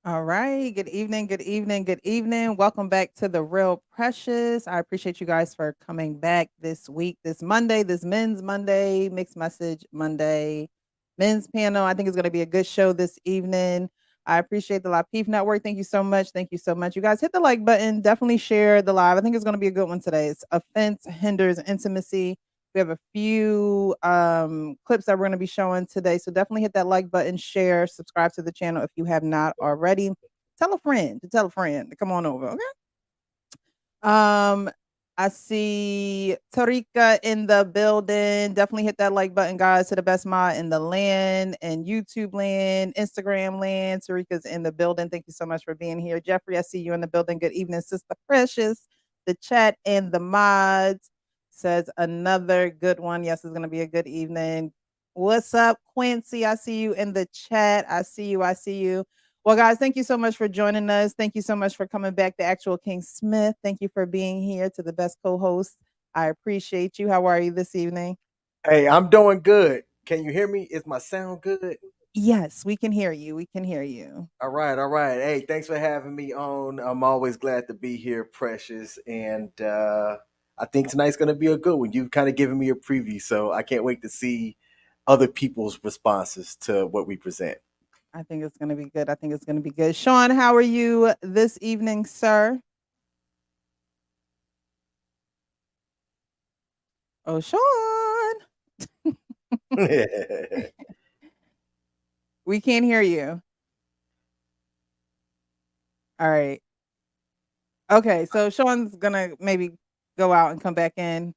All right. Good evening. Good evening. Good evening. Welcome back to the Real Precious. I appreciate you guys for coming back this week, this Monday, this Men's Monday, Mixed Message Monday, Men's Panel. I think it's going to be a good show this evening. I appreciate the Lapeef Network. Thank you so much. Thank you so much. You guys hit the like button. Definitely share the live. I think it's going to be a good one today. It's offense, hinders, intimacy. We have a few clips that we're going to be showing today. So definitely hit that like button, share, subscribe to the channel if you have not already. Tell a friend to tell a friend to come on over. Okay. Um, I see Tarika in the building. Definitely hit that like button, guys. To the best mod in the land and YouTube land, Instagram land. Tarika's in the building. Thank you so much for being here. Jeffrey, I see you in the building. Good evening, Sister Precious. The chat and the mods says another good one. Yes, it's gonna be a good evening. What's up, Quincy? I see you in the chat. I see you. I see you. Well, guys, thank you so much for joining us. Thank you so much for coming back, the actual King Smith. Thank you for being here to the best co-host. I appreciate you. How are you this evening? Hey, I'm doing good. Can you hear me? Is my sound good? Yes, we can hear you. We can hear you. All right, all right. Hey, thanks for having me on. I'm always glad to be here, Precious. And I think tonight's going to be a good one. You've kind of given me a preview, so I can't wait to see other people's responses to what we present. I think it's going to be good. I think it's going to be good. Sean, how are you this evening, sir? Oh, Sean. We can't hear you. All right. Okay, so Sean's gonna maybe go out and come back in.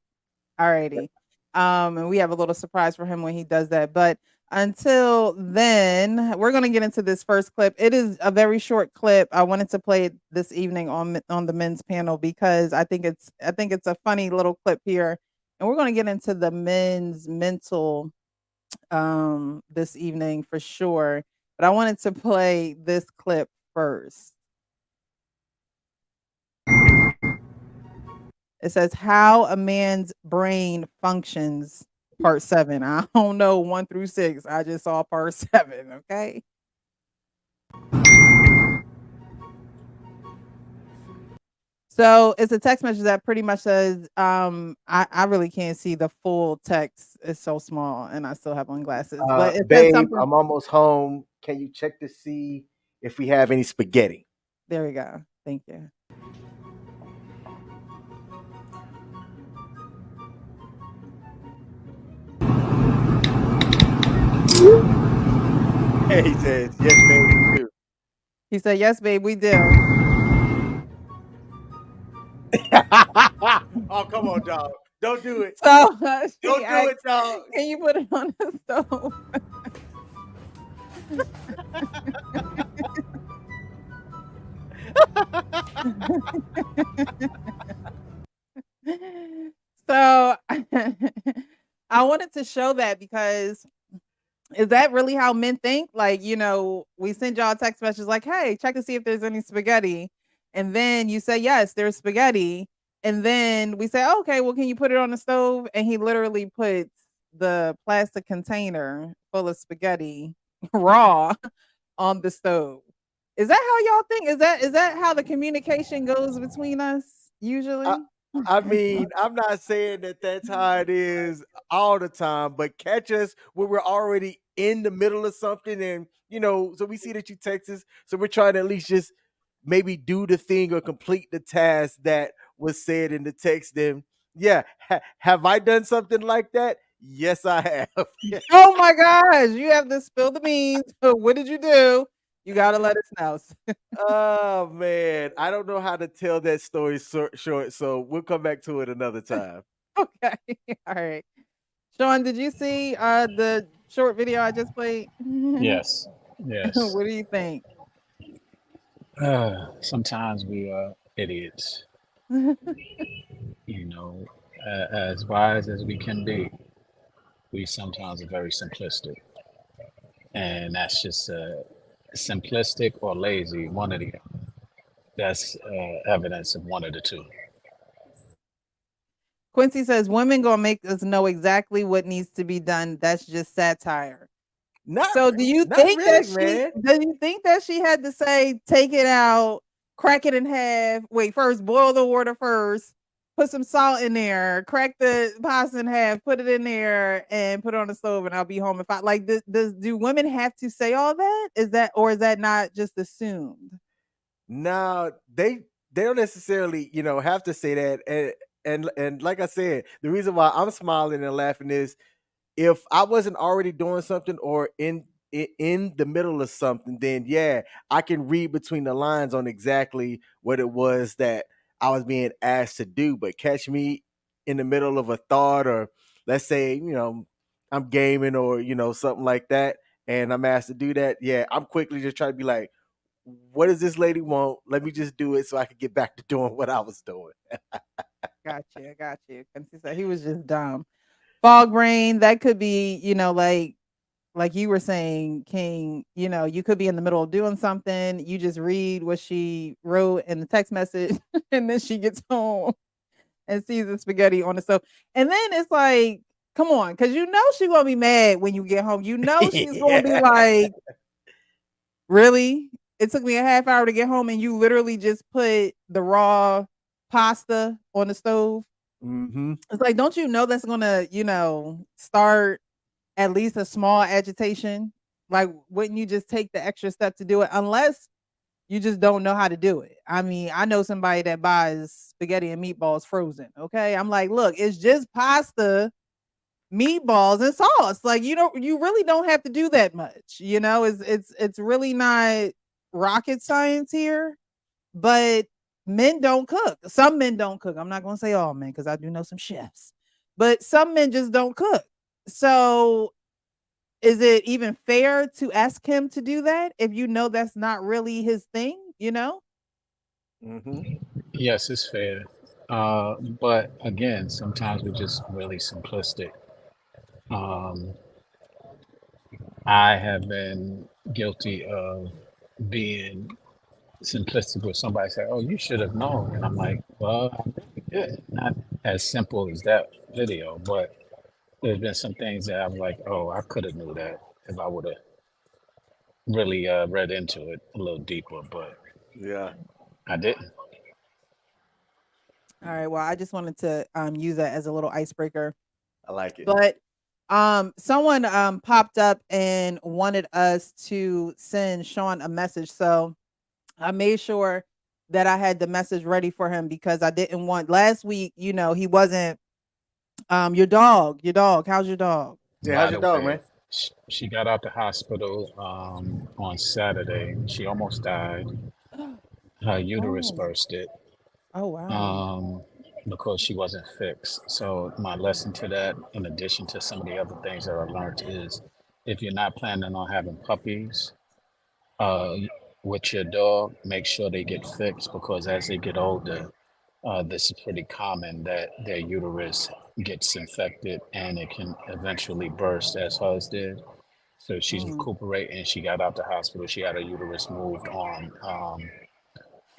Alrighty. And we have a little surprise for him when he does that. But until then, we're gonna get into this first clip. It is a very short clip. I wanted to play it this evening on the men's panel because I think it's a funny little clip here. And we're gonna get into the men's mental this evening for sure. But I wanted to play this clip first. It says how a man's brain functions, part 7. I don't know 1 through 6. I just saw part 7, okay? So it's a text message that pretty much says, I really can't see the full text. It's so small and I still have on glasses. But it says Babe, something. I'm almost home. Can you check to see if we have any spaghetti? There we go. Thank you. He says, yes, babe, we do. He said, yes, babe, we do. Oh, come on, dog. Don't do it. So she Don't do it, asked, dog. can you put it on the stove? So I wanted to show that because is that really how men think? Like, we send y'all text messages like, hey, check to see if there's any spaghetti. And then you say, yes, there's spaghetti. And then we say, okay, well, can you put it on the stove? And he literally puts the plastic container full of spaghetti raw on the stove. Is that how y'all think? Is that how the communication goes between us I, usually? I mean, I'm not saying that that's how it is all the time, but catch us when we're already in the middle of something, and so we see that you text us, so we're trying to at least just maybe do the thing or complete the task that was said in the text. Then, yeah, have I done something like that? Yes, I have. Oh my gosh, you have to spill the beans. What did you do? You gotta let us know. Oh man, I don't know how to tell that story short, so we'll come back to it another time. Okay. All right. Sean, did you see the short video I just played? Yes, yes. What do you think? Sometimes we are idiots, you know, as wise as we can be. We sometimes are very simplistic, and that's just simplistic or lazy, one of the other. That's evidence of one of the two. Quincy says women gonna make us know exactly what needs to be done. That's just satire. Not So do you not think that really, she man. do you think that she had to say, "Take it out, crack it in half, wait, first boil the water first, put some salt in there, crack the pasta in half, put it in there, and put it on the stove, and I'll be home if I" like, do women have to say all that? Is that or is that not just assumed? Now they don't necessarily, have to say that. And like I said, the reason why I'm smiling and laughing is if I wasn't already doing something or in the middle of something, then yeah, I can read between the lines on exactly what it was that I was being asked to do. But catch me in the middle of a thought, or let's say, I'm gaming or something like that, and I'm asked to do that. Yeah, I'm quickly just trying to be like, what does this lady want? Let me just do it so I can get back to doing what I was doing. Got you. And he said he was just dumb. Fog brain, that could be, like you were saying, King, you could be in the middle of doing something. You just read what she wrote in the text message, and then she gets home and sees the spaghetti on the stove. And then it's like, come on, because she's gonna be mad when you get home. She's gonna be Yeah. like, really? It took me a half hour to get home, and you literally just put the raw pasta on the stove. Hmm. It's like, don't you know that's gonna, start at least a small agitation? Like, wouldn't you just take the extra step to do it? Unless you just don't know how to do it. I mean, I know somebody that buys spaghetti and meatballs frozen. Okay. I'm like, look, it's just pasta, meatballs, and sauce. Like, you really don't have to do that much. It's really not rocket science here. But men don't cook. Some men don't cook. I'm not gonna say all men because I do know some chefs, but some men just don't cook. So is it even fair to ask him to do that if you know that's not really his thing, you know? Hmm. Yes, it's fair. But again, sometimes we're just really simplistic. Um, I have been guilty of being simplistic with somebody say, "Oh, you should have known," and I'm like, "Well, I really did." Not as simple as that video, but there's been some things that I'm like, "Oh, I could have knew that if I would have really read into it a little deeper," but Yeah, I didn't. All right. Well, I just wanted to use that as a little icebreaker. I like it. But someone popped up and wanted us to send Sean a message. So I made sure that I had the message ready for him because I didn't want last week, he wasn't your dog, how's your dog? Yeah, By how's your the dog, way, man? she got out the hospital on Saturday. She almost died. Her uterus Oh, bursted oh wow. um, because she wasn't fixed. So my lesson to that, in addition to some of the other things that I learned, is if you're not planning on having puppies uh, with your dog, make sure they get fixed because as they get older, this is pretty common that their uterus gets infected and it can eventually burst, as hers did. So she's Mm, recuperating. She got out the hospital. She had her uterus moved on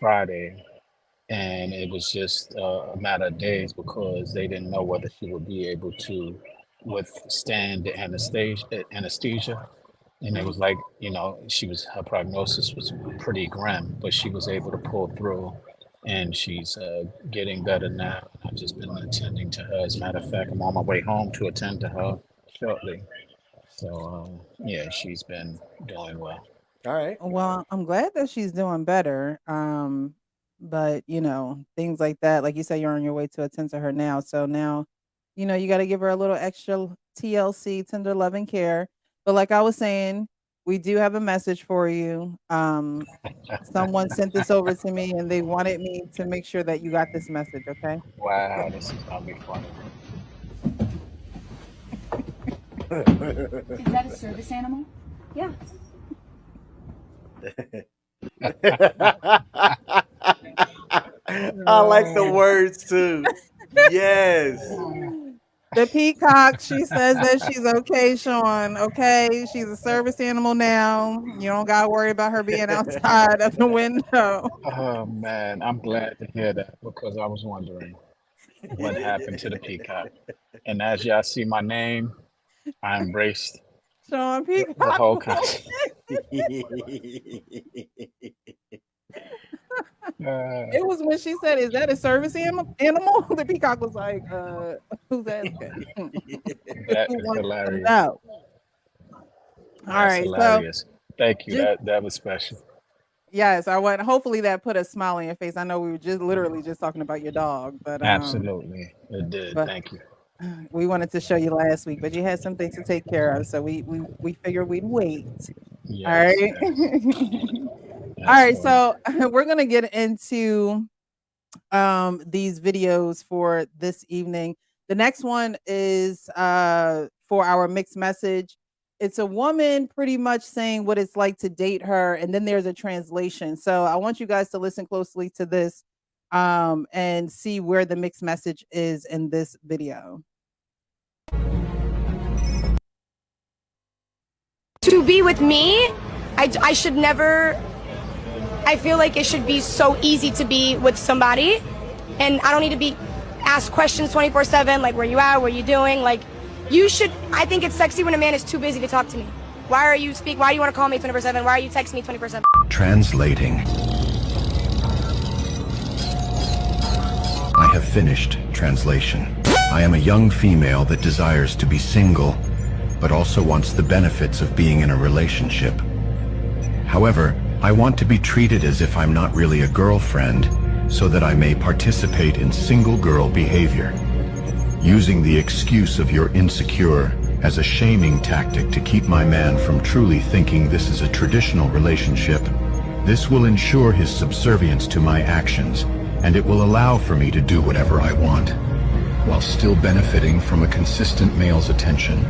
Friday, and it was just a matter of days because they didn't know whether she would be able to withstand the anesthesia. And it mm. was like, her prognosis was pretty grim, but she was able to pull through, and she's getting better now. I've just been attending to her. As a matter of fact, I'm on my way home to attend to her shortly. So, yeah, she's been doing well. All right. Well, I'm glad that she's doing better. But things like that, like you say, you're on your way to attend to her now. So now, you got to give her a little extra TLC, tender loving care. But like I was saying, we do have a message for you. Someone sent this over to me and they wanted me to make sure that you got this message, okay? Wow, this is gonna be funny. Is that a service animal? Yeah. I like the No. words too. Yes. The peacock, she says that she's okay, Sean. Okay. She's a service animal now. You don't gotta worry about her being outside of the window. Oh man, I'm glad to hear that because I was wondering what happened to the peacock. And as y'all see my name, I embraced. Sean the Peacock. whole con- uh, It was when she said, "Is that a service animal?" The peacock was like, who's asking?" that Who is wants to hilarious. know? All That's right, so hilarious. Thank you. just That was special. yes, I want. Hopefully, that put a smile on your face. I know we were just literally just talking about your dog, Absolutely, it did. but Thank you. we wanted to show you last week, but you had some things to take care of, so we figured we'd wait. All Yes, right. yes, All right, absolutely. so we're gonna get into these videos for this evening. The next one is for our mixed message. It's a woman pretty much saying what it's like to date her, and then there's a translation. So I want you guys to listen closely to this and see where the mixed message is in this video. To be with me, I should never, I feel like it should be so easy to be with somebody, and I don't need to be asked questions 24/7, like, where you at, what you doing, like, I think it's sexy when a man is too busy to talk to me. Why do you want to call me 24/7? Why are you texting me 24/7? Translating. I have finished translation. I am a young female that desires to be single, but also wants the benefits of being in a relationship. However, I want to be treated as if I'm not really a girlfriend, so that I may participate in single girl behavior. Using the excuse of you're insecure as a shaming tactic to keep my man from truly thinking this is a traditional relationship. This will ensure his subservience to my actions, and it will allow for me to do whatever I want, while still benefiting from a consistent male's attention.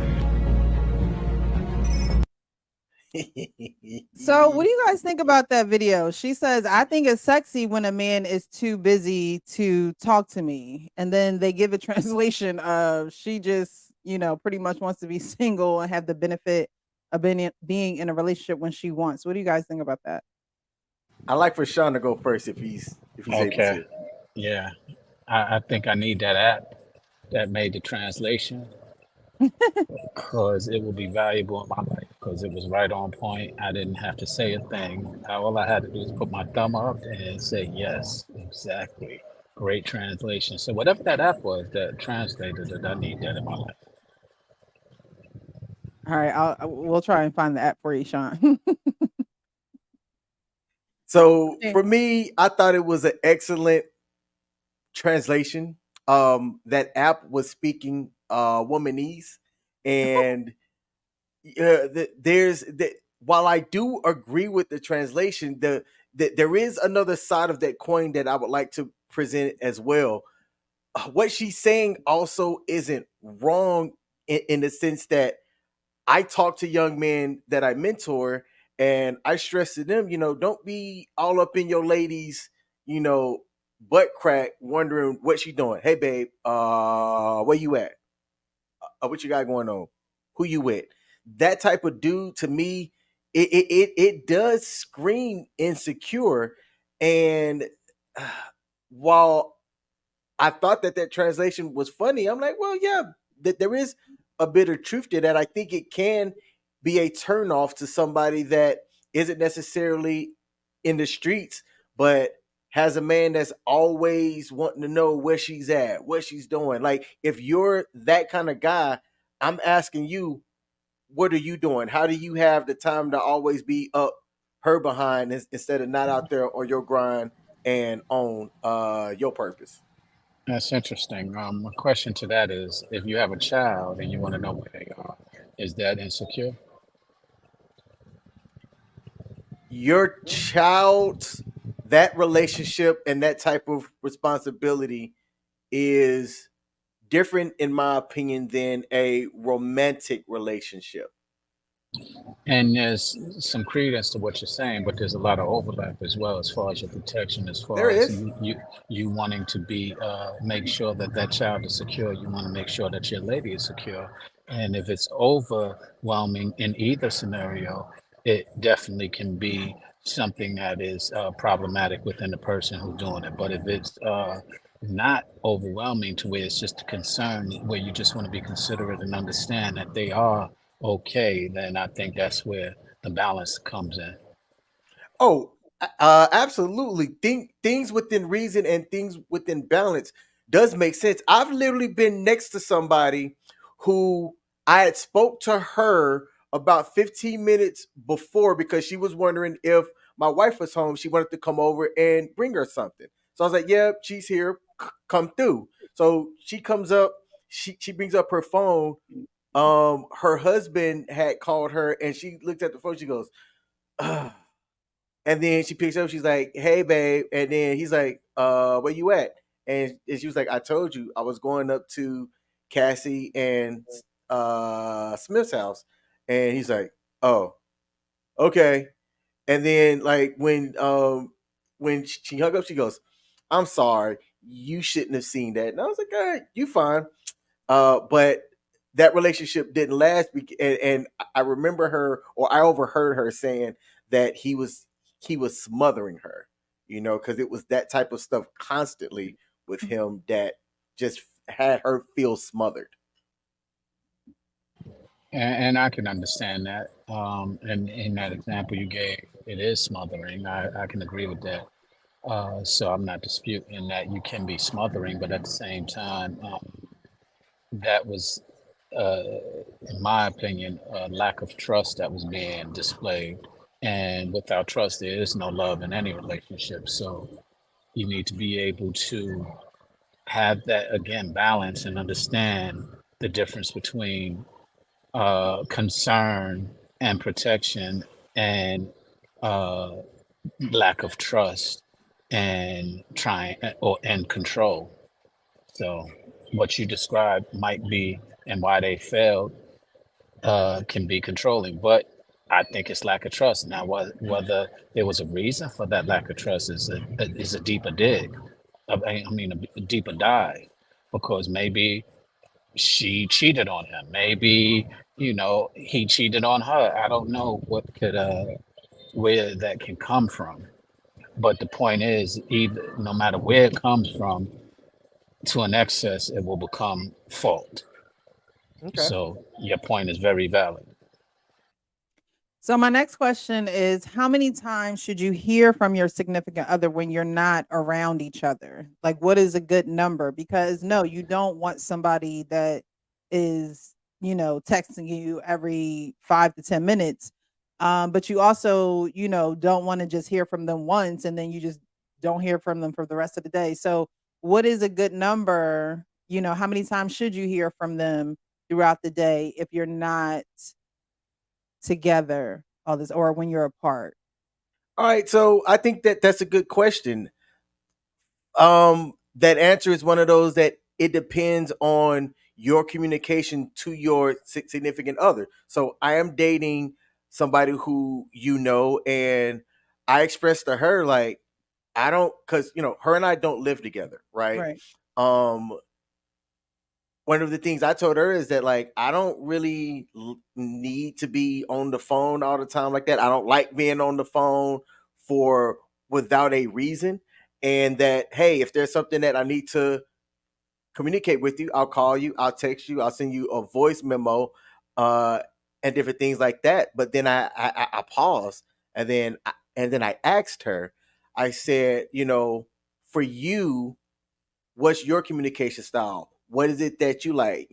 So, what do you guys think about that video? She says, "I think it's sexy when a man is too busy to talk to me." And then they give a translation of she just, pretty much wants to be single and have the benefit of being in a relationship when she wants. What do you guys think about that? I like for Sean to go first if he's able Okay. to. Yeah, I think I need that app that made the translation because it will be valuable in my life because it was right on point. I didn't have to say a thing. All I had to do was put my thumb up and say, yes, exactly. Great translation. So, whatever that app was that translated it, I need that in my life. All right, we'll try and find the app for you, Sean. So Okay. for me, I thought it was an excellent translation. That app was speaking womanese, and there's that. While I do agree with the translation, there is another side of that coin that I would like to present as well. What she's saying also isn't wrong in the sense that I talk to young men that I mentor, and I stress to them, don't be all up in your ladies, you know, butt crack, wondering what she doing. Hey, babe, where you at? What you got going on? Who you with? That type of dude to me, it does scream insecure. And while I thought that translation was funny, I'm like, well, yeah, that there is a bit of truth to that. I think it can be a turnoff to somebody that isn't necessarily in the streets, but has a man that's always wanting to know where she's at, what she's doing. Like, if you're that kind of guy, I'm asking you, what are you doing? How do you have the time to always be up her behind instead of not out there on your grind and on your purpose? That's interesting. A question to that is if you have a child and you want to know where they are, is that insecure? Your child, that relationship and that type of responsibility is different, in my opinion, than a romantic relationship. And there's some credence to what you're saying, but there's a lot of overlap as well, as far as your protection, as There far as is. you wanting to be make sure that that child is secure. You want to make sure that your lady is secure, and if it's overwhelming in either scenario, it definitely can be something that is problematic within the person who's doing it. But if it's not overwhelming to where it's just a concern, where you just want to be considerate and understand that they are okay, then I think that's where the balance comes in. Oh, absolutely. Things within reason and things within balance does make sense. I've literally been next to somebody who I had spoke to her about 15 minutes before because she was wondering if my wife was home. She wanted to come over and bring her something. So I was like, "Yeah, she's here. Come through." So she comes up. She brings up her phone. Her husband had called her, and she looked at the phone. She goes, "Ugh." And then she picks up, she's like, "Hey babe." And then he's like, where you at?" And she was like, "I told you I was going up to Cassie and Smith's house." And he's like, "Oh, okay." And then like when she hung up, she goes, "I'm sorry, you shouldn't have seen that." And I was like, "All right, you fine." But that relationship didn't last, and I remember her, or I overheard her saying that he was smothering her, because it was that type of stuff constantly with him that just had her feel smothered. And I can understand that. And in that example you gave, it is smothering. I can agree with that. So I'm not disputing that you can be smothering, but at the same time, that was, uh, in my opinion, a lack of trust that was being displayed. And without trust, there is no love in any relationship. So you need to be able to have that, again, balance and understand the difference between concern and protection and uh, lack of trust and trying or and control. So what you described might be, and why they failed can be controlling, but I think it's lack of trust. Now, whether there was a reason for that lack of trust is a deeper dig. I mean, a deeper dive, because maybe she cheated on him. Maybe he cheated on her. I don't know where that can come from. But the point is, either no matter where it comes from, to an excess, it will become fault. Okay. So your point is very valid. So my next question is, how many times should you hear from your significant other when you're not around each other? Like, what is a good number? Because no, you don't want somebody that is, texting you every 5 to 10 minutes. But you also, don't want to just hear from them once and then you just don't hear from them for the rest of the day. So what is a good number? How many times should you hear from them throughout the day if you're not together all this, or when you're apart? All right, so I think that that's a good question. That answer is one of those that it depends on your communication to your significant other. So I am dating somebody who and I expressed to her like, I don't, because her and I don't live together, right? Right. um One of the things I told her is that like I don't really need to be on the phone all the time like that. I don't like being on the phone for without a reason. And that, hey, if there's something that I need to communicate with you, I'll call you, I'll text you, I'll send you a voice memo, uh, and different things like that. But then I paused, and then I asked her. I said, for you, what's your communication style? What is it that you like?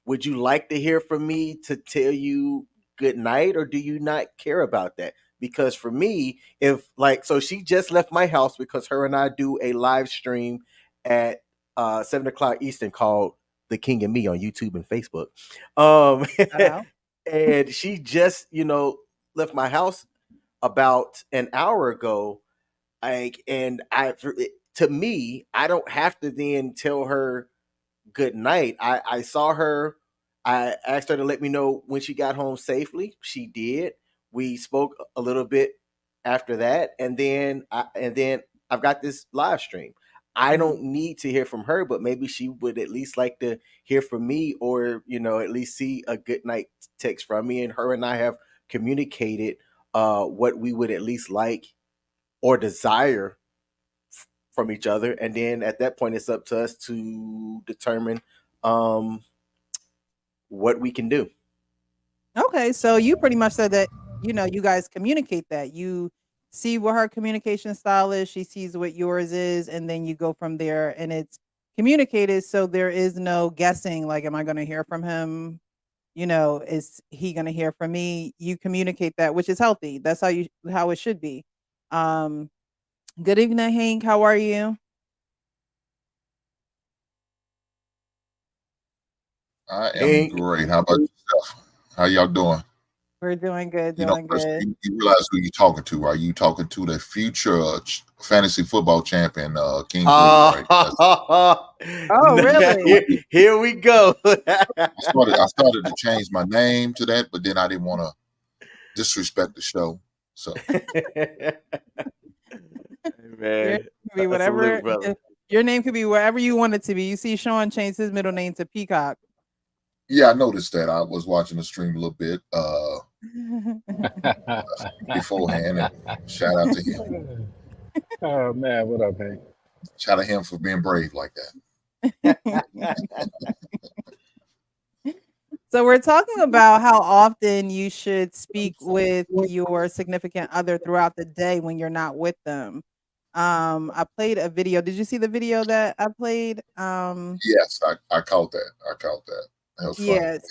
Would you like to hear from me to tell you good night, or do you not care about that? Because for me, if like, so she just left my house because her and I do a live stream at 7 o'clock Eastern called The King and Me on YouTube and Facebook. Um, Shout out. and she just, left my house about an hour ago, like, and to me, I don't have to then tell her good night. I saw her. I asked her to let me know when she got home safely. She did. We spoke a little bit after that, and then I've got this live stream. I Mhm. don't need to hear from her, but maybe she would at least like to hear from me, or at least see a good night text from me. And her and I have communicated what we would at least like or desire from each other, and then at that point it's up to us to determine um what we can do. Okay, so you pretty much said that, you guys communicate that. You see what her communication style is, she sees what yours is, and then you go from there and it's communicated so there is no guessing like am I going to hear from him? Is he going to hear from me? You communicate that, which is healthy. That's how it should be. Um Good evening, Hank. How are you? I am Hank. great. How about yourself? How y'all doing? We're doing good, You know, doing first good. you realize who you're talking to, right? You talking to the future fantasy football champion, King Brew, right? Oh, really? Here we go. I started to change my name to that, but then I didn't want to disrespect the show. So Your name Man, could be salute, whatever. brother. Your name could be wherever you want it to be. You see, Sean changed his middle name to Peacock. yeah, I noticed that. I was watching the stream a little bit beforehand, and shout out to him. Oh man, what up, Hank? Shout out to him for being brave like that. So we're talking about how often you should speak with your significant other throughout the day when you're not with them. I played a video. Did you see the video that I played? Yes, I caught that. I caught that. That was funny. Yes.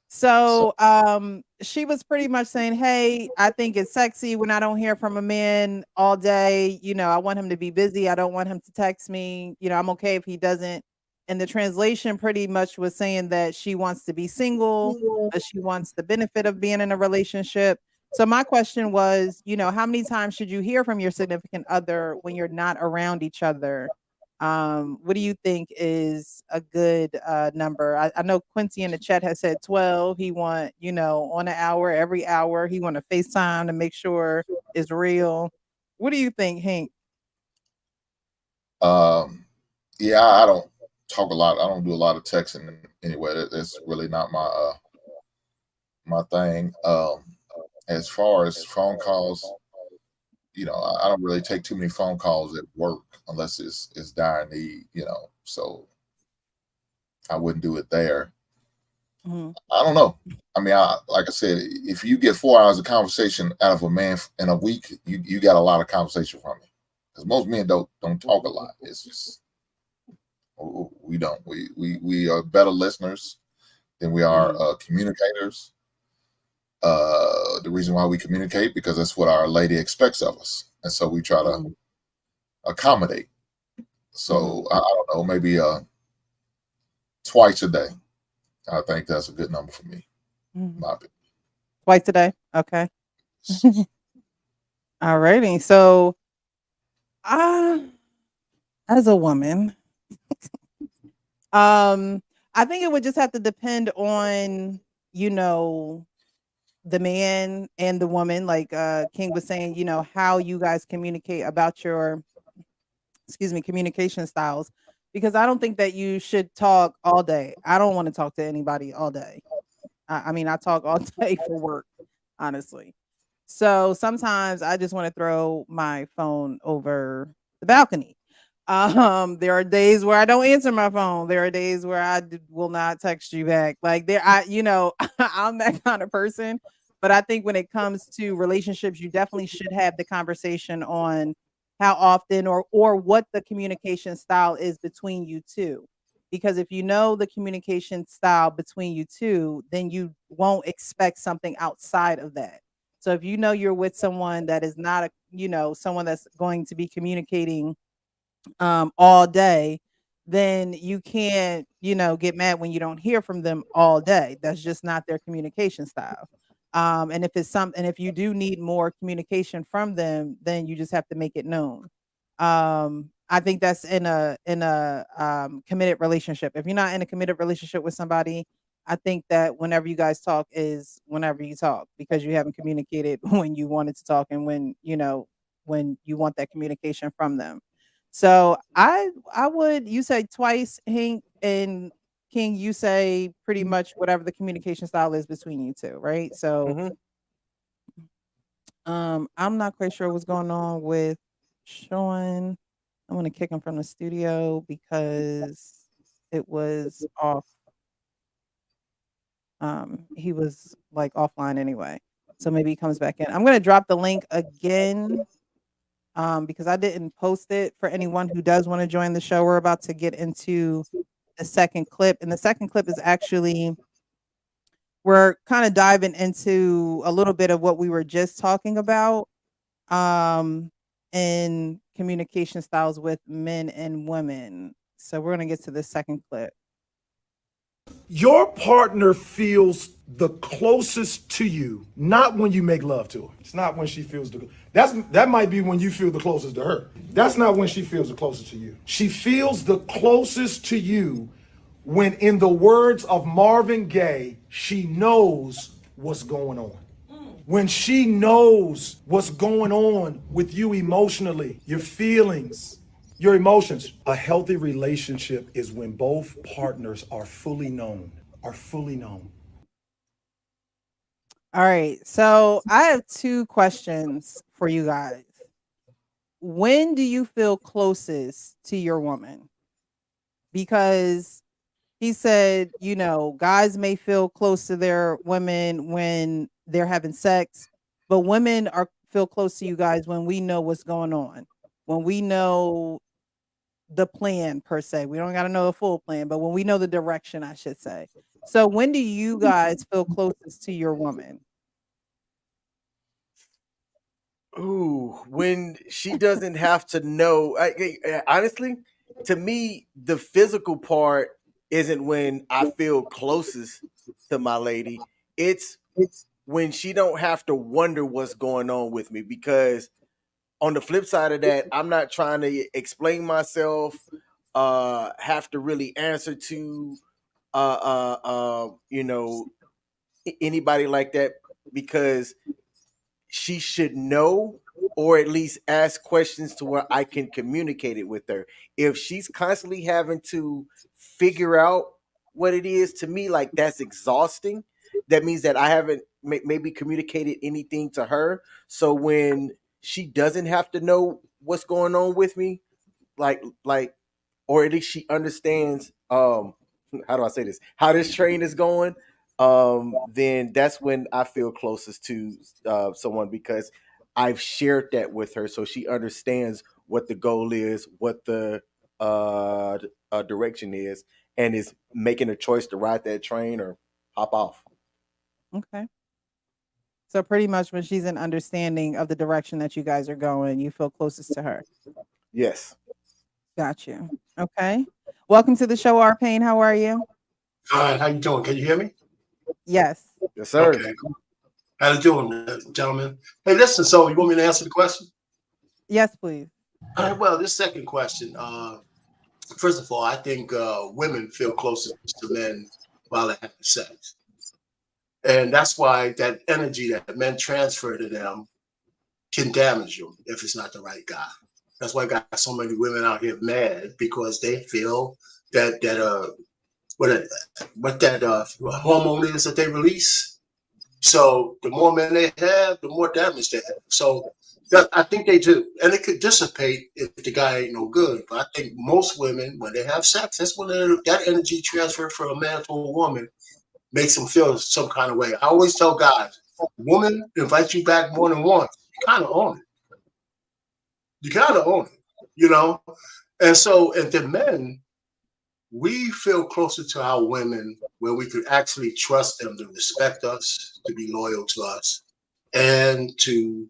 So So, she was pretty much saying, "Hey, I think it's sexy when I don't hear from a man all day. I want him to be busy. I don't want him to text me. I'm okay if he doesn't." And the translation pretty much was saying that she wants to be single, but she wants the benefit of being in a relationship. So my question was, how many times should you hear from your significant other when you're not around each other? What do you think is a good number? I know Quincy in the chat has said 12. He want, on an hour, every hour. He want to FaceTime to make sure it's real. What do you think, Hank? Um, yeah, I don't talk a lot. I don't do a lot of texting anyway. That's really not my thing. As far as phone calls, I don't really take too many phone calls at work unless it's dire need. So I wouldn't do it there. Mhm. I don't know. I mean, like I said, if you get 4 hours of conversation out of a man in a week, you got a lot of conversation from him. Because most men don't talk a lot. It's just we don't. We are better listeners than we are Mhm. communicators. The reason why we communicate because that's what our lady expects of us, and so we try to accommodate. Mhm. So I don't know, maybe twice a day. I think that's a good number for me. Mhm. My opinion. Twice a day. Okay. All righty. So, uh, as a woman, um, I think it would just have to depend on, you know, the man and the woman, like King was saying, how you guys communicate about your, excuse me, communication styles. Because I don't think that you should talk all day. I don't want to talk to anybody all day. I mean, I talk all day for work, honestly. So sometimes I just want to throw my phone over the balcony. There are days where I don't answer my phone. There are days where will not text you back. Like I'm that kind of person. But I think when it comes to relationships, you definitely should have the conversation on how often or what the communication style is between you two. Because if you know the communication style between you two, then you won't expect something outside of that. So if you know you're with someone that is not someone that's going to be communicating all day, then you can't, get mad when you don't hear from them all day. That's just not their communication style. And if you do need more communication from them, then you just have to make it known. I think that's in a committed relationship. If you're not in a committed relationship with somebody, I think that whenever you guys talk is whenever you talk because you haven't communicated when you wanted to talk and when you want that communication from them. So I would you say twice, Hank and King, you say pretty much whatever the communication style is between you two, right? So Mhm. I'm not quite sure what's going on with Sean. I'm gonna kick him from the studio because it was off. He was like offline anyway. So maybe he comes back in. I'm gonna drop the link again because I didn't post it for anyone who does want to join the show. We're about to get into the second clip, and the second clip is actually we're kind of diving into a little bit of what we were just talking about um in communication styles with men and women. So we're gonna get to the second clip. Your partner feels the closest to you, not when you make love to her. It's not when she feels that might be when you feel the closest to her. That's not when she feels the closest to you. She feels the closest to you when, in the words of Marvin Gaye, she knows what's going on. When she knows what's going on with you emotionally, your feelings, your emotions. A healthy relationship is when both partners are fully known, All right. So I have two questions for you guys. When do you feel closest to your woman? Because he said, you know, guys may feel close to their women when they're having sex, but women are feel close to you guys when we know what's going on. When we know the plan per se. We don't got to know the full plan, but when we know the direction, I should say. So when do you guys feel closest to your woman? Ooh, when she doesn't have to know. Honestly, to me, the physical part isn't when I feel closest to my lady. It's when she don't have to wonder what's going on with me. Because on the flip side of that, I'm not trying to explain myself. Have to really answer to you know, anybody like that, because she should know, or at least ask questions to where I can communicate it with her. If she's constantly having to figure out what it is, to me, like, that's exhausting. That means that I haven't maybe communicated anything to her. So when she doesn't have to know what's going on with me, like or at least she understands how do I say this, how this train is going, then that's when I feel closest to someone, because I've shared that with her, so she understands what the goal is, what the direction is, and is making a choice to ride that train or hop off. Okay. So pretty much when she's in understanding of the direction that you guys are going, you feel closest to her. Yes. Got you. Okay. Welcome to the show, R Pain. How are you? Hi, how you doing? Can you hear me? Yes. Yes, sir. Okay. How you doing, gentlemen? Hey, listen, so you want me to answer the question? Yes, please. All right, well, this second question. First of all, I think women feel closest to men while they're having sex. And that's why that energy that men transfer to them can damage you if it's not the right guy. That's why I got so many women out here mad, because they feel that what that hormone is that they release. So the more men they have, the more damage they have. So I think they do, and it could dissipate if the guy ain't no good. But I think most women, when they have sex, that's when that energy transfer from a man to a woman makes them feel some kind of way. I always tell guys, woman invites you back more than once, you kind of own it. You kind of own it, you know. And so, and the men, we feel closer to our women where we could actually trust them to respect us, to be loyal to us, and to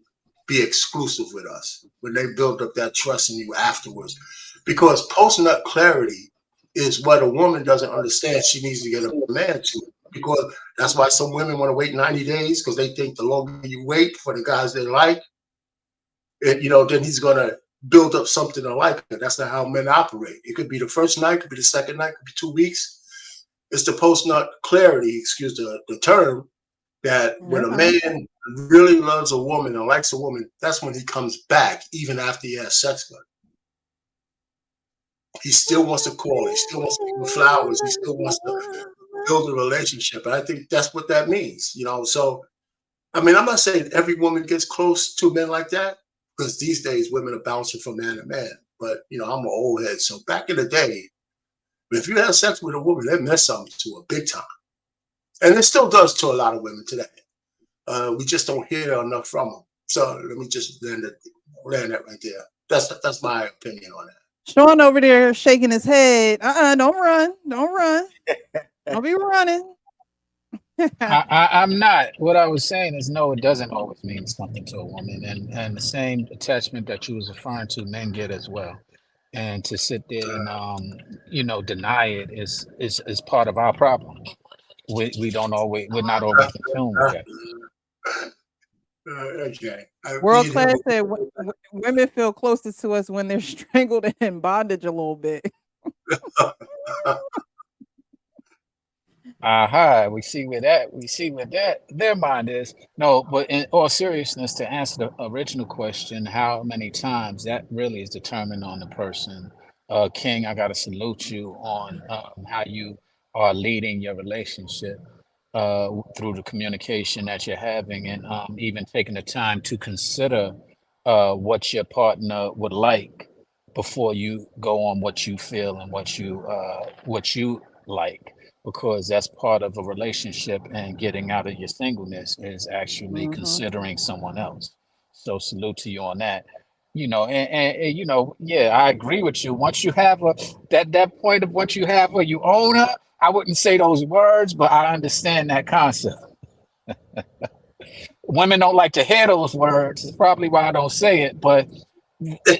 be exclusive with us when they build up that trust in you afterwards. Because post nut clarity is what a woman doesn't understand. She needs to get a man to. Because that's why some women want to wait 90 days, because they think the longer you wait for the guys they like, then he's going to build up something to like it. That's not how men operate. It could be the first night, could be the second night, could be 2 weeks. It's the post nut clarity, excuse the term, that when You're a fine. man really loves a woman and likes a woman, that's when he comes back, even after he has sex with her. He still wants to call. He still wants to give her flowers. He still wants to build a relationship. And I think that's what that means, So, I mean, I'm not saying every woman gets close to men like that, because these days women are bouncing from man to man. But, I'm an old head. So back in the day, if you had sex with a woman, that meant something to her big time. And it still does to a lot of women today. We just don't hear enough from them. So let me just land that right there. That's my opinion on that. Sean over there shaking his head. Don't run. Don't run. Don't be running. I'm not. What I was saying is, no, it doesn't always mean something to a woman, and the same attachment that you was referring to, men get as well. And to sit there and deny it is part of our problem. We're not always in tune with that. Okay. World class said women feel closest to us when they're strangled and in bondage a little bit. Aha, we see where their mind is. No, but in all seriousness, to answer the original question, how many times, that really is determined on the person. King, I gotta salute you on how you are leading your relationship through the communication that you're having, and even taking the time to consider what your partner would like before you go on what you feel and what you like, because that's part of a relationship, and getting out of your singleness is actually considering someone else. So salute to you on that. Yeah, I agree with you. Once you have that point of once you have her, you own her. I wouldn't say those words, but I understand that concept. Women don't like to hear those words. It's probably why I don't say it, but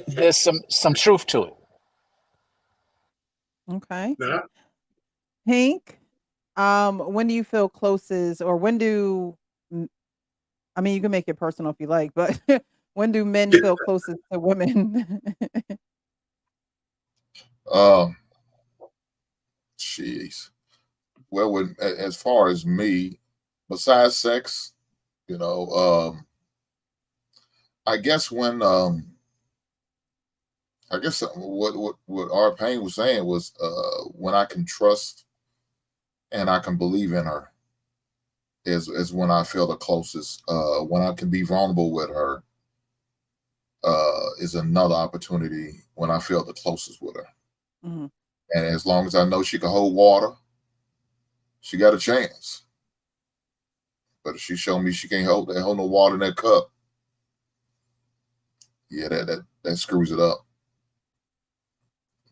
there's some truth to it. Okay. Yeah. Pink, when do you feel closest, or when do I mean, you can make it personal if you like, but when do men feel closest to women? Um, Jeez. Well, as far as me, besides sex, you know, I guess when I guess what our pain was saying was when I can trust and I can believe in her is when I feel the closest. When I can be vulnerable with her is another opportunity when I feel the closest with her. Mhm. And as long as I know she can hold water, she got a chance. But if she show me she can't hold no water in that cup, yeah, that screws it up.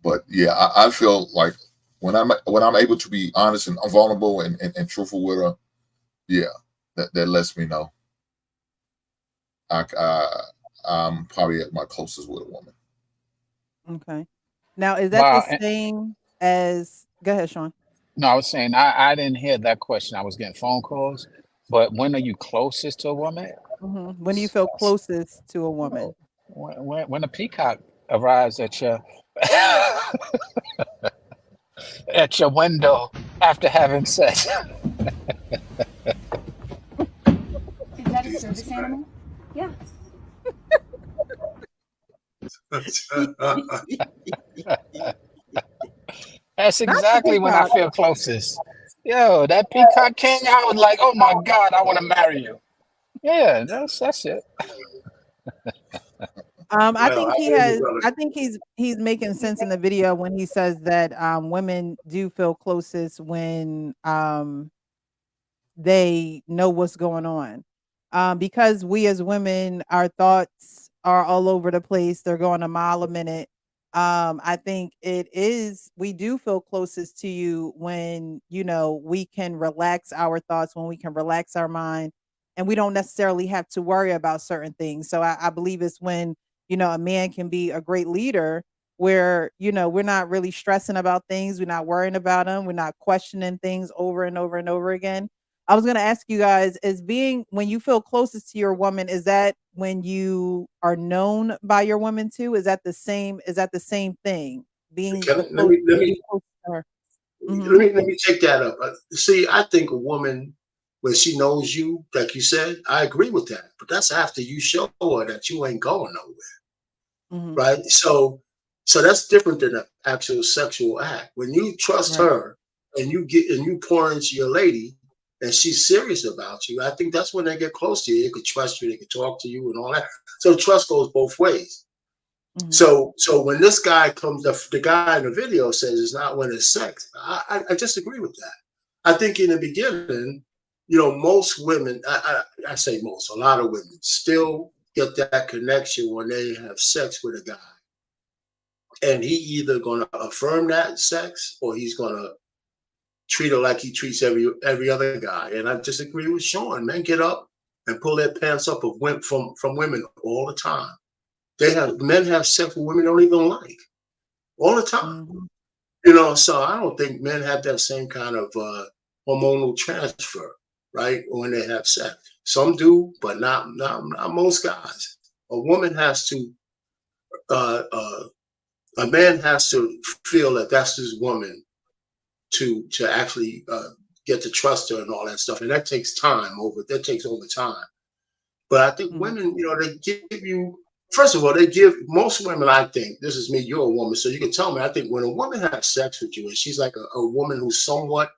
But yeah, I feel like when I'm able to be honest and vulnerable and truthful with her, yeah, that lets me know I'm probably at my closest with a woman. Okay. Now, is that the Wow. same as go ahead, Sean. No, I was saying I didn't hear that question. I was getting phone calls, but when are you closest to a woman? When do you feel closest to a woman? When a peacock arrives at your at your window after having sex. Is that a service animal? Yeah. That's Not the exactly when I peacock. feel closest. Yo, that peacock king, I was like, oh my God, I want to marry you. Yeah, that's it. I Well, think I he hear you, has. brother. I think he's making sense in the video when he says that women do feel closest when they know what's going on. Because we as women, our thoughts are all over the place. They're going a mile a minute. I think we do feel closest to you when, we can relax our thoughts, when we can relax our mind, and we don't necessarily have to worry about certain things. So I believe it's when, a man can be a great leader where, we're not really stressing about things. We're not worrying about them. We're not questioning things over and over and over again. I was going to ask you guys, when you feel closest to your woman, is that when you are known by your woman too? Is that the same thing? Being Can the I- close to be close to her. Mhm. let me take that up. See, I think a woman when she knows you, like you said, I agree with that. But that's after you show her that you ain't going nowhere, Mhm. right? So that's different than an actual sexual act. When you trust Right. her and you pour into your lady and she's serious about you, I think that's when they get close to you. They could trust you, they could talk to you and all that. So trust goes both ways. Mhm. So when this guy comes, the guy in the video says it's not when it's sex. I disagree with that. I think in the beginning, most women, I say most, a lot of women still get that connection when they have sex with a guy. And he either gonna affirm that sex or he's gonna treat her like he treats every other guy. And I disagree with Sean. Men get up and pull their pants up of women from women all the time. Men have sex with women they don't even like all the time. So I don't think men have that same kind of hormonal transfer, right? When they have sex. Some do, but not most guys. A woman has to, a man has to feel that that's his woman to actually get to trust her and all that stuff, and that takes over time. But I think women, they give you. First of all, they give most women. I think this is me. You're a woman, so you can tell me. I think when a woman has sex with you, and she's like a woman who's somewhat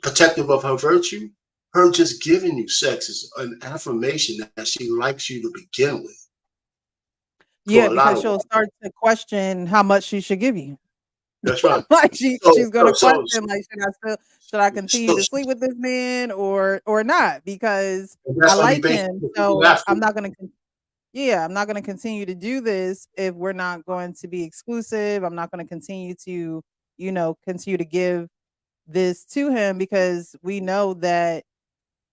protective of her virtue, her just giving you sex is an affirmation that she likes you to begin with. Yeah, because she'll start to question how much she should give you. That's right. Like she's gonna question, like, should I continue to sleep with this man or not? Because I like him, so I'm not gonna continue to do this if we're not going to be exclusive. I'm not gonna continue to, continue to give this to him because we know that,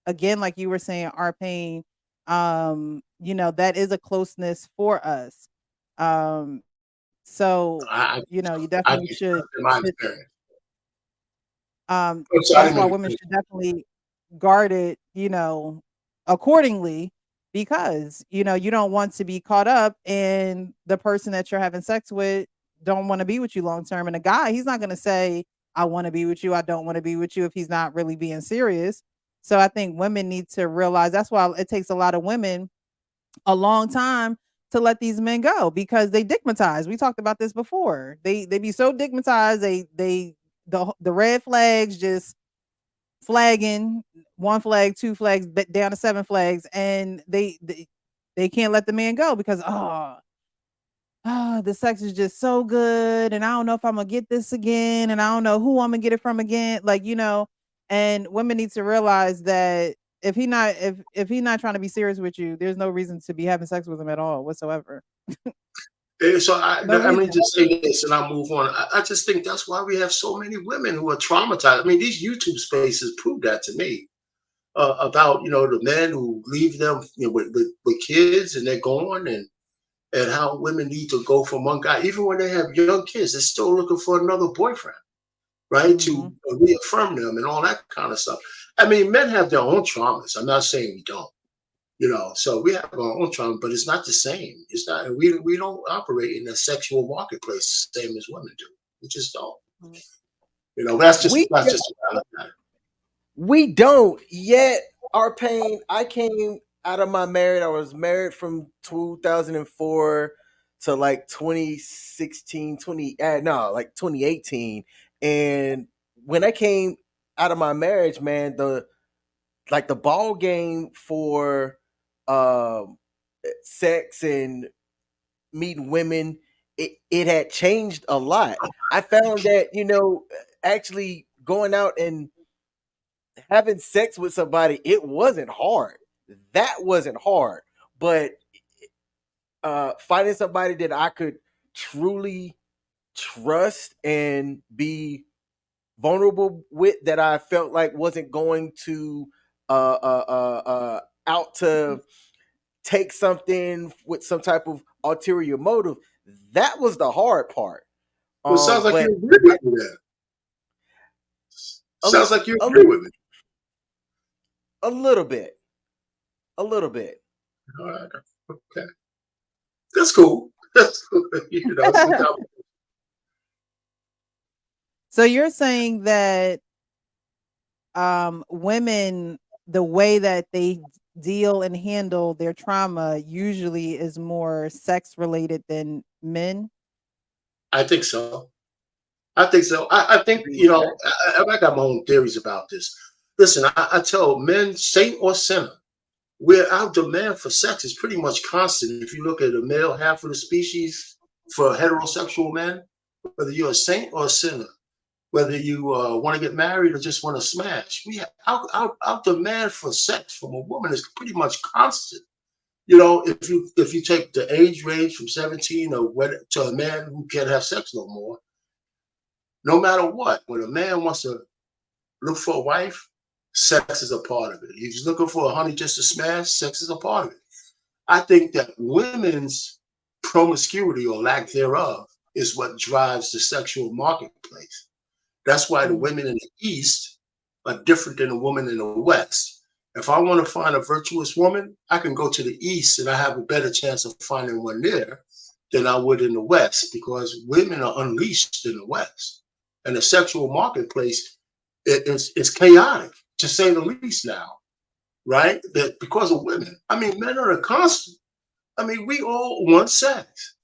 again, like you were saying, our pain, that is a closeness for us. So you definitely should. That's why women should definitely guard it, accordingly, because you don't want to be caught up and the person that you're having sex with don't want to be with you long term. And a guy, he's not going to say, I want to be with you, I don't want to be with you, if he's not really being serious. So I think women need to realize that's why it takes a lot of women a long time to let these men go, because they digmatize. We talked about this before. They be so digmatized. The red flags just flagging, one flag, two flags, down to 7 flags, and they can't let the man go because the sex is just so good, and I don't know if I'm gonna get this again, and I don't know who I'm gonna get it from again. And women need to realize that if he's not trying to be serious with you, there's no reason to be having sex with him at all whatsoever. So I mean, just say this, and I'll move on. I just think that's why we have so many women who are traumatized. I mean, these YouTube spaces prove that to me. About the men who leave them with kids and they're gone, and how women need to go from one guy, even when they have young kids, they're still looking for another boyfriend, right? To reaffirm them and all that kind of stuff. I mean, men have their own traumas. I'm not saying we don't. So we have our own trauma, but it's not the same. It's not. We don't operate in a sexual marketplace the same as women do. We just don't. That's just we don't yet. Our pain. I came out of my marriage. I was married from 2004 to like 2016, 2018. And when I came out of my marriage, man, the ball game for sex and meeting women, it had changed a lot. I found that, actually going out and having sex with somebody, it wasn't hard. That wasn't hard. But finding somebody that I could truly trust and be vulnerable with, that I felt like wasn't going to out to take something with some type of ulterior motive, that was the hard part. Well, it sounds like you agree with me there. Sounds like you agree with me. A little bit. All right. Okay. That's cool. That's cool. So you're saying that women, the way that they deal and handle their trauma usually is more sex related than men? I think so. I think I got my own theories about this. Listen, I tell men, saint or sinner, where our demand for sex is pretty much constant. If you look at the male half of the species for heterosexual men, whether you're a saint or a sinner, whether you want to get married or just want to smash. Our demand for sex from a woman is pretty much constant. If you take the age range from 17 to a man who can't have sex no more, no matter what, when a man wants to look for a wife, sex is a part of it. If he's looking for a honey just to smash, sex is a part of it. I think that women's promiscuity or lack thereof is what drives the sexual marketplace. That's why the women in the East are different than the women in the West. If I want to find a virtuous woman, I can go to the East and I have a better chance of finding one there than I would in the West, because women are unleashed in the West. And the sexual marketplace it's chaotic, to say the least now, right? That because of women. I mean, men are a constant. I mean, we all want sex,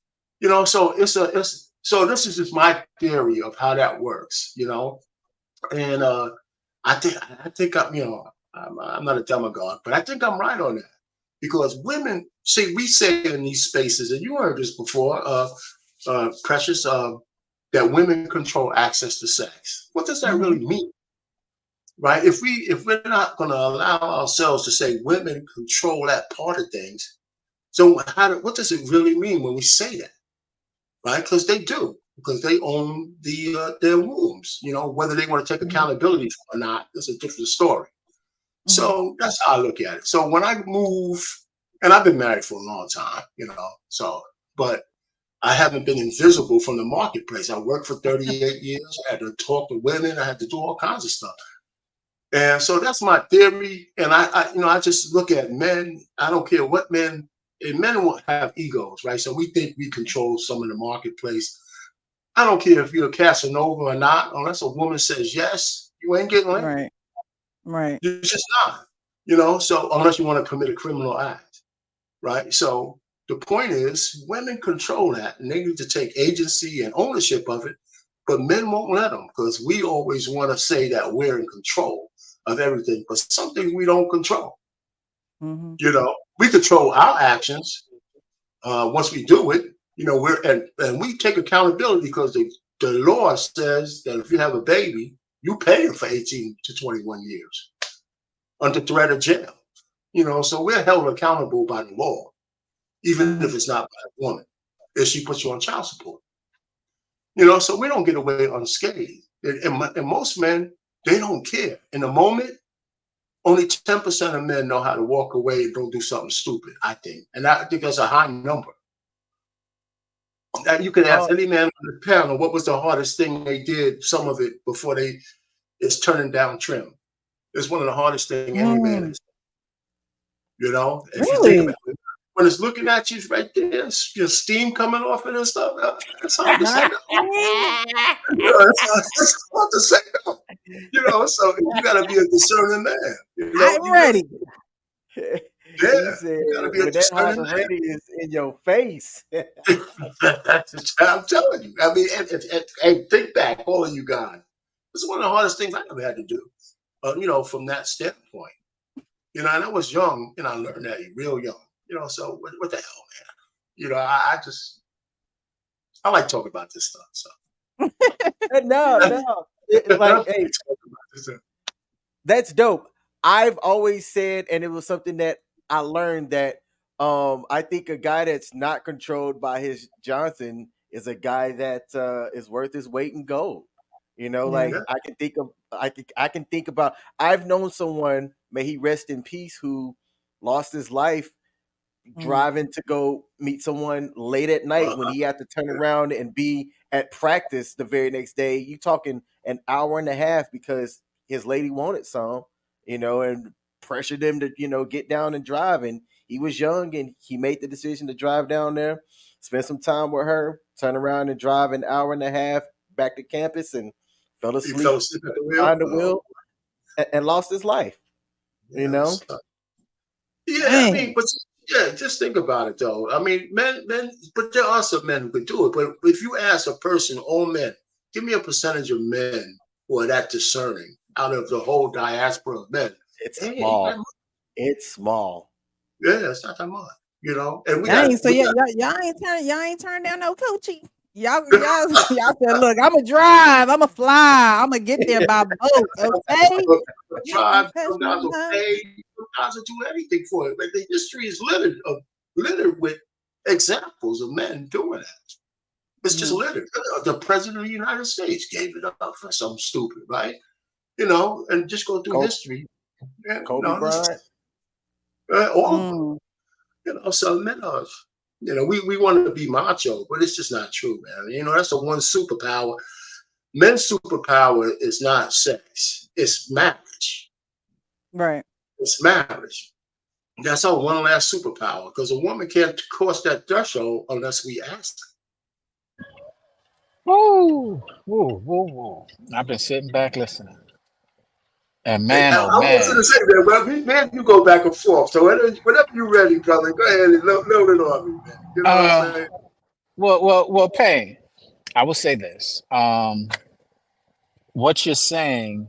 so so this is just my theory of how that works, and I think I'm not a demagogue, but I think I'm right on that, because women, see, we say in these spaces, and you heard this before, Precious, that women control access to sex. What does that really mean? Right? If we're not going to allow ourselves to say women control that part of things, so what does it really mean when we say that? Right? Because they do, because they own their wombs. Whether they want to take accountability or not, that's a different story. So that's how I look at it. So when I move, and I've been married for a long time, but I haven't been invisible from the marketplace. I worked for 38 years. I had to talk to women. I had to do all kinds of stuff. And so that's my theory. And I just look at men. I don't care what men, and men will have egos, right? So we think we control some of the marketplace. I don't care if you're a Casanova or not, unless a woman says yes, you ain't getting laid. Right. You're just not, so unless you want to commit a criminal act, right? So the point is, women control that, and they need to take agency and ownership of it, but men won't let them, because we always want to say that we're in control of everything, but something we don't control. We control our actions. Once we do it, and we take accountability, because the law says that if you have a baby, you pay him for 18 to 21 years under threat of jail. So we're held accountable by the law, even if it's not by a woman, if she puts you on child support. So we don't get away unscathed. And most men, they don't care. In the moment, only 10% of men know how to walk away and don't do something stupid, I think. And I think that's a high number. You can ask any man on the panel what was the hardest thing they did, some of it, before it's turning down trim. It's one of the hardest things any man has. If you think about it, when it's looking at you right there, your steam coming off it and stuff, it's hard to say no. It's hard to say no. So you got to be a discerning man. I'm ready. Yeah, said, you got to be a when that discerning hard man. ready is in your face. I'm telling you. I mean, and think back, all of you guys. It's one of the hardest things I ever had to do. From that standpoint. And I was young, and I learned that real young. So what the hell, man? I like talking about this stuff. So No. Hey, that's dope. I've always said, and it was something that I learned, that I think a guy that's not controlled by his Johnson is a guy that is worth his weight in gold. Like I can think about. I've known someone, may he rest in peace, who lost his life driving to go meet someone late at night when he had to turn around and be at practice the very next day. You talking an hour and a half because his lady wanted some, and pressured him to, get down and drive. And he was young and he made the decision to drive down there, spend some time with her, turn around and drive an hour and a half back to campus, and fell asleep at the wheel. behind the wheel and lost his life. Yeah, I mean, but just think about it though. I mean, men, but there are some men who could do it. But if you ask a person, all men, give me a percentage of men who are that discerning out of the whole diaspora of men. It's small. It's small. Yeah, it's not that much. And we y'all ain't turned down no coochie. y'all said, look, I'ma drive, I'ma fly, I'ma get there by boat, okay? You can Tribe catch come me down to now. pay, sometimes to do anything for it. But the history is littered with examples of men doing that. It's just littered. The president of the United States gave it up for something stupid, right? And just go through history. Yeah, Kobe Bryant. Mm. So men are, we want to be macho, but it's just not true, man. That's the one superpower. Men's superpower is not sex, it's marriage. Right. It's marriage. That's our one last superpower because a woman can't cross that threshold unless we ask her. Woo, woo, woo, woo. I've been sitting back listening. And Hey, man, I oh wanted man, to say that, but man, you go back and forth. So whenever you're ready, brother, go ahead and load it on me, man. You know what I'm uh, saying? well, Payne, I will say this. What you're saying,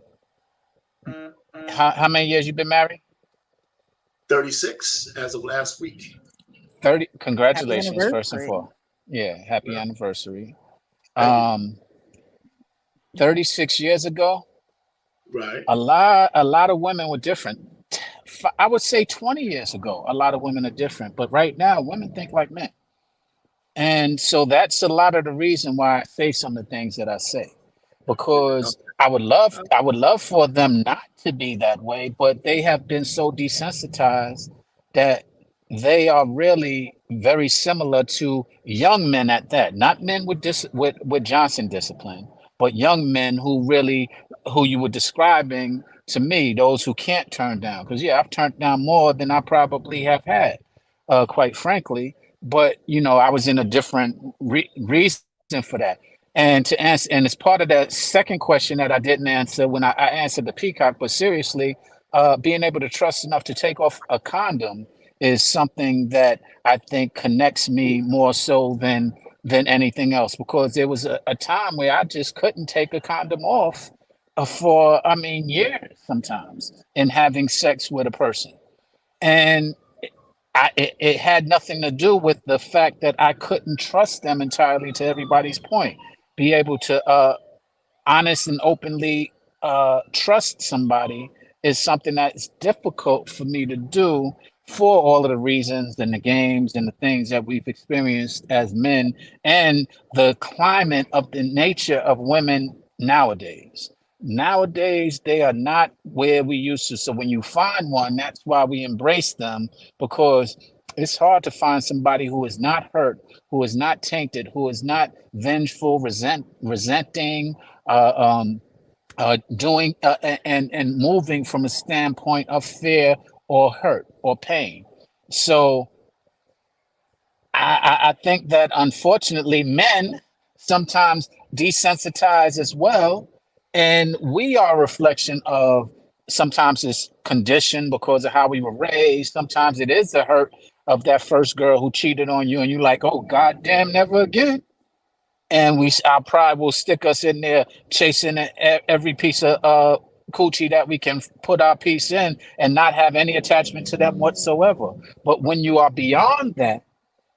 how many years you been married? 36 as of last week. 30. Happy Congratulations, first and anniversary. foremost. Yeah, happy anniversary. Thank you. 36 years ago, Right. a lot of women were different. I would say 20 years ago, a lot of women are different, but right now, women think like men. And so that's a lot of the reason why I say some of the things that I say, because I would love for them not to be that way, but they have been so desensitized that they are really very similar to young men at that, not men with Johnson discipline, but young men who you were describing to me, those who can't turn down. Because yeah, I've turned down more than I probably have had, quite frankly, but I was in a different reason for that. And to answer, and it's part of that second question that I didn't answer when I answered the peacock. But seriously, being able to trust enough to take off a condom is something that I think connects me more so than anything else. Because there was a time where I just couldn't take a condom off for, I mean, years sometimes in having sex with a person. And it had nothing to do with the fact that I couldn't trust them entirely, to everybody's point. Be able to honest and openly trust somebody is something that's difficult for me to do for all of the reasons and the games and the things that we've experienced as men and the climate of the nature of women nowadays. Nowadays, they are not where we used to. So when you find one, that's why we embrace them, because it's hard to find somebody who is not hurt, who is not tainted, who is not vengeful, resenting, uh, doing and moving from a standpoint of fear or hurt or pain. So I think that unfortunately men sometimes desensitize as well, and we are a reflection of sometimes it's conditioned because of how we were raised. Sometimes it is the hurt of that first girl who cheated on you, and you're like, oh goddamn, never again. And our pride will stick us in there chasing every piece of coochie that we can put our piece in and not have any attachment to them whatsoever. But when you are beyond that,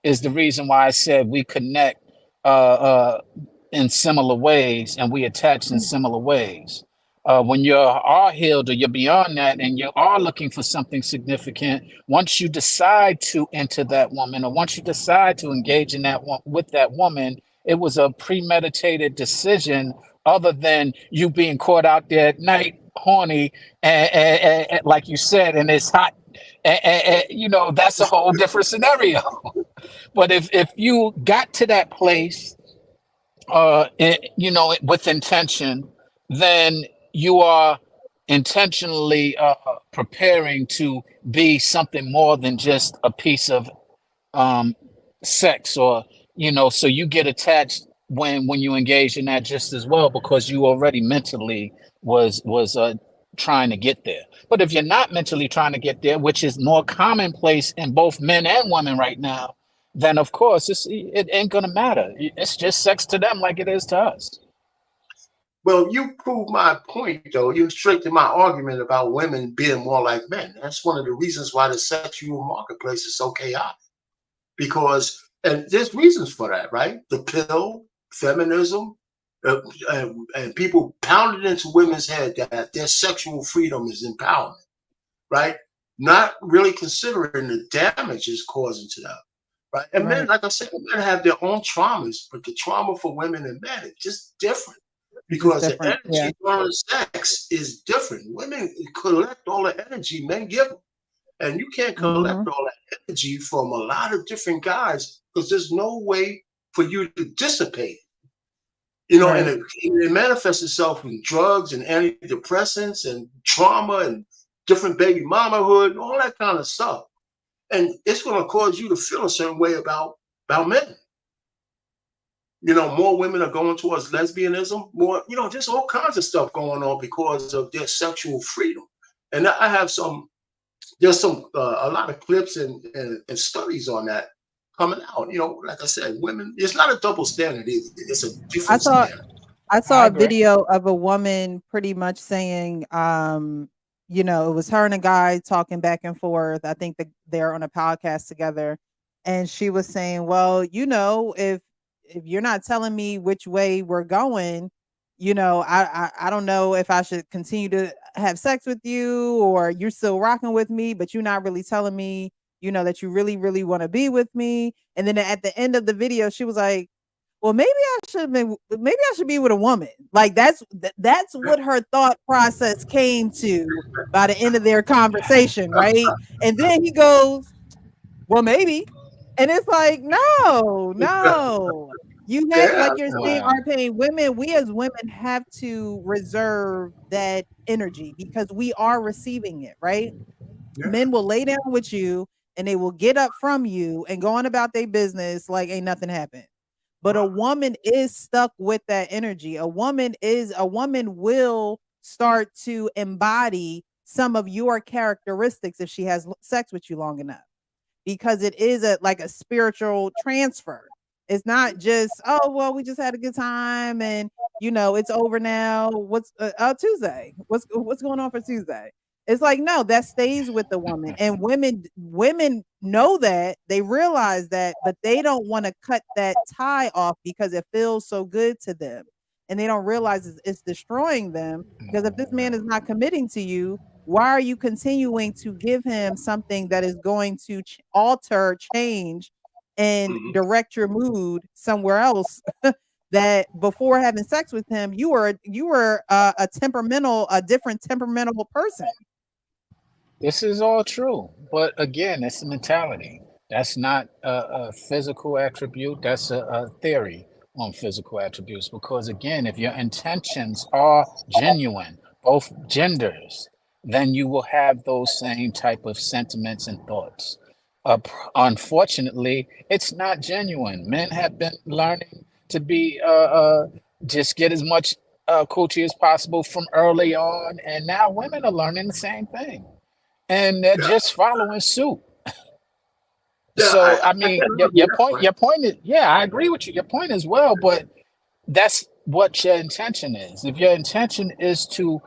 is the reason why I said we connect in similar ways and we attach in similar ways. When you are healed or you're beyond that and you are looking for something significant, once you decide to enter that woman or once you decide to engage in with that woman, it was a premeditated decision other than you being caught out there at night, horny, and like you said, and it's hot. That's a whole different scenario. But if you got to that place, with intention, then you are intentionally preparing to be something more than just a piece of um, sex, or so you get attached when you engage in that just as well, because you already mentally was trying to get there. But if you're not mentally trying to get there, which is more commonplace in both men and women right now, then of course it ain't gonna matter. It's just sex to them like it is to us. Well, you prove my point, though. You strengthen my argument about women being more like men. That's one of the reasons why the sexual marketplace is so chaotic. Because, and there's reasons for that, right? The pill, feminism, and people pounded into women's head that their sexual freedom is empowerment, right? Not really considering the damage it's causing to them, right? And men, Right. like I said, men have their own traumas, but the trauma for women and men is just different It's just because the different. Yeah. energy during sex is different. Women collect all the energy men give them, and you can't collect Hmm. all that energy from a lot of different guys because there's no way for you to dissipate. And Right. it manifests itself in drugs and antidepressants and trauma and different baby mamahood and all that kind of stuff. And it's going to cause you to feel a certain way about men. More women are going towards lesbianism, more, just all kinds of stuff going on because of their sexual freedom. And I have there's a lot of clips and studies on that coming out. Like I said, women, it's not a double standard either. It's a I different saw standard. I I saw a agree. video of a woman pretty much saying, it was her and a guy talking back and forth. I think that they're on a podcast together. And she was saying, well, if you're not telling me which way we're going, I don't know if I should continue to have sex with you or you're still rocking with me, but you're not really telling me, that you really, really want to be with me. And then at the end of the video, she was like, well, maybe I should be with a woman. Like that's what her thought process came to by the end of their conversation, right? And then he goes, well, maybe. And it's like, no, no. You have, Yeah, like you're saying, Well, our pain. We as women have to reserve that energy because we are receiving it, right? yeah. Men will lay down with you and they will get up from you and go on about their business like ain't nothing happened. But a woman is stuck with that energy. A woman will start to embody some of your characteristics if she has sex with you long enough because it is like a spiritual transfer. It's not just, oh well, we just had a good time and it's over now. What's Tuesday? What's going on for Tuesday? It's like no, that stays with the woman, and women know that, they realize that, but they don't want to cut that tie off because it feels so good to them, and they don't realize it's destroying them. Because if this man is not committing to you, why are you continuing to give him something that is going to alter, change, and Mhm. direct your mood somewhere else? That before having sex with him, you were a different temperamental person. this is all true, but again, it's a mentality. That's not a physical attribute. That's a theory on physical attributes. Because again, if your intentions are genuine, both genders, then you will have those same type of sentiments and thoughts. Unfortunately, it's not genuine. Men have been learning to be just get as much coochie as possible from early on, and now women are learning the same thing and they're Yeah, just following suit. yeah. So I I can mean, your, agree your with that point, point. your point is, yeah, I agree with you. Your point as well, but that's what your intention is. If your intention is to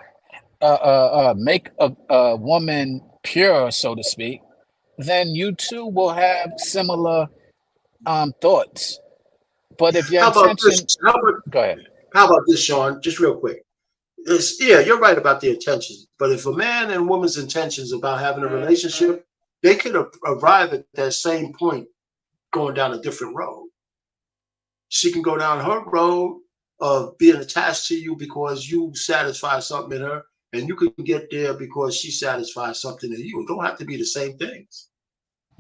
make a woman pure, so to speak, then you too will have similar thoughts. But if your How about this? intention, go ahead. How about this, Sean? Just real quick. Yeah, you're right about the intentions. But if a man and woman's intentions about having a relationship, they could arrive at that same point going down a different road. She can go down her road of being attached to you because you satisfy something in her, and you can get there because she satisfies something in you. It don't have to be the same things.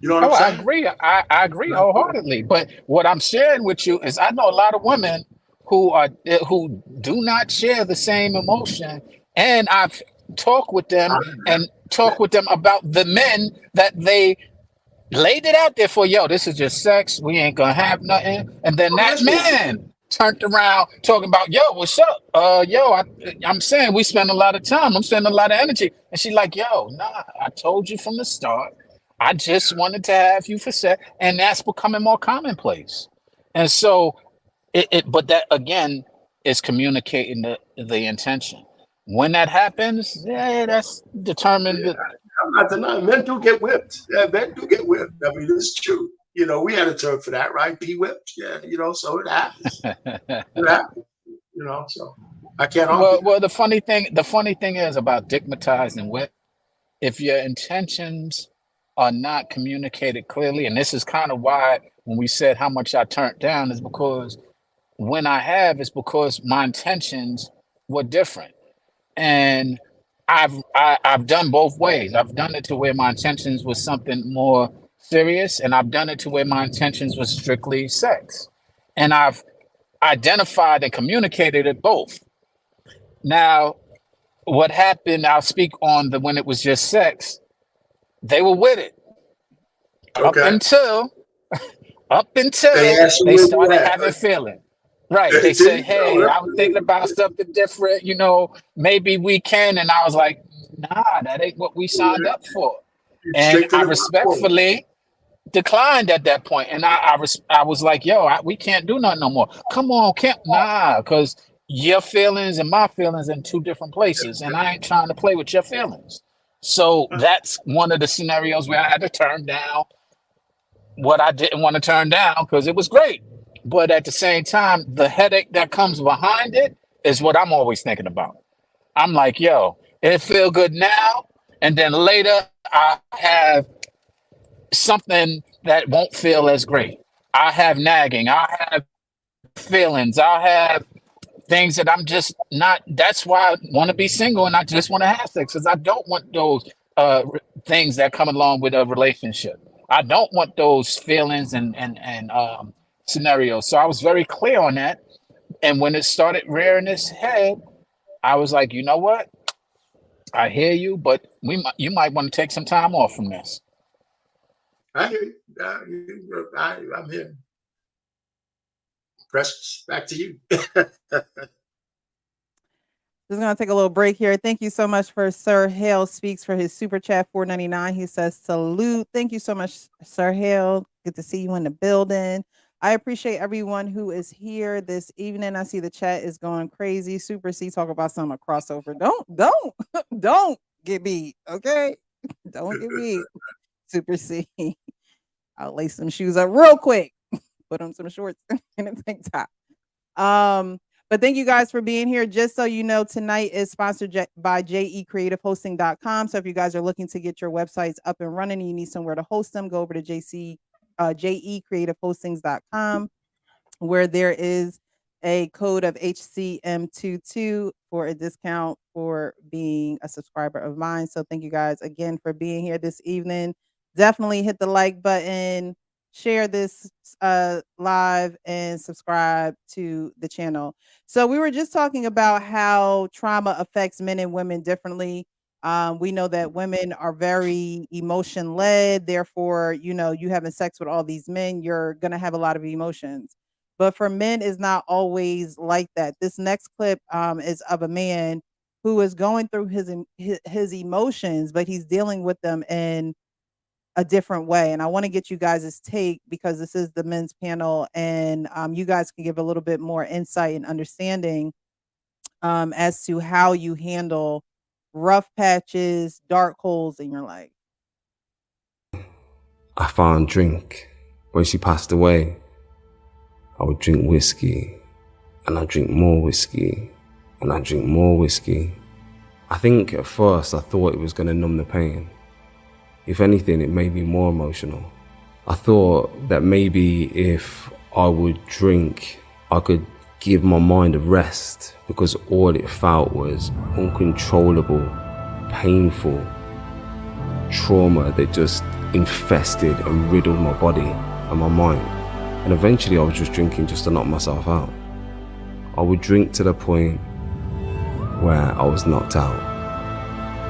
You know what I'm Oh, I saying? agree. I agree wholeheartedly. But what I'm sharing with you is I know a lot of women who do not share the same emotion, and I've talked with them and talk with them about the men that they laid it out there for. Yo, this is just sex. We ain't gonna have nothing. And then Oh, that yes, we are. man turned around talking about, yo, what's up? I'm saying we spend a lot of time. I'm spending a lot of energy. And she like, yo, nah, I told you from the start. I just wanted to have you for sex. And that's becoming more commonplace. And so but that again is communicating the intention. When that happens, yeah, that's determined. I'm not denying men do get whipped. Yeah, men do get whipped. I mean, it's true. we had a term for that, right? P-whipped. Yeah, so it happens. It happens. So I can't argue that. Well, the funny thing is about digmatizing whip. If your intentions are not communicated clearly, and this is kind of why when we said how much I turned down is because when I have, it's because my intentions were different. And I've done both ways. I've done it to where my intentions was something more serious, and I've done it to where my intentions was strictly sex. And I've identified and communicated it both. Now, what happened, I'll speak on the when it was just sex, they were with it up Okay. until up They until asked you they where you started at. having feeling. Right. They There said, you hey, go. I was thinking about something different, maybe we can. And I was like, nah, that ain't what we signed up for. You And straight to I the point. respectfully declined at that point. And I was like, yo, we can't do nothing no more. Come on, can't, nah, because your feelings and my feelings in two different places. And I ain't trying to play with your feelings. So that's one of the scenarios where I had to turn down what I didn't want to turn down because it was great. But at the same time, the headache that comes behind it is what I'm always thinking about. I'm like, yo, it feel good now, and then later I have something that won't feel as great. I have nagging. I have feelings. I have things that I'm just not. That's why I want to be single and I just want to have sex because I don't want those things that come along with a relationship. I don't want those feelings and scenarios. So I was very clear on that. And when it started rearing its head, I was like, you know what? I hear you, but you might want to take some time off from this. I hear you. I'm here. Precious, back to you. Just gonna take a little break here. Thank you so much for Sir Hale Speaks for his super chat $4.99. He says salute. Thank you so much, Sir Hale. Good to see you in the building. I appreciate everyone who is here this evening. I see the chat is going crazy. Super C talk about some crossover. Don't get beat. Okay, don't get beat. Super C. I'll lace some shoes up real quick. Put on some shorts and a tank top. But thank you guys for being here. Just so you know, tonight is sponsored by jecreativehosting.com. So if you guys are looking to get your websites up and running and you need somewhere to host them, go over to jecreativehostings.com, where there is a code of HCM22 for a discount for being a subscriber of mine. So thank you guys again for being here this evening. Definitely hit the like button, share this live, and subscribe to the channel. So we were just talking about how trauma affects men and women differently. We know that women are very emotion led. Therefore, you having sex with all these men, you're going to have a lot of emotions. But for men, is not always like that. This next clip is of a man who is going through his emotions, but he's dealing with them in a different way. And I want to get you guys' take because this is the men's panel, and you guys can give a little bit more insight and understanding as to how you handle rough patches, dark holes in your life. I found drink. When she passed away, I would drink whiskey, and I'd drink more whiskey, and I'd drink more whiskey. I think at first I thought it was going to numb the pain. If anything, it made me more emotional. I thought that maybe if I would drink, I could give my mind a rest, because all it felt was uncontrollable, painful trauma that just infested and riddled my body and my mind. And eventually I was just drinking just to knock myself out. I would drink to the point where I was knocked out,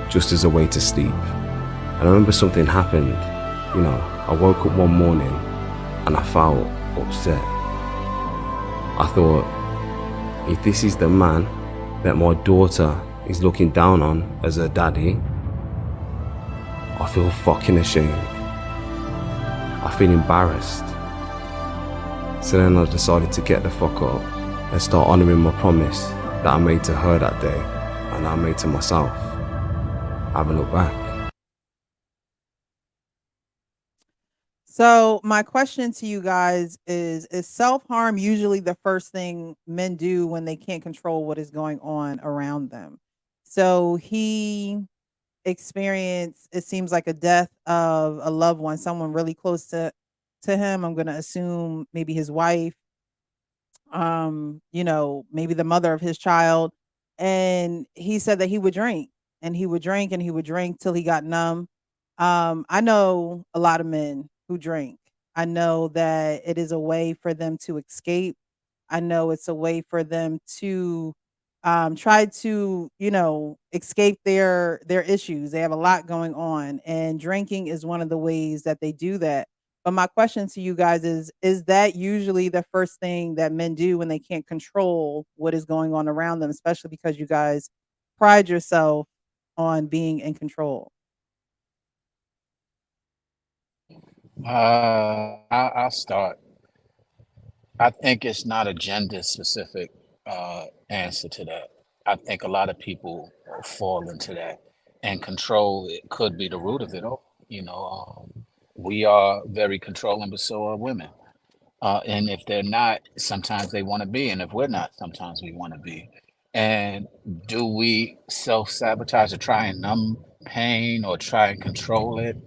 just as a way to sleep. And I remember something happened, I woke up one morning and I felt upset. I thought, if this is the man that my daughter is looking down on as her daddy, I feel fucking ashamed. I feel embarrassed. So then I decided to get the fuck up and start honouring my promise that I made to her that day and I made to myself. I haven't looked back. So my question to you guys is self-harm usually the first thing men do when they can't control what is going on around them? So he experienced, it seems like, a death of a loved one, someone really close to him. I'm going to assume maybe his wife, maybe the mother of his child. And he said that he would drink and he would drink and he would drink till he got numb. I know a lot of men who drink. I know that it is a way for them to escape. I know it's a way for them to try to, escape their issues. They have a lot going on, and drinking is one of the ways that they do that. But my question to you guys is that usually the first thing that men do when they can't control what is going on around them, especially because you guys pride yourself on being in control? I'll start. I think it's not a gender specific answer to that. I think a lot of people fall into that, and control it could be the root of it all. We are very controlling, but so are women. And if they're not, sometimes they want to be, and if we're not, sometimes we want to be. And do we self sabotage or try and numb pain or try and control it?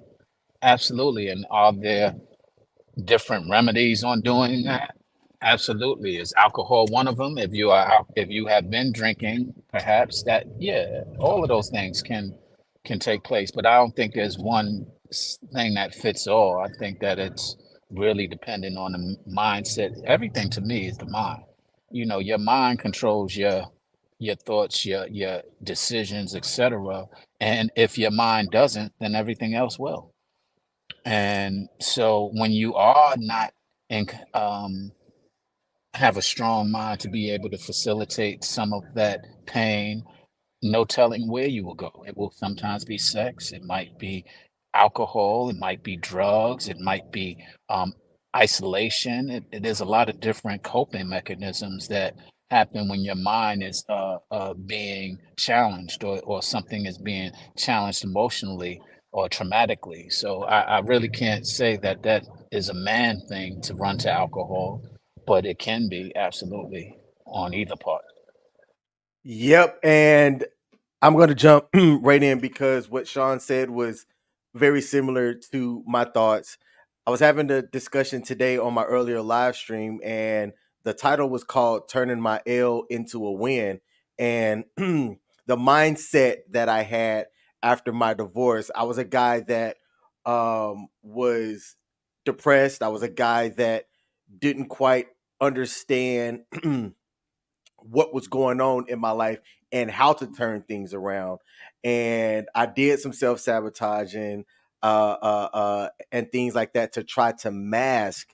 Absolutely. And are there different remedies on doing that? Absolutely. Is alcohol one of them? If you have been drinking, perhaps that, yeah, all of those things can take place. But I don't think there's one thing that fits all. I think that it's really dependent on the mindset. Everything to me is the mind. Your mind controls your thoughts, your decisions, etc. And if your mind doesn't, then everything else will. And so when you are not in, have a strong mind to be able to facilitate some of that pain, no telling where you will go. It will sometimes be sex, it might be alcohol, it might be drugs, it might be um, isolation. There's a lot of different coping mechanisms that happen when your mind is being challenged, or something is being challenged emotionally or traumatically. So I really can't say that that is a man thing to run to alcohol, but it can be absolutely on either part. Yep, and I'm going to jump right in because what Sean said was very similar to my thoughts. I was having a discussion today on my earlier live stream, and the title was called Turning My L into a Win. And the mindset that I had after my divorce, I was a guy that was depressed. I was a guy that didn't quite understand what was going on in my life and how to turn things around. And I did some self sabotaging and things like that to try to mask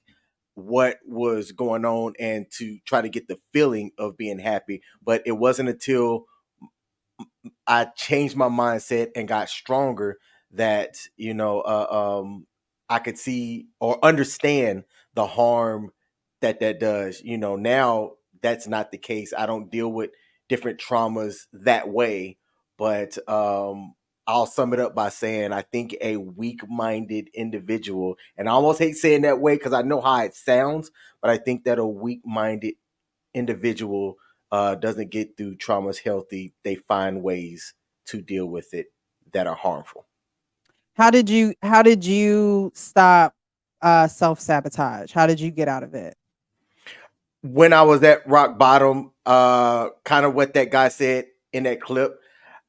what was going on and to try to get the feeling of being happy. But it wasn't until I changed my mindset and got stronger that I could see or understand the harm that that does. Now that's not the case. I don't deal with different traumas that way, but I'll sum it up by saying I think a weak-minded individual, and I almost hate saying that way because I know how it sounds, but I think that a weak-minded individual doesn't get through traumas healthy. They find ways to deal with it that are harmful. How did you stop self-sabotage? How did you get out of it? When I was at rock bottom, kind of what that guy said in that clip,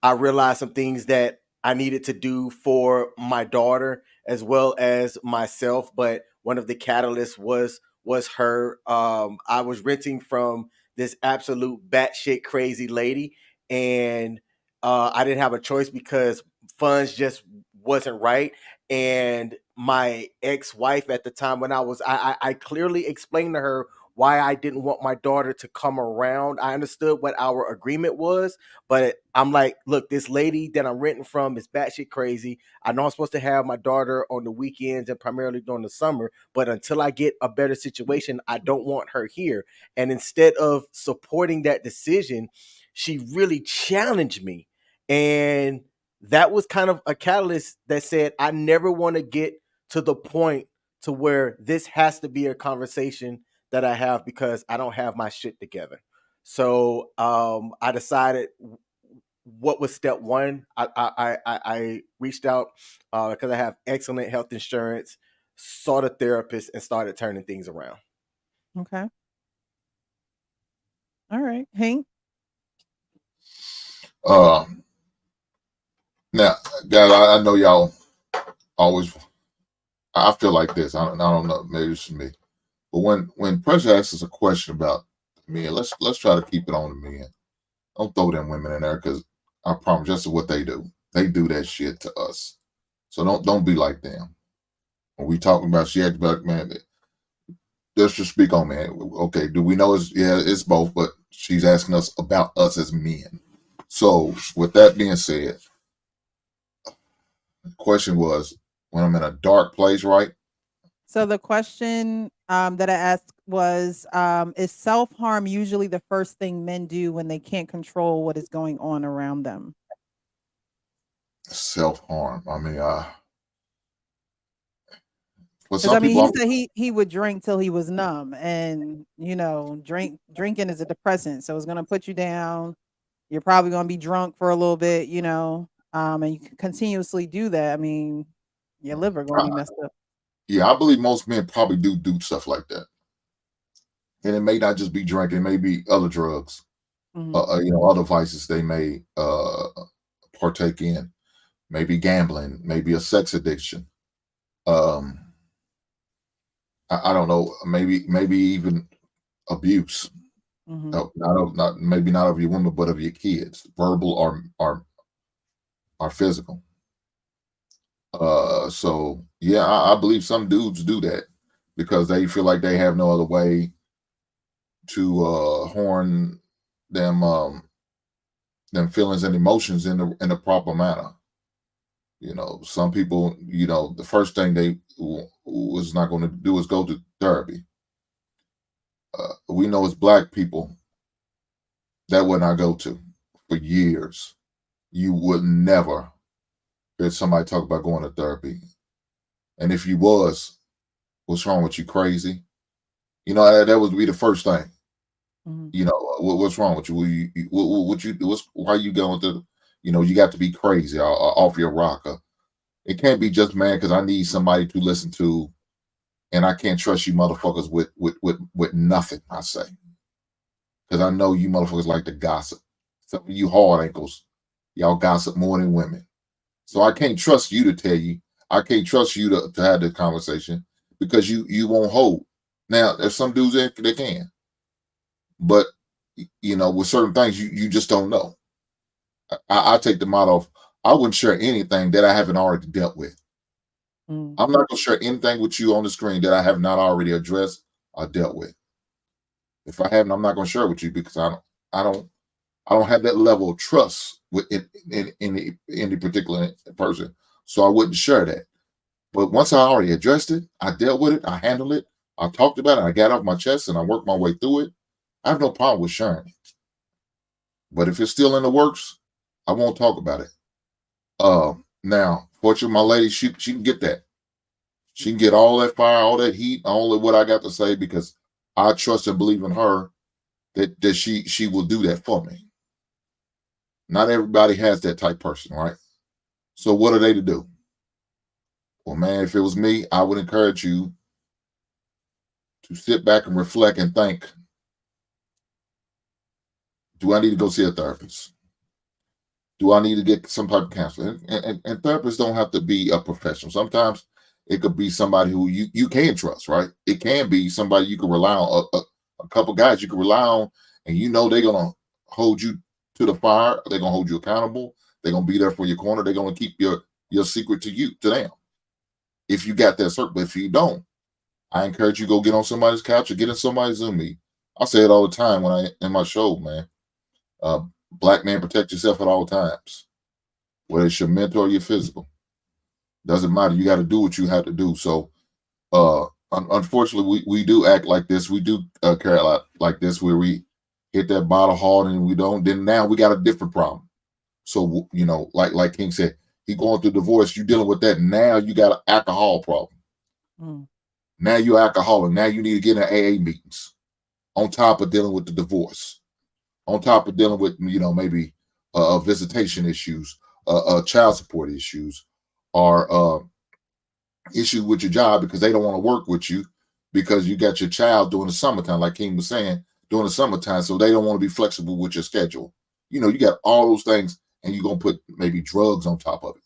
I realized some things that I needed to do for my daughter as well as myself. But one of the catalysts was her. I was renting from this absolute batshit crazy lady, and I didn't have a choice because funds just wasn't right. And my ex-wife at the time, when I clearly explained to her why I didn't want my daughter to come around. I understood what our agreement was, but I'm like, look, this lady that I'm renting from is batshit crazy. I know I'm supposed to have my daughter on the weekends and primarily during the summer, but until I get a better situation, I don't want her here. And instead of supporting that decision, she really challenged me. And that was kind of a catalyst that said, I never want to get to the point to where this has to be a conversation that I have because I don't have my shit together. So I decided what was step one. I reached out because I have excellent health insurance, sought a therapist, and started turning things around. Okay. All right. Hank? Now, guys, I know y'all always. I feel like this. I don't know. Maybe it's me, but when Pressure asks us a question about men, let's try to keep it on the men. Don't throw them women in there because I promise that's what they do. They do that shit to us. So don't be like them. When we talking about she asked about man, let's just speak on man. Okay, do we know it's both, but she's asking us about us as men. So with that being said, the question was when I'm in a dark place, right? So the question that I asked was, is self-harm usually the first thing men do when they can't control what is going on around them? Self-harm. I mean, for Because some I mean, people, he said he would drink till he was numb, and drinking is a depressant, so it's gonna put you down. You're probably gonna be drunk for a little bit, and you can continuously do that. I mean, your liver gonna be messed up. yeah, I believe most men probably do stuff like that, and it may not just be drinking; it may be other drugs, Mhm. other vices they may partake in, maybe gambling, maybe a sex addiction. Um, I don't know, maybe even abuse. Mhm. Not maybe not of your woman, but of your kids, verbal or physical. So yeah, I believe some dudes do that because they feel like they have no other way to horn them them feelings and emotions in the proper manner. Some people, the first thing they was not going to do is go to therapy. We know as black people that would not go to for years. You would never hear somebody talk about going to therapy. And if you was, what's wrong with you? Crazy? That would be the first thing. Mhm. What's wrong with you? Why you going to? You got to be crazy or off your rocker. It can't be just man because I need somebody to listen to, and I can't trust you motherfuckers with nothing. I say because I know you motherfuckers like to gossip. Some of you hard ankles, y'all gossip more than women. So I can't trust you to tell you. I can't trust you to have the conversation because you won't hold. Now there's some dudes that they can, but with certain things you just don't know. I take the motto of I wouldn't share anything that I haven't already dealt with. Mm. I'm not gonna share anything with you on the screen that I have not already addressed or dealt with. If I haven't, I'm not gonna share it with you because I don't have that level of trust with in any particular person. So I wouldn't share that. But once I already addressed it, I dealt with it, I handled it, I talked about it, I got off my chest and I worked my way through it. I have no problem with sharing it. But if it's still in the works, I won't talk about it. Now, fortunately, my lady, she can get that. She can get all that fire, all that heat, all of what I got to say because I trust and believe in her that she will do that for me. Not everybody has that type person, right? So what are they to do? Well, man, if it was me, I would encourage you to sit back and reflect and think, do I need to go see a therapist? Do I need to get some type of counseling? And therapists don't have to be a professional. Sometimes it could be somebody who you can trust, right? It can be somebody you can rely on, a couple guys you can rely on, and they're going to hold you to the fire. They're going to hold you accountable. They're going to be there for your corner. They're going to keep your secret to them. If you got that circle, if you don't, I encourage you to go get on somebody's couch or get in somebody's Zoom meet. I say it all the time when I in my show, man. Black man, protect yourself at all times, whether it's your mental or your physical. Doesn't matter. You got to do what you have to do. So, unfortunately, we do act like this. We do care a lot like this, where we hit that bottle hard and we don't. Then now we got a different problem. So like King said, he going through divorce. You dealing with that now. You got an alcohol problem. Mm. Now you're alcoholic. Now you need to get in AA meetings. On top of dealing with the divorce, on top of dealing with maybe visitation issues, child support issues, or issues with your job because they don't want to work with you because you got your child during the summertime, like King was saying, during the summertime, so they don't want to be flexible with your schedule. You got all those things, and you're gonna put maybe drugs on top of it,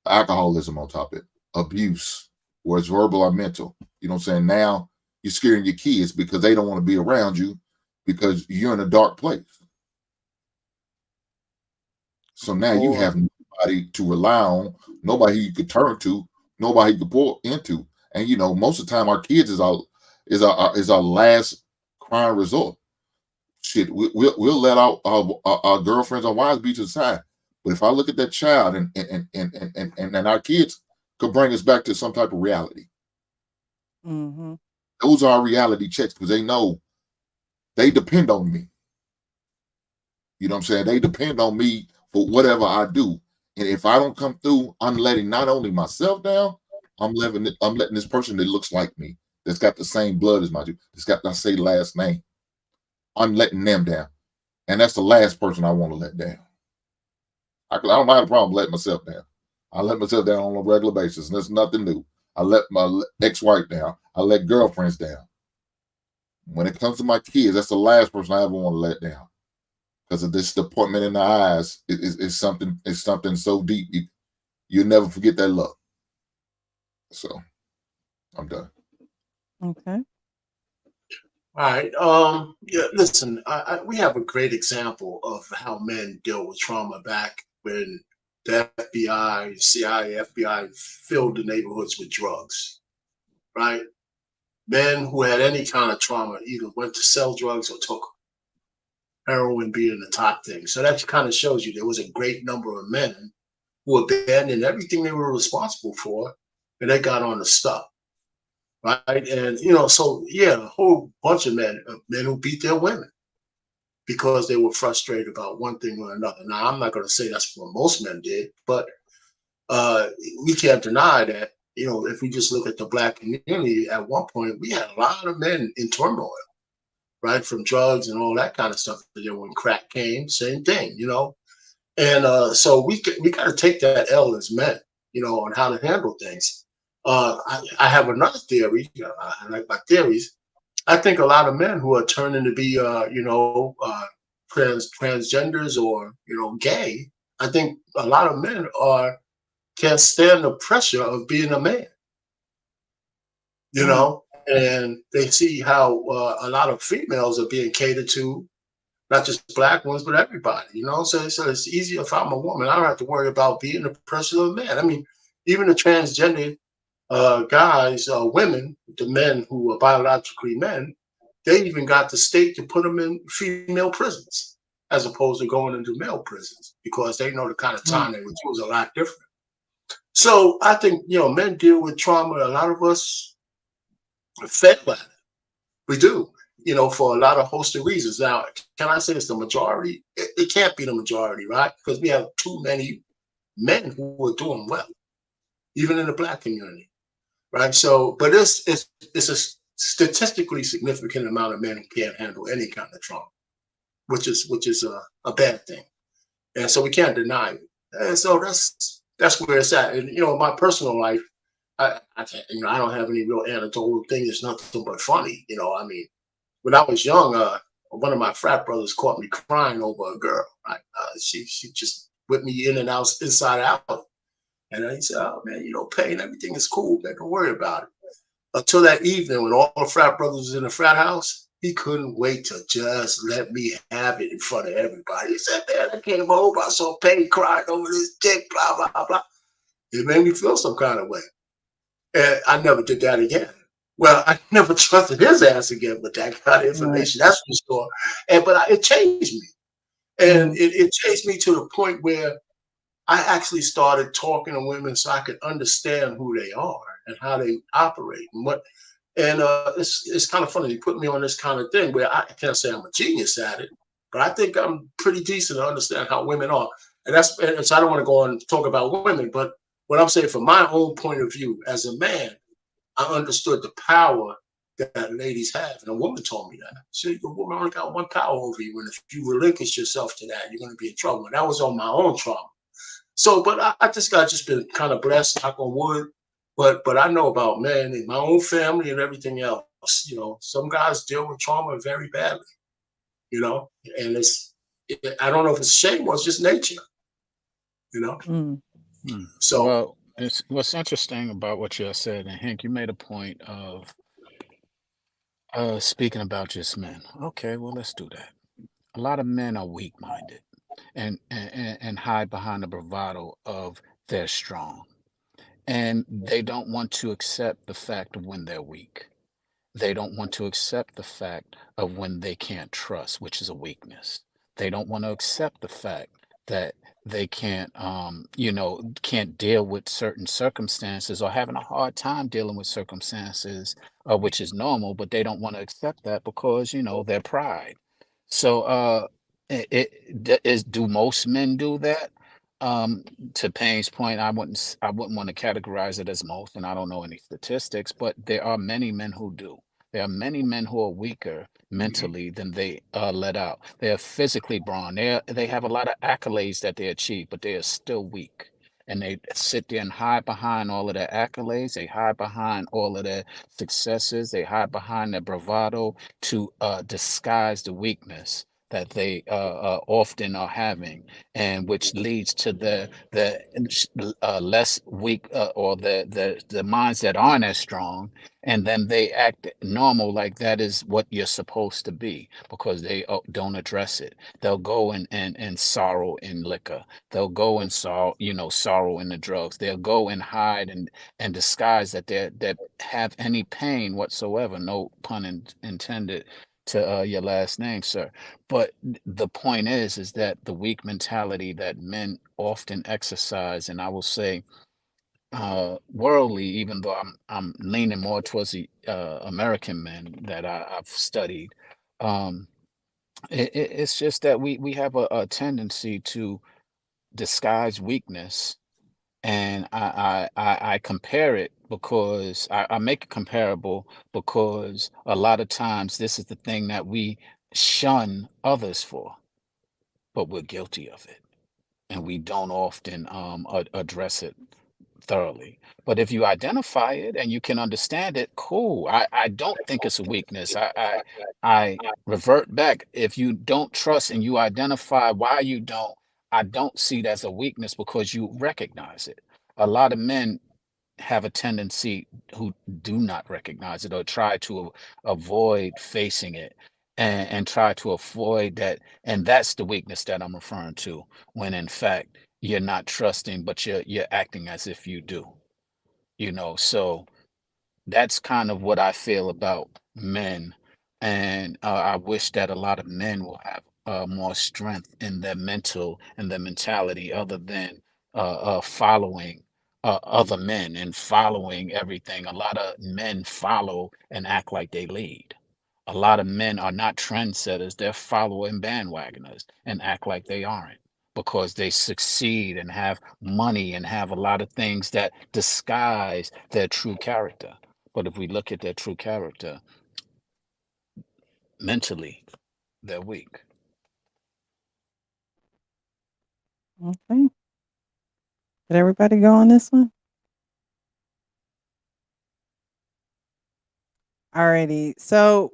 alcoholism on top of it, abuse, whether it's verbal or mental. You know what I'm saying? Now you're scaring your kids because they don't want to be around you because you're in a dark place. So now you have nobody to rely on, nobody you could turn to, nobody you could pour into. And most of the time our kids is our last crying resort. Shit, we'll let our girlfriends or wives be to the side. But if I look at that child and our kids could bring us back to some type of reality. Mm-hmm. Those are our reality checks because they know they depend on me. You know what I'm saying? They depend on me for whatever I do. And if I don't come through, I'm letting not only myself down, I'm letting this person that looks like me, that's got the same blood as my dude, that's got the same last name. I'm letting them down. And that's the last person I want to let down. I don't have a problem letting myself down. I let myself down on a regular basis, and there's nothing new. I let my ex-wife down. I let girlfriends down. When it comes to my kids, that's the last person I ever want to let down. Because of this disappointment in the eyes is something so deep you'll never forget that love. So I'm done. Okay. All right. Yeah. Listen, we have a great example of how men deal with trauma back when the FBI, CIA, FBI filled the neighborhoods with drugs. Right. Men who had any kind of trauma either went to sell drugs or took heroin being the top thing. So that kind of shows you there was a great number of men who abandoned everything they were responsible for, and they got on the stuff, right? And so yeah, a whole bunch of men who beat their women because they were frustrated about one thing or another. Now, I'm not going to say that's what most men did, but we can't deny that. If we just look at the Black community, at one point we had a lot of men in turmoil, right, from drugs and all that kind of stuff. But then when crack came, same thing, And so we got to take that L as men, on how to handle things. I have another theory. I like my theories. I think a lot of men who are turning to be, transgenders or gay. I think a lot of men can't stand the pressure of being a man. And they see how a lot of females are being catered to, not just Black ones, but everybody, So it's easier if I'm a woman. I don't have to worry about being the pressure of a man. I mean, even the transgender guys, women, the men who are biologically men, they even got the state to put them in female prisons as opposed to going into male prisons because they know the kind of time they would do is a lot different. So I think, men deal with trauma. A lot of us fail at it. We do, for a lot of host of reasons. Now, can I say it's the majority? It can't be the majority, right? Because we have too many men who are doing well, even in the Black community, right? So, but it's a statistically significant amount of men who can't handle any kind of trauma, which is a bad thing, and so we can't deny it. And so that's where it's at. And in my personal life, I don't have any real anecdotal thing. It's nothing but funny. I mean, when I was young, one of my frat brothers caught me crying over a girl. Right? She just whipped me in and out, inside out. And he said, "Oh man, pain, everything is cool. Man, don't worry about it." Until that evening, when all the frat brothers was in the frat house, he couldn't wait to just let me have it in front of everybody. He said, "Man, I came home, I saw Payne crying over this chick, blah blah blah." It made me feel some kind of way. And I never did that again. Well, I never trusted his ass again with that kind of information. That's for sure. But it changed me. And it changed me to the point where I actually started talking to women so I could understand who they are and how they operate and what. And it's kind of funny. You put me on this kind of thing where I can't say I'm a genius at it, but I think I'm pretty decent to understand how women are. And so I don't want to go on and talk about women, but what I'm saying from my own point of view as a man, I understood the power that ladies have. And a woman told me that. See, the woman only got one power over you. And if you relinquish yourself to that, you're going to be in trouble. And that was on my own trauma. So, but I just got just been kind of blessed, knock on wood. But I know about men in my own family and everything else. Some guys deal with trauma very badly. And I don't know if it's shame or it's just nature. You know. Mm. So Well, what's interesting about what you said, and Hank, you made a point of speaking about just men. Okay, well, let's do that. A lot of men are weak-minded and hide behind the bravado of they're strong, and they don't want to accept the fact of when they're weak. They don't want to accept the fact of when they can't trust, which is a weakness. They don't want to accept the fact that they can't deal with certain circumstances or having a hard time dealing with circumstances, which is normal, but they don't want to accept that because, their pride. So, do most men do that? Um, to Payne's point, I wouldn't want to categorize it as most, and I don't know any statistics, but there are many men who do. There are many men who are weaker mentally than they let out. They are physically brawn. They have a lot of accolades that they achieve, but they are still weak. And they sit there and hide behind all of their accolades. They hide behind all of their successes. They hide behind their bravado to disguise the weakness that they often are having, and which leads to the less weak or the minds that aren't as strong, and then they act normal like that is what you're supposed to be because they don't address it. They'll go and sorrow in liquor. They'll go and sorrow in the drugs. They'll go and hide and disguise that have any pain whatsoever. No pun intended to your last name, sir. But the point is that the weak mentality that men often exercise, and I will say worldly, even though I'm leaning more towards the American men that I've studied. Um, it's just that we have a tendency to disguise weakness, and I compare it because I make it comparable because a lot of times this is the thing that we shun others for, but we're guilty of it, and we don't often address it thoroughly. But if you identify it and you can understand it, cool. I don't think it's a weakness. I revert back. If you don't trust and you identify why you don't, I don't see it as a weakness because you recognize it. A lot of men have a tendency who do not recognize it or try to avoid facing it and try to avoid that. And that's the weakness that I'm referring to, when in fact you're not trusting, but you're acting as if you do, so that's kind of what I feel about men. And I wish that a lot of men will have more strength in their mental and their mentality other than following other men and following everything. A lot of men follow and act like they lead. A lot of men are not trendsetters, they're following bandwagoners and act like they aren't because they succeed and have money and have a lot of things that disguise their true character. But if we look at their true character, mentally, they're weak. Okay. Did everybody go on this one? Alrighty. So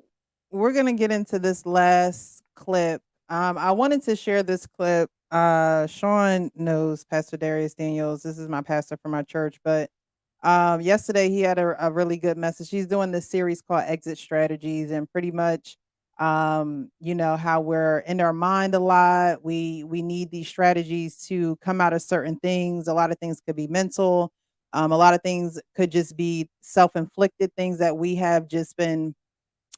we're gonna get into this last clip. I wanted to share this clip. Sean knows Pastor Darius Daniels. This is my pastor for my church, but yesterday he had a really good message. He's doing this series called Exit Strategies, and pretty much how we're in our mind a lot. We need these strategies to come out of certain things. A lot of things could be mental. A lot of things could just be self-inflicted things that we have just been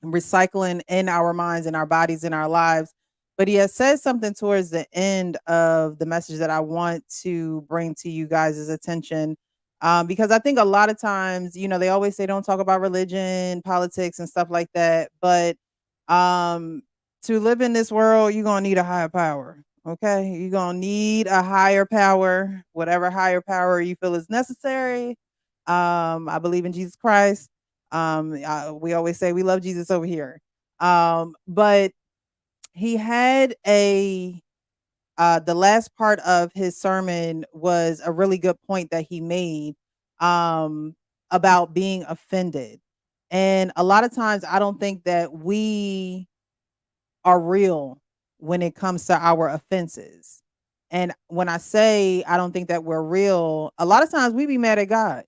recycling in our minds and our bodies in our lives. But he has said something towards the end of the message that I want to bring to you guys' attention. Because I think a lot of times, they always say don't talk about religion, politics, and stuff like that. But um, to live in this world, you're gonna need a higher power. Okay, you're gonna need a higher power, whatever higher power you feel is necessary. I believe in Jesus Christ. We always say we love Jesus over here. But he had the last part of his sermon was a really good point that he made about being offended. And a lot of times I don't think that we are real when it comes to our offenses. And when I say I don't think that we're real, a lot of times we be mad at God,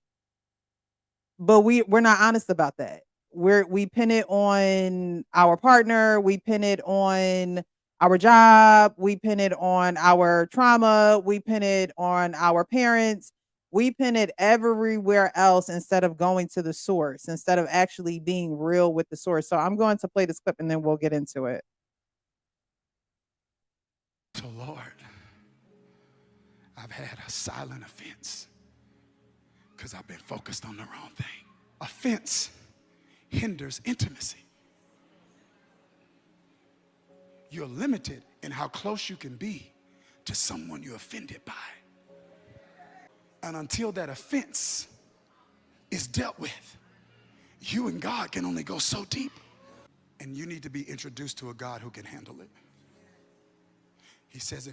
but we're not honest about that. We pin it on our partner, we pin it on our job, we pin it on our trauma, we pin it on our parents, we pin it everywhere else instead of going to the source, instead of actually being real with the source. So I'm going to play this clip and then we'll get into it. So, Lord, I've had a silent offense because I've been focused on the wrong thing. Offense hinders intimacy. You're limited in how close you can be to someone you're offended by. And until that offense is dealt with, you and God can only go so deep. And you need to be introduced to a God who can handle it. He says,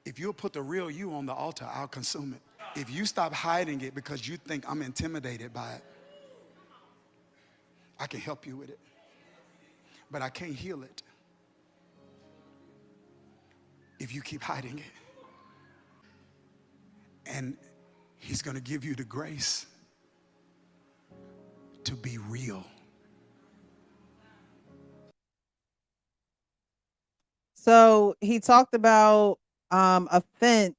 if you'll put the real you on the altar, I'll consume it. If you stop hiding it because you think I'm intimidated by it, I can help you with it. But I can't heal it if you keep hiding it. And he's going to give you the grace to be real. So he talked about offense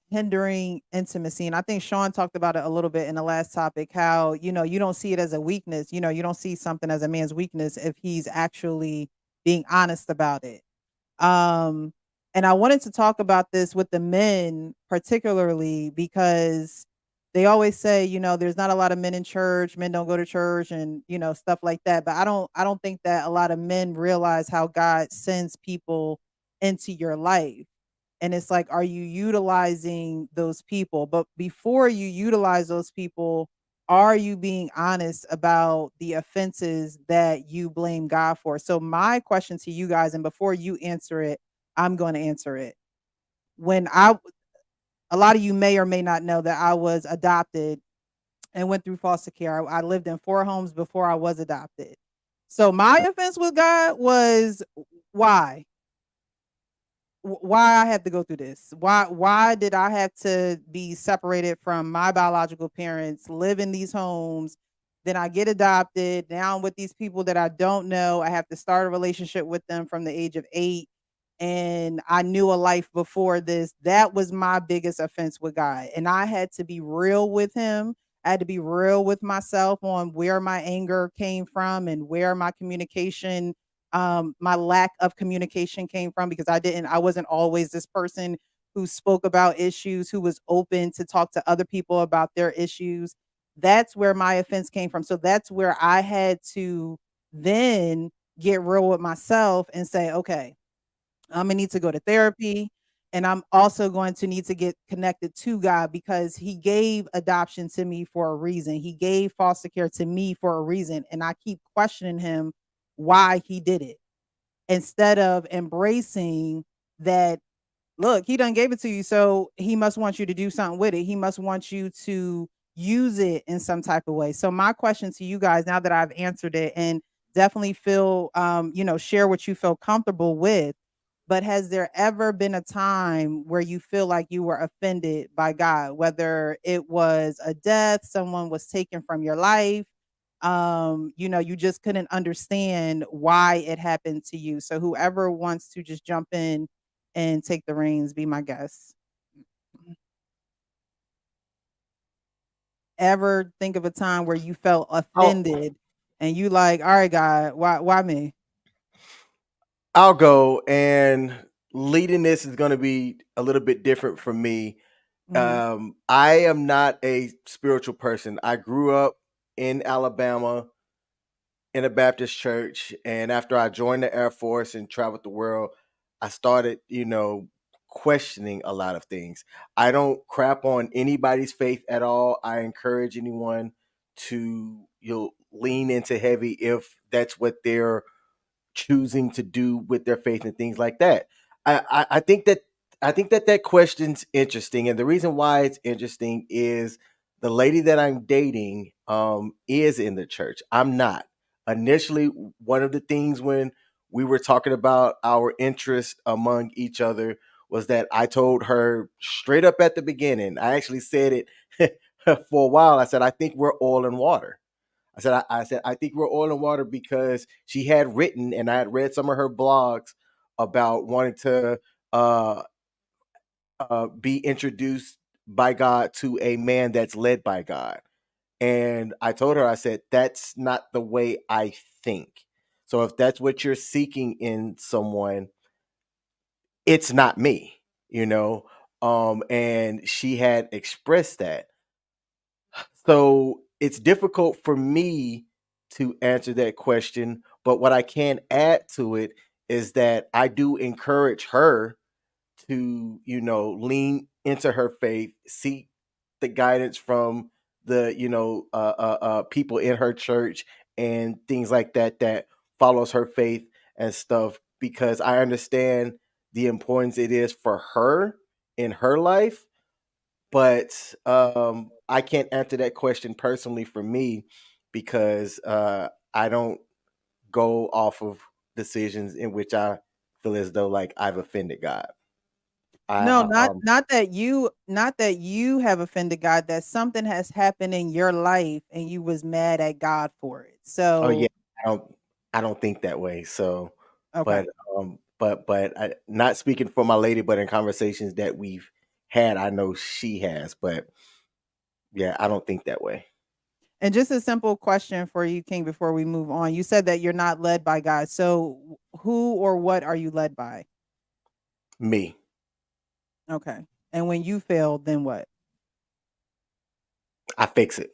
hindering intimacy. And I think Sean talked about it a little bit in the last topic, how, you don't see it as a weakness. You don't see something as a man's weakness if he's actually being honest about it. And I wanted to talk about this with the men, particularly because they always say, there's not a lot of men in church, men don't go to church and, stuff like that. But I don't think that a lot of men realize how God sends people into your life. And it's like, are you utilizing those people? But before you utilize those people, are you being honest about the offenses that you blame God for? So my question to you guys, and before you answer it, I'm going to answer it. A lot of you may or may not know that I was adopted and went through foster care. I lived in 4 homes before I was adopted. So my offense with God was, why? Why I had to go through this? Why did I have to be separated from my biological parents, live in these homes, then I get adopted, now I'm with these people that I don't know. I have to start a relationship with them from the age of 8, and I knew a life before this. That was my biggest offense with God, and I had to be real with him. I had to be real with myself on where my anger came from and where my communication, my lack of communication came from, because I wasn't always this person who spoke about issues, who was open to talk to other people about their issues. That's where my offense came from. So that's where I had to then get real with myself and say, okay, I'm gonna need to go to therapy, and I'm also going to need to get connected to God, because he gave adoption to me for a reason. He gave foster care to me for a reason, and I keep questioning him why he did it, instead of embracing that, look, he done gave it to you, so he must want you to do something with it. He must want you to use it in some type of way. So my question to you guys, now that I've answered it, and definitely feel, share what you feel comfortable with, but has there ever been a time where you feel like you were offended by God, whether it was a death, someone was taken from your life, you just couldn't understand why it happened to you? So whoever wants to just jump in and take the reins, be my guest. Ever think of a time where you felt offended and you like, all right, God, why me? I'll go, and leading this is going to be a little bit different from me. I am not a spiritual person. I grew up in Alabama in a Baptist church, and after I joined the Air Force and traveled the world, I started, questioning a lot of things. I don't crap on anybody's faith at all. I encourage anyone to you'll lean into heavy if that's what they're choosing to do with their faith and things like that. I think that that question's interesting, and the reason why it's interesting is the lady that I'm dating is in the church. I'm not. Initially, one of the things when we were talking about our interest among each other was that I told her straight up at the beginning. I actually said it for a while. I said, I think we're oil and water. I think we're oil and water because she had written, and I had read some of her blogs about wanting to uh, be introduced by God to a man that's led by God. And I told her, I said, that's not the way I think. So if that's what you're seeking in someone, it's not me, you know? And she had expressed that. So it's difficult for me to answer that question. But what I can add to it is that I do encourage her to, lean into her faith, seek the guidance from the, people in her church and things like that that follows her faith and stuff, because I understand the importance it is for her in her life. But I can't answer that question personally for me because I don't go off of decisions in which I feel as though like I've offended God. No, I not that you have offended God, that something has happened in your life and you was mad at God for it. Oh yeah, So, I don't think that way. So, but okay. not speaking for my lady, but in conversations that we've had, I know she has. But yeah, I don't think that way. And just a simple question for you, King, before we move on. You said that you're not led by God. So, who or what are you led by? Me, Okay. And when you fail, then what? I fix it.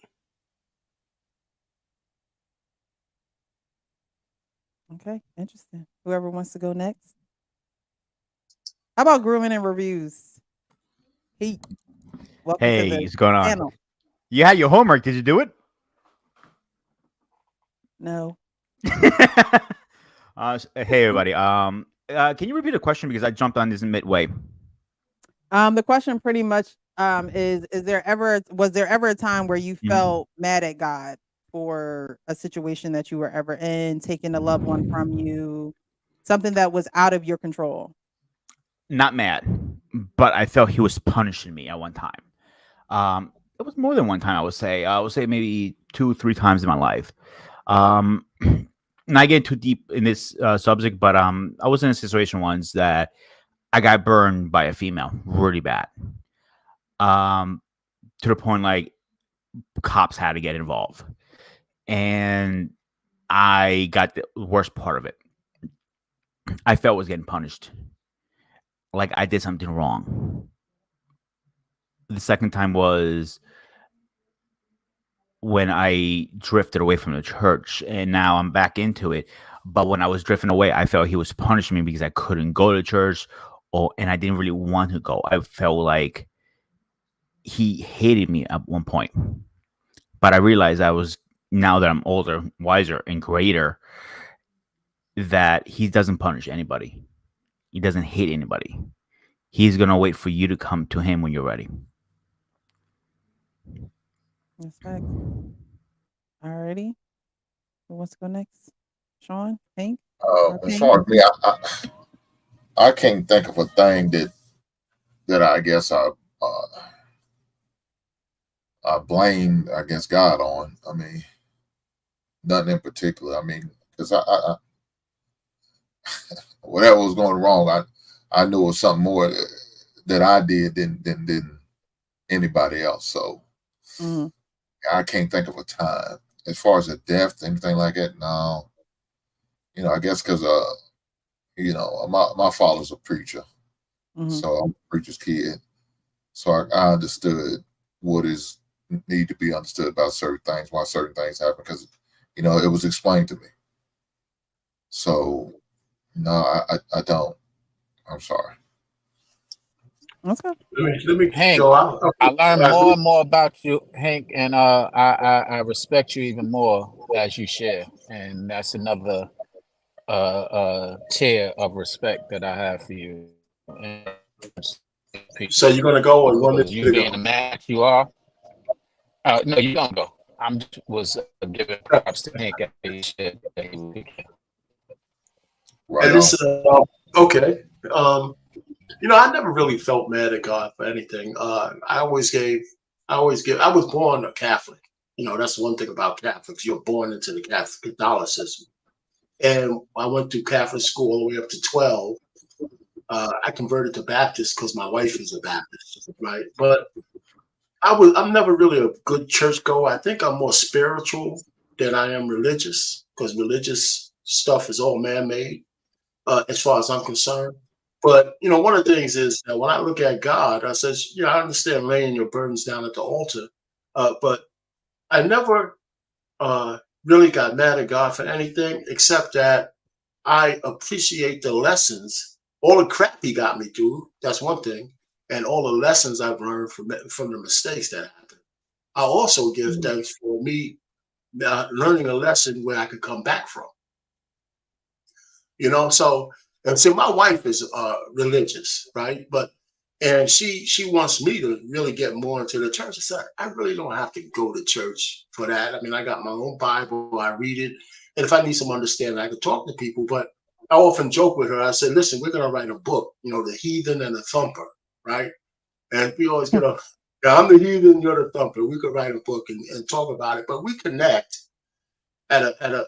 Okay, interesting. Whoever wants to go next. How about grooming and reviews? He welcome to Hey, the what's going on? panel. You had your homework. Did you do it? No. Hey, everybody. Can you repeat the question because I jumped on this midway? The question pretty much is there ever was there ever a time where you felt mad at God for a situation that you were ever in, taking a loved one from you, something that was out of your control? Not mad, but I felt he was punishing me at one time. It was more than one time. I would say. I would say maybe 2, 3 times in my life. Um, Not getting too deep in this subject, but I was in a situation once that I got burned by a female really bad. Um, to the point like cops had to get involved, and I got the worst part of it. I felt I was getting punished, like I did something wrong. The second time was when I drifted away from the church, and now I'm back into it. But when I was drifting away, I felt he was punishing me because I couldn't go to church, and I didn't really want to go. I felt like he hated me at one point. But I realized now that I'm older, wiser, and greater, that he doesn't punish anybody. He doesn't hate anybody. He's gonna wait for you to come to him when you're ready. That's facts. Alrighty. Who wants to go next? Sean, Pink, or As Ping? far as me, I can't think of a thing that I guess I blame God on. I mean, nothing in particular. I mean, because whatever was going wrong, I knew it was something more that I did than anybody else. So Mhm. I can't think of a time. As far as a death, anything like that, no. I guess because my father's a preacher, Mhm. so I'm a preacher's kid. So I understood what is need to be understood about certain things, why certain things happen, because it was explained to me. So no, I don't. I'm sorry. Let's go. Let me Hank, go out. I learn more and more about you, Hank, and I respect you even more as you share, and that's another tier of respect that I have for you. And So you're gonna go, or you want me because you to being the go? man that you are. No, you don't go. I'm just was giving props to Hank as he shared that he was. Right And on. this, okay. I never really felt mad at God for anything. I was born a Catholic. That's one thing about Catholics. You're born into the Catholicism. And I went through Catholic school all the way up to 12. I converted to Baptist because my wife is a Baptist, right? But I'm never really a good church goer. I think I'm more spiritual than I am religious because religious stuff is all man-made, as far as I'm concerned. But one of the things is that when I look at God, I says, I understand laying your burdens down at the altar, but I never really got mad at God for anything except that I appreciate the lessons, all the crap He got me through. That's one thing, and all the lessons I've learned from the mistakes that happened. I also give thanks for me learning a lesson where I could come back from. So and see, my wife is religious, right? And she wants me to really get more into the church. I said, I really don't have to go to church for that. I mean, I got my own Bible, I read it, and if I need some understanding, I can talk to people. But I often joke with her. I said, listen, we're gonna write a book, The Heathen and the Thumper, right? And we always get a, yeah, I'm the heathen, you're the thumper. We could write a book and talk about it, but we connect at a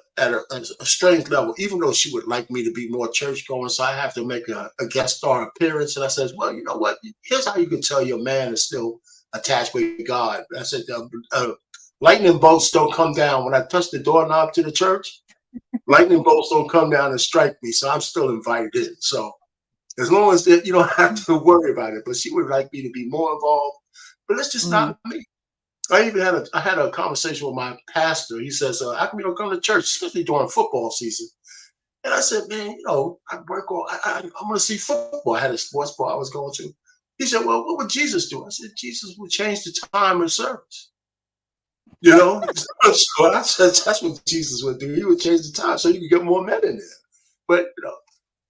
strange level, even though she would like me to be more church going. So I have to make a guest star appearance. And I says, well, you know what? Here's how you can tell your man is still attached with God. I said, lightning bolts don't come down. When I touch the doorknob to the church, lightning bolts don't come down and strike me. So I'm still invited in. So as long as you don't have to worry about it. But she would like me to be more involved. But it's just not me. I had a conversation with my pastor. He says, how come you don't come to church, especially during football season? And I said, man, I work on, I want to see football. I had a sports bar I was going to. He said, well, what would Jesus do? I said, Jesus would change the time of service. So I said, that's what Jesus would do. He would change the time so you could get more men in there. But,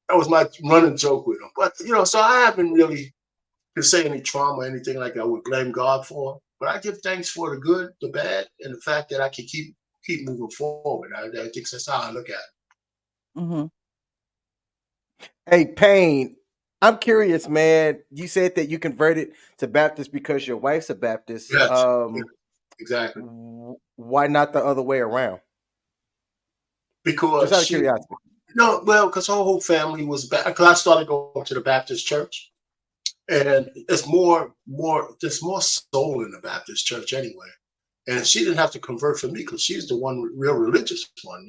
that was my running joke with him. But, so I haven't really to say any trauma or anything like that I would blame God for. But I give thanks for the good, the bad, and the fact that I can keep moving forward. I think that's how I look at it. Mm-hmm. Hey, Payne, I'm curious, man. You said that you converted to Baptist because your wife's a Baptist. Yes, exactly. Why not the other way around? Because just out of curiosity. No, well, because her whole family was because I started going to the Baptist church. And it's there's more soul in the Baptist church anyway. And she didn't have to convert for me because she's the one real religious one,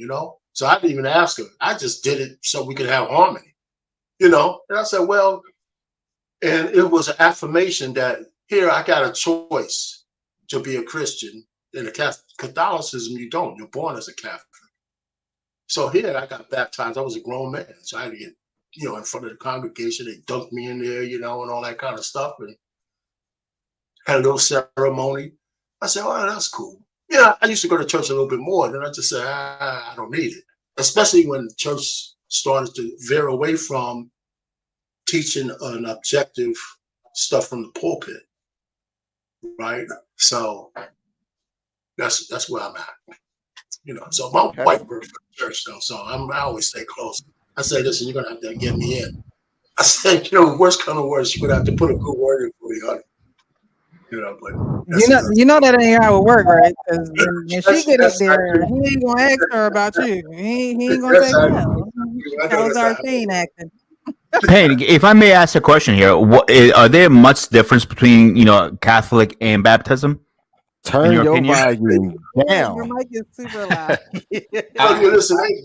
So I didn't even ask her. I just did it so we could have harmony, And I said, well, and it was an affirmation that here I got a choice to be a Christian. In the Catholicism, you don't. You're born as a Catholic. So here I got baptized. I was a grown man, so I had to get in front of the congregation. They dunked me in there, and all that kind of stuff, and had a little ceremony. I said, oh, that's cool. Yeah, I used to go to church a little bit more. Then I just said, I don't need it. Especially when the church started to veer away from teaching an objective stuff from the pulpit, right? So that's where I'm at. So my wife works for the church, though, so I always stay close. I say, listen, you're gonna have to get me in. I said, worst kind of worst, you're gonna have to put a good word in for me, honey. But you know that ain't how it work, right? Because when she get up there, he ain't gonna ask her about you. He ain't gonna say no. How's our teen acting? Payne, if I may ask a question here, are there much difference between Catholic and baptism? Turn your opinion? volume down. Your mic is super loud. Listen, they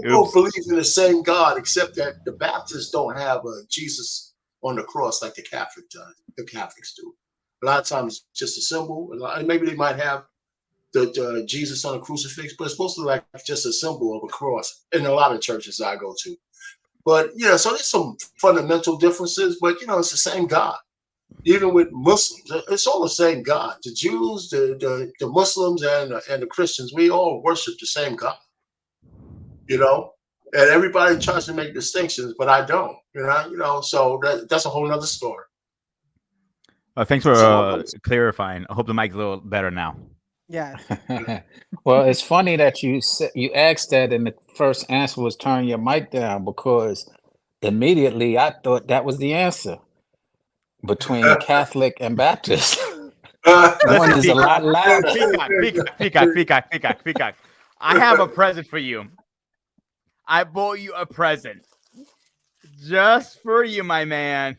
both believe in the same God, except that the Baptists don't have a Jesus on the cross like the Catholic does. The Catholics do. A lot of times, it's just a symbol. Maybe they might have the Jesus on a crucifix, but it's supposed to be like just a symbol of a cross in a lot of churches I go to. But so there's some fundamental differences, but it's the same God. Even with Muslims, it's all the same God. The Jews, the Muslims, and the Christians, we all worship the same God. And everybody tries to make distinctions, but I don't. So that's a whole nother story. Thanks for clarifying. I hope the mic's a little better now. Yes. Well, it's funny that you asked that, and the first answer was turn your mic down, because immediately I thought that was the answer between Catholic and Baptist. One is a lot louder. Peacock. I have a present for you. I bought you a present just for you, my man.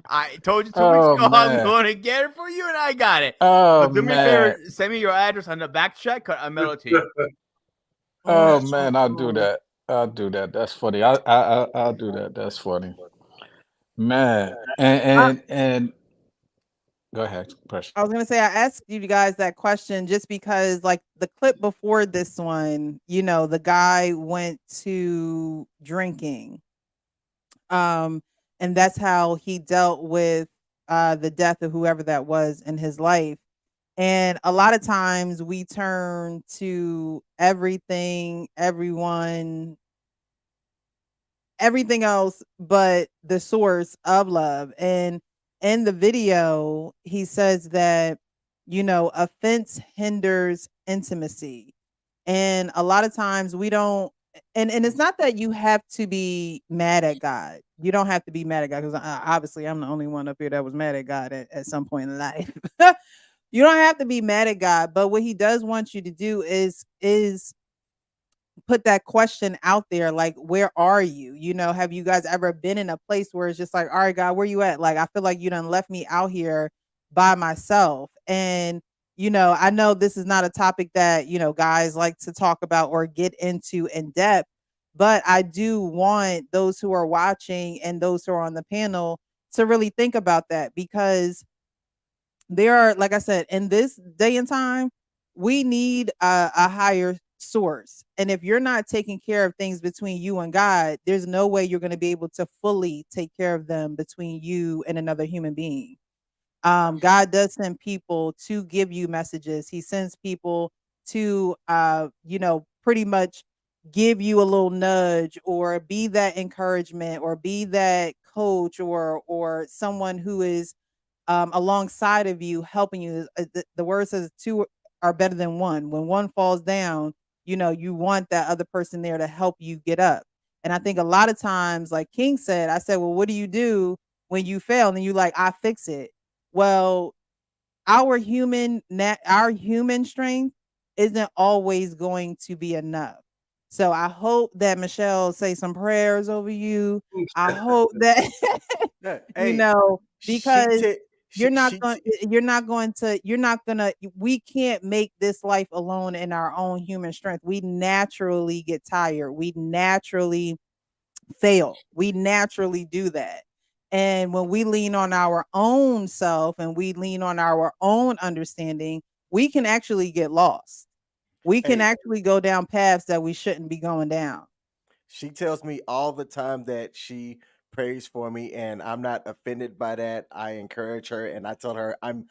I told you 2 weeks ago I was going to get it for you, and I got it. Oh, but do me a favor, send me your address on the back check. I'll mail it to you. Oh man, I'll do that. I'll do that. That's funny. I'll do that. That's funny, man. And go ahead, Precious. I was gonna say I asked you guys that question just because, like, the clip before this one, the guy went to drinking, and that's how he dealt with the death of whoever that was in his life. And a lot of times we turn to everything, everything else but the source of love. And in the video, he says that, offense hinders intimacy. And a lot of times we don't, and it's not that you have to be mad at God. You don't have to be mad at God, because obviously I'm the only one up here that was mad at God at some point in life. You don't have to be mad at God, but what he does want you to do is put that question out there, like, where are you? Have you guys ever been in a place where it's just like, all right, God, where you at? Like, I feel like you done left me out here by myself. And I know this is not a topic that guys like to talk about or get into in depth, but I do want those who are watching and those who are on the panel to really think about that, because there are, like I said, in this day and time, we need a higher source. And if you're not taking care of things between you and God, there's no way you're going to be able to fully take care of them between you and another human being. God does send people to give you messages. He sends people to, pretty much give you a little nudge, or be that encouragement, or be that coach, or someone who is alongside of you, helping you. The word says two are better than one. When one falls down, you want that other person there to help you get up. And I think a lot of times, like King said, I said, well, what do you do when you fail? And then you like, I fix it. Well, our human strength isn't always going to be enough. So I hope that Michelle say some prayers over you. I hope that Hey, because she we can't make this life alone in our own human strength. We naturally get tired. We naturally fail. We naturally do that. And when we lean on our own self and we lean on our own understanding, we can actually get lost. We can Hey, actually go down paths that we shouldn't be going down. she tells me all the time that she prays for me, and I'm not offended by that. I encourage her, and I tell her I'm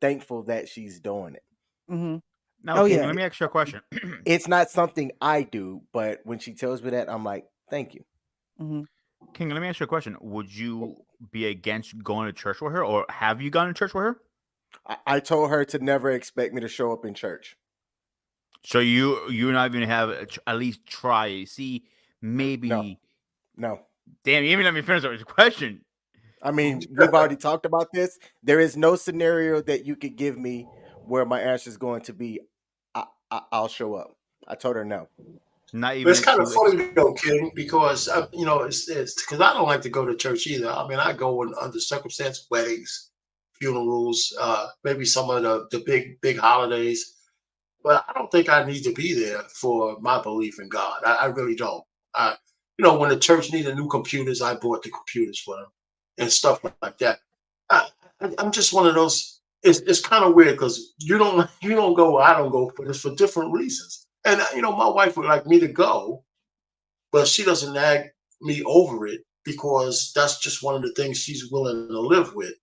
thankful that she's doing it. Hmm. Now, Oh King, yeah. let me ask you a question. It's not something I do, but when she tells me that, I'm like, thank you. Hmm. King, let me ask you a question. Would you be against going to church with her, or have you gone to church with her? I told her to never expect me to show up in church. So you're not even have at least try. See, maybe. No. Damn, you even let me finish the question. I mean, we've already talked about this. There is no scenario that you could give me where my answer is going to be, I'll show up. I told her no. Not But even it's kind of to funny though, King, because it's because I don't like to go to church either. I mean, I go under circumstance, weddings, funerals, maybe some of the big holidays. But I don't think I need to be there for my belief in God. I really don't. I, when the church needed new computers, I bought the computers for them and stuff like that. I'm just one of those it's kind of weird because you don't go, I don't go, but it's for different reasons. And my wife would like me to go, but she doesn't nag me over it because that's just one of the things she's willing to live with.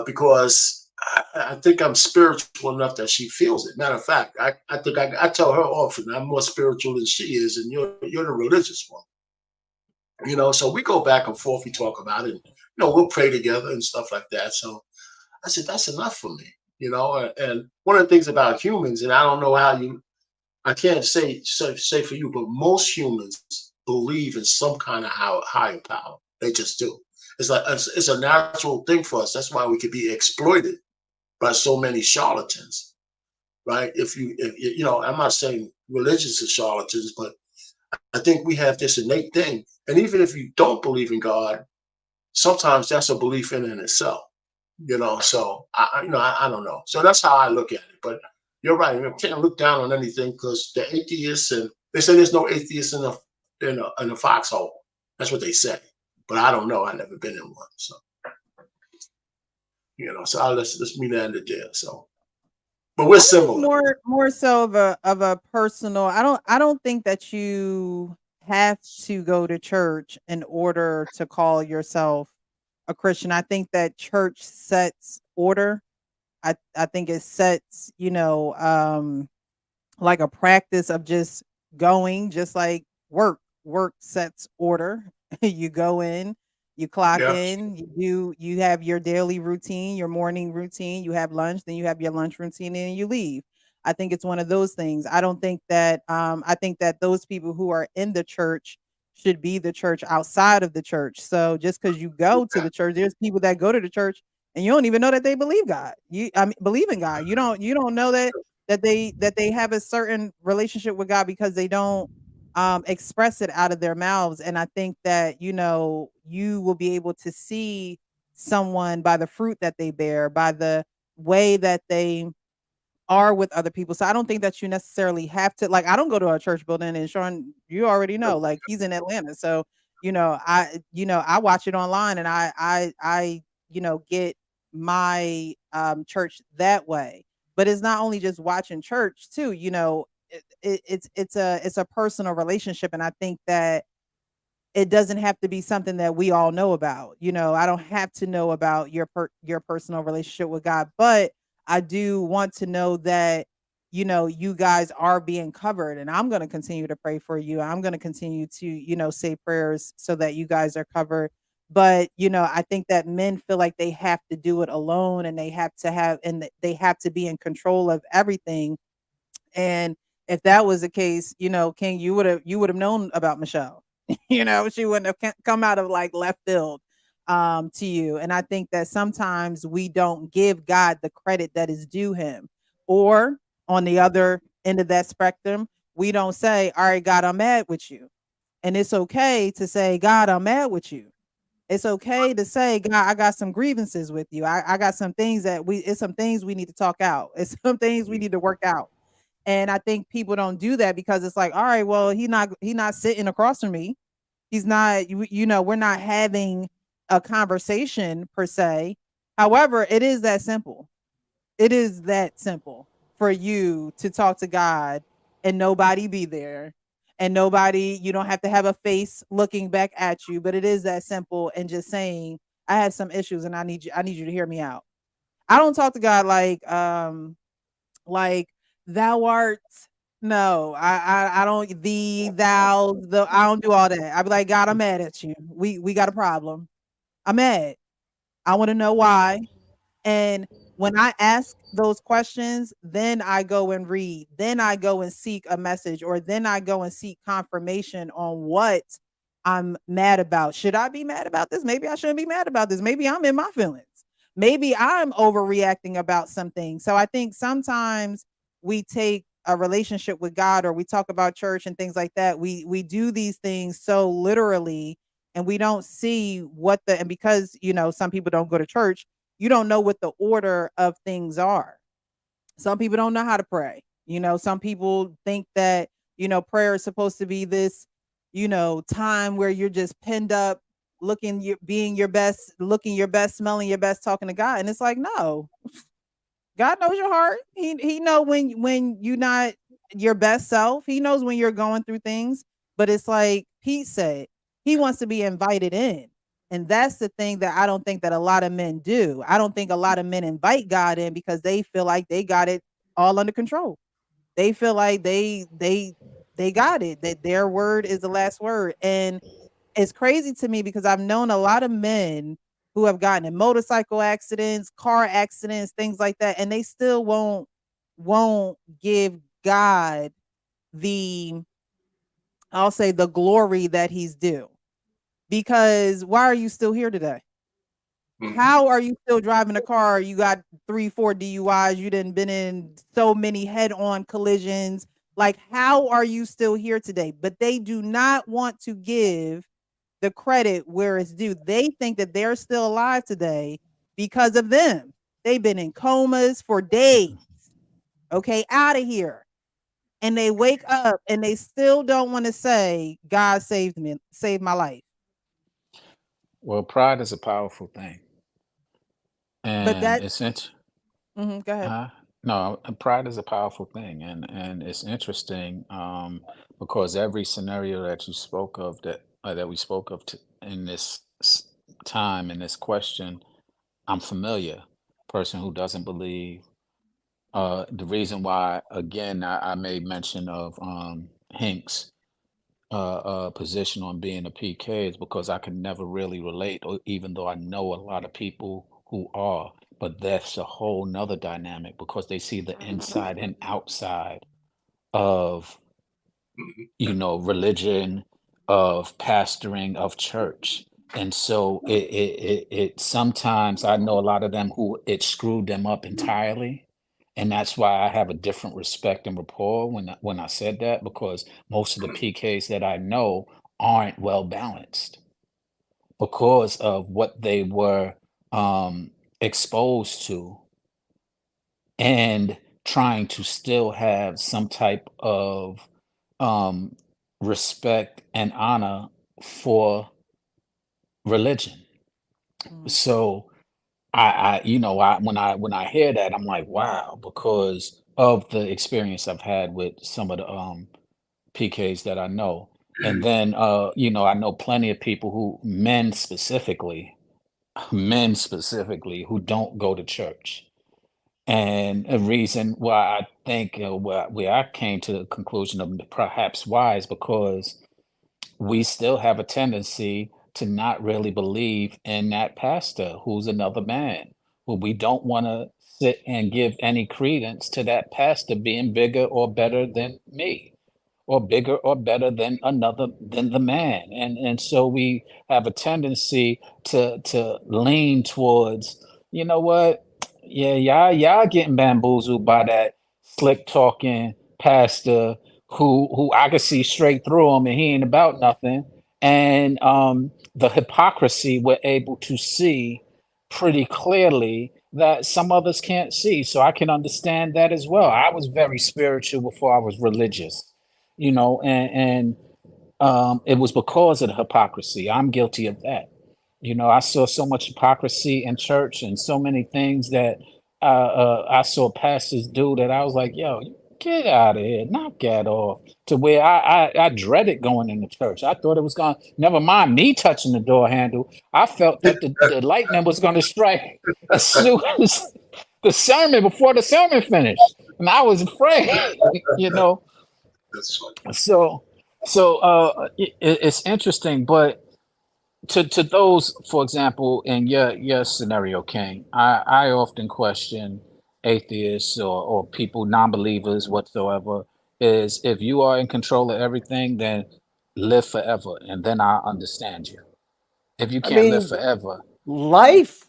Because I think I'm spiritual enough that she feels it. Matter of fact, I think I tell her often I'm more spiritual than she is, and you're the religious one. So we go back and forth. We talk about it. We'll pray together and stuff like that. So I said that's enough for me. And one of the things about humans, and I don't know how I can't say for you, but most humans believe in some kind of higher power. They just do. It's like it's a natural thing for us. That's why we could be exploited by so many charlatans, right? I'm not saying religious are charlatans, but I think we have this innate thing. And even if you don't believe in God, sometimes that's a belief in itself. So I don't know. So that's how I look at it. But you're right. I can't look down on anything because the atheists, and they say there's no atheists in a foxhole. That's what they say. But I don't know. I've never been in one. So so let's meet at the there. So, but we're I think it's similar. more so of a personal. I don't think that you have to go to church in order to call yourself a Christian. I think that church sets order. I think it sets, like a practice of just going, just like work. Work sets order. You go in, you clock Yeah. in, you have your daily routine, your morning routine, you have lunch, then you have your lunch routine, and you leave. I think it's one of those things. I don't think that I think that those people who are in the church should be the church outside of the church. So just because you go to the church, there's people that go to the church and you don't even know that they believe God. I mean, believe in God. You don't know that they have a certain relationship with God because they don't express it out of their mouths. And I think that you will be able to see someone by the fruit that they bear, by the way that they are with other people. So I don't think that you necessarily have to, like, I don't go to a church building, and Sean, you already know, like, he's in Atlanta. So, I watch it online, and I get my church that way. But it's not only just watching church too, it's a personal relationship. And I think that it doesn't have to be something that we all know about. I don't have to know about your personal relationship with God, but I do want to know that you guys are being covered, and I'm going to continue to pray for you. I'm going to continue to say prayers so that you guys are covered. But I think that men feel like they have to do it alone, and they have to be in control of everything. And if that was the case, King, you would have known about Michelle. She wouldn't have come out of like left field to you. And I think that sometimes we don't give God the credit that is due him. Or on the other end of that spectrum, we don't say, "All right, God, I'm mad with you." And it's okay to say, "God, I'm mad with you." It's okay to say, "God, I got some grievances with you. I got some things it's some things we need to talk out. It's some things we need to work out." And I think people don't do that because it's like, all right, well, he not sitting across from me. He's not, we're not having a conversation per se. However, it is that simple. It is that simple for you to talk to God and nobody be there. And nobody, you don't have to have a face looking back at you, but it is that simple. And just saying, I have some issues and I need you to hear me out. I don't talk to God like thou art. No, I don't thee, thou, I don't do all that. I be like, God, I'm mad at you. We got a problem. I'm mad. I want to know why. And when I ask those questions, then I go and read, then I go and seek a message, or then I go and seek confirmation on what I'm mad about. Should I be mad about this? Maybe I shouldn't be mad about this. Maybe I'm in my feelings. Maybe I'm overreacting about something. So I think sometimes we take a relationship with God, or we talk about church and things like that. We do these things so literally, and we don't see and because some people don't go to church, you don't know what the order of things are. Some people don't know how to pray. Some people think that, prayer is supposed to be this, time where you're just pinned up, being your best, looking your best, smelling your best, talking to God. And it's like, no, God knows your heart. He know when you not your best self. He knows when you're going through things. But it's like Pete said, he wants to be invited in. And that's the thing that I don't think that a lot of men do. I don't think a lot of men invite God in because they feel like they got it all under control. They feel like they got it, that their word is the last word. And it's crazy to me because I've known a lot of men who have gotten in motorcycle accidents, car accidents, things like that, and they still won't give God the, I'll say, the glory that he's due. Because why are you still here today? How are you still driving a car? You got 3, 4 DUIs. You didn't been in so many head-on collisions. Like, how are you still here today? But they do not want to give the credit where it's due. They think that they're still alive today because of them. They've been in comas for days. Okay, out of here. And they wake up and they still don't want to say, God saved me, saved my life. Well, pride is a powerful thing, But and that, it's int- go ahead. no, pride is a powerful thing, and it's interesting because every scenario that you spoke of that we spoke of in this time in this question, I'm familiar. Person who doesn't believe. The reason why, again, I made mention of Hinks' position on being a PK is because I can never really relate, or even though I know a lot of people who are, but that's a whole nother dynamic because they see the inside and outside of, religion, of pastoring, of church. And so it sometimes I know a lot of them who it screwed them up entirely. And that's why I have a different respect and rapport when I said that, because most of the PKs that I know aren't well balanced because of what they were exposed to and trying to still have some type of um, respect and honor for religion. Mhm. So when I hear that, I'm like, wow, because of the experience I've had with some of the PKs that I know. And then I know plenty of people men specifically, who don't go to church. And a reason why I think where I came to the conclusion of perhaps why is because we still have a tendency to not really believe in that pastor who's another man. Well, we don't want to sit and give any credence to that pastor being bigger or better than me, or bigger or better than the man. And so we have a tendency to lean towards, you know what, yeah, y'all getting bamboozled by that slick talking pastor who I could see straight through him and he ain't about nothing. And the hypocrisy we're able to see pretty clearly that some others can't see. So I can understand that as well. I was very spiritual before I was religious, and it was because of the hypocrisy. I'm guilty of that. I saw so much hypocrisy in church and so many things that I saw pastors do that I was like, yo, get out of here, knock that off. To where I dreaded going into church. I thought it was going, never mind me touching the door handle. I felt that the lightning was going to strike as soon as before the sermon finished. And I was afraid, you know. That's funny. So it's interesting, but to those, for example, in your scenario, King, I often question atheists or people, non-believers whatsoever, is if you are in control of everything, then live forever, and then I understand you. If you I can't live mean, forever, life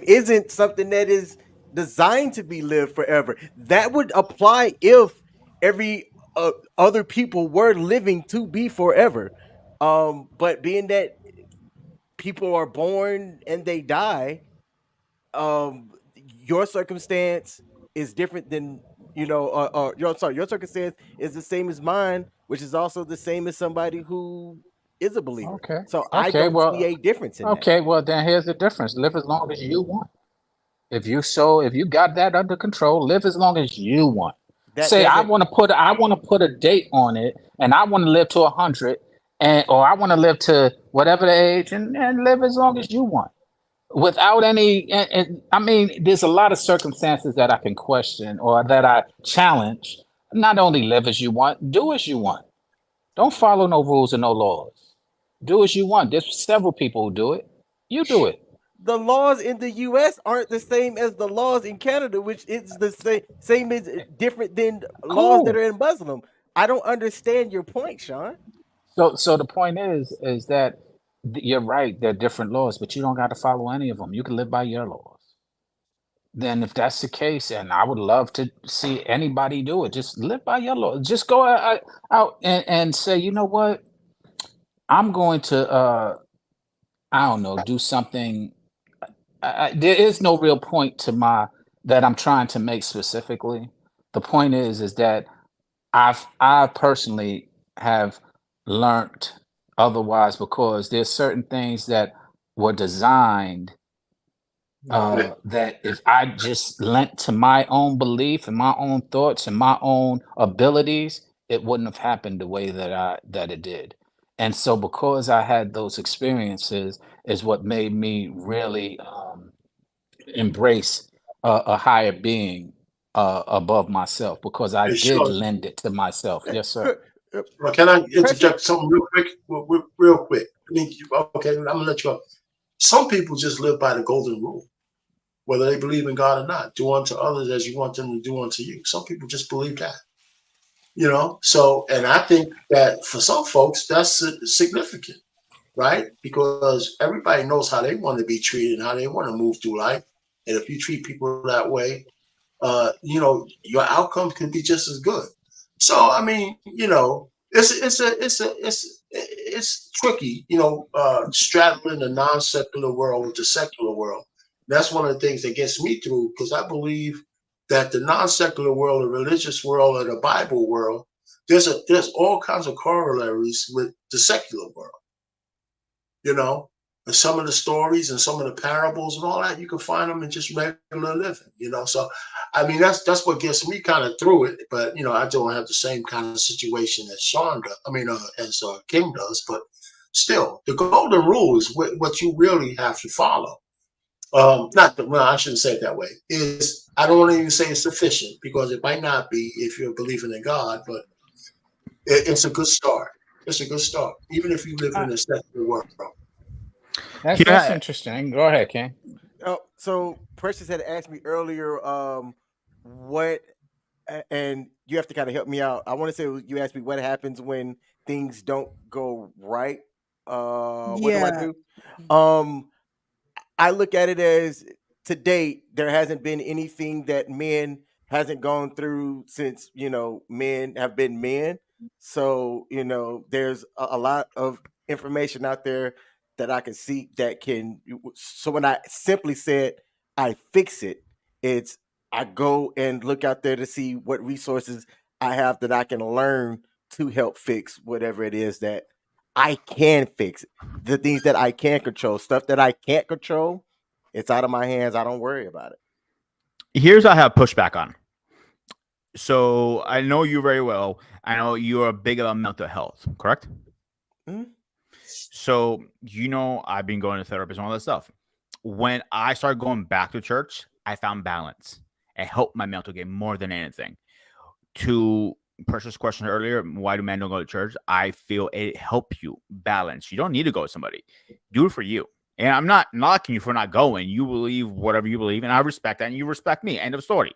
isn't something that is designed to be lived forever. That would apply if every other people were living to be forever. But being that people are born and they die, your circumstance is different than your circumstance is the same as mine, which is also the same as somebody who is a believer. Okay. So I Okay. don't see Well. a difference in that. Okay. Well, then here's the difference. Live as long as you want. If you got that under control, live as long as you want. That Say doesn't. I want to put a date on it, and I want to live to 100, and or I want to live to whatever the age, and live as long as you want, without any. And I mean, there's a lot of circumstances that I can question or that I challenge. Not only live as you want, do as you want. Don't follow no rules and no laws. Do as you want. There's several people who do it. You do it. The laws in the U.S. aren't the same as the laws in Canada, which is the same is different than laws that Cool. are in Muslim. I don't understand your point, Sean. So the point is that you're right. They're different laws, but you don't got to follow any of them. You can live by your laws. Then, if that's the case, and I would love to see anybody do it, just live by your laws. Just go out and say, you know what, I'm going to, I don't know, do something. There is no real point to my that I'm trying to make specifically. The point is that I personally have learned otherwise because there's certain things that were designed that if I just lent to my own belief and my own thoughts and my own abilities, it wouldn't have happened the way that it did. And so because I had those experiences is what made me really embrace a higher being above myself because I Hey, did Sean, lend it to myself. Yes, sir. Pre- uh, well, can I Precious. interject something real quick? Real quick. I mean, okay, I'm gonna let you up. Some people just live by the golden rule, whether they believe in God or not. Do unto others as you want them to do unto you. Some people just believe that, you know. So, and I think that for some folks, that's significant, right? Because everybody knows how they want to be treated and how they want to move through life. And if you treat people that way, you know, your outcomes can be just as good. So I mean, you know, it's tricky, you know, straddling the non-secular world with the secular world. That's one of the things that gets me through because I believe that the non-secular world, the religious world, or the Bible world, there's all kinds of corollaries with the secular world, you know. And some of the stories and some of the parables and all that, you can find them in just regular living, you know. So, I mean, that's what gets me kind of through it. But you know, I don't have the same kind of situation as Sean does. I mean, as King does. But still, the golden rule is what you really have to follow. Not the, well, I shouldn't say it that way. Is I don't want to even say it's sufficient because it might not be if you're believing in God, but it's a good start. It's a good start, even if you live Uh, in a secular world. that's Yeah, interesting. Go ahead, King. Oh, so Precious had asked me earlier, what, and you have to kind of help me out. I want to say you asked me what happens when things don't go right. What do I Yeah. do? Um, I look at it as to date, there hasn't been anything that men hasn't gone through since, men have been men. So, there's a lot of information out there that I can see that can. So when I simply said I fix it, it's I go and look out there to see what resources I have that I can learn to help fix whatever it is that I can fix, the things that I can control. Stuff that I can't control, it's out of my hands. I don't worry about it. here's what I have pushback on. So I know you very well. I know you're big about mental health, correct? Mhm. So I've been going to therapist and all that stuff. When I started going back to church, I found balance. It helped my mental game more than anything. To Precious' question earlier, why do men don't go to church? I feel it helps you balance. You don't need to go with somebody. Do it for you. And I'm not knocking you for not going. You believe whatever you believe, and I respect that, and you respect me. End of story.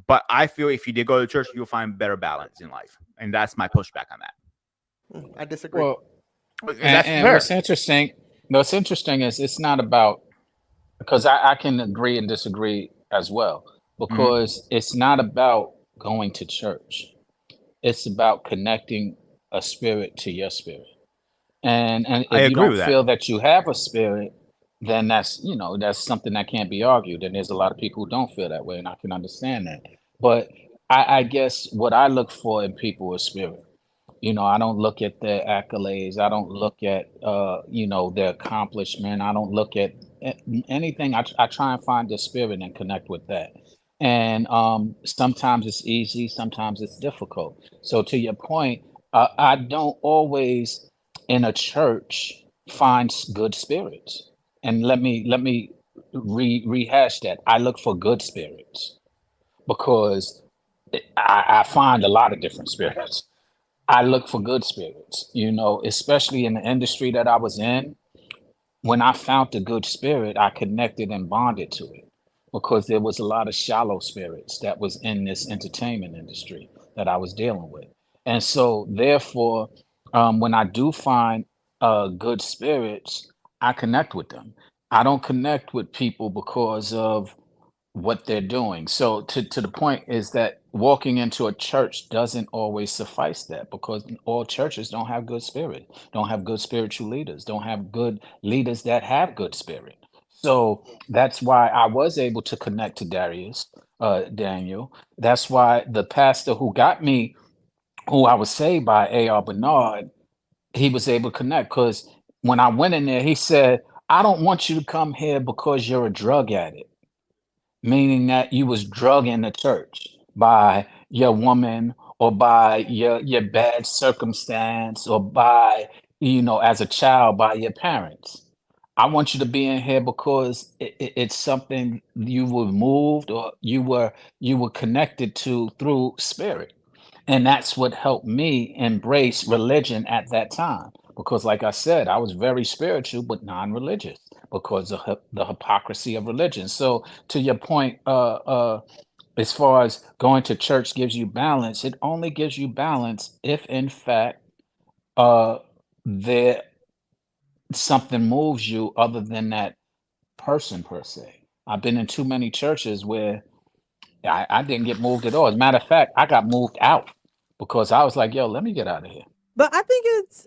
But I feel if you did go to church, you'll find better balance in life. And that's my pushback on that. I disagree. Well, And that's and fair. what's interesting is it's not about because I can agree and disagree as well Mhm. because it's not about going to church. It's about connecting a spirit to your spirit. And I if you agree don't with that. feel that you have a spirit, then that's something that can't be argued. And there's a lot of people who don't feel that way, and I can understand that. But I guess what I look for in people is spirit. I don't look at their accolades. I don't look at, their accomplishment. I don't look at anything. I try and find the spirit and connect with that. And sometimes it's easy, sometimes it's difficult. So to your point, I don't always in a church find good spirits. And let me rehash that. I look for good spirits because I find a lot of different spirits. I look for good spirits, especially in the industry that I was in. When I found a good spirit, I connected and bonded to it because there was a lot of shallow spirits that was in this entertainment industry that I was dealing with. And so, therefore, when I do find good spirits, I connect with them. I don't connect with people because of what they're doing. So to the point is that walking into a church doesn't always suffice that because all churches don't have good spirit, don't have good spiritual leaders, don't have good leaders that have good spirit. So that's why I was able to connect to Daniel. That's why the pastor who got me, who I was saved by, A.R. Bernard, he was able to connect because when I went in there, he said, I don't want you to come here because you're a drug addict, meaning that you was drug in the church by your woman or by your bad circumstance or by as a child by your parents. I want you to be in here because it's something you were moved or you were connected to through spirit. And that's what helped me embrace religion at that time. Because, like I said, I was very spiritual, but non religious because of the hypocrisy of religion. So, to your point, as far as going to church gives you balance, it only gives you balance if, in fact, uh, there something moves you other than that person per se. I've been in too many churches where I didn't get moved at all. As a matter of fact, I got moved out because I was like, yo, let me get out of here. But I think it's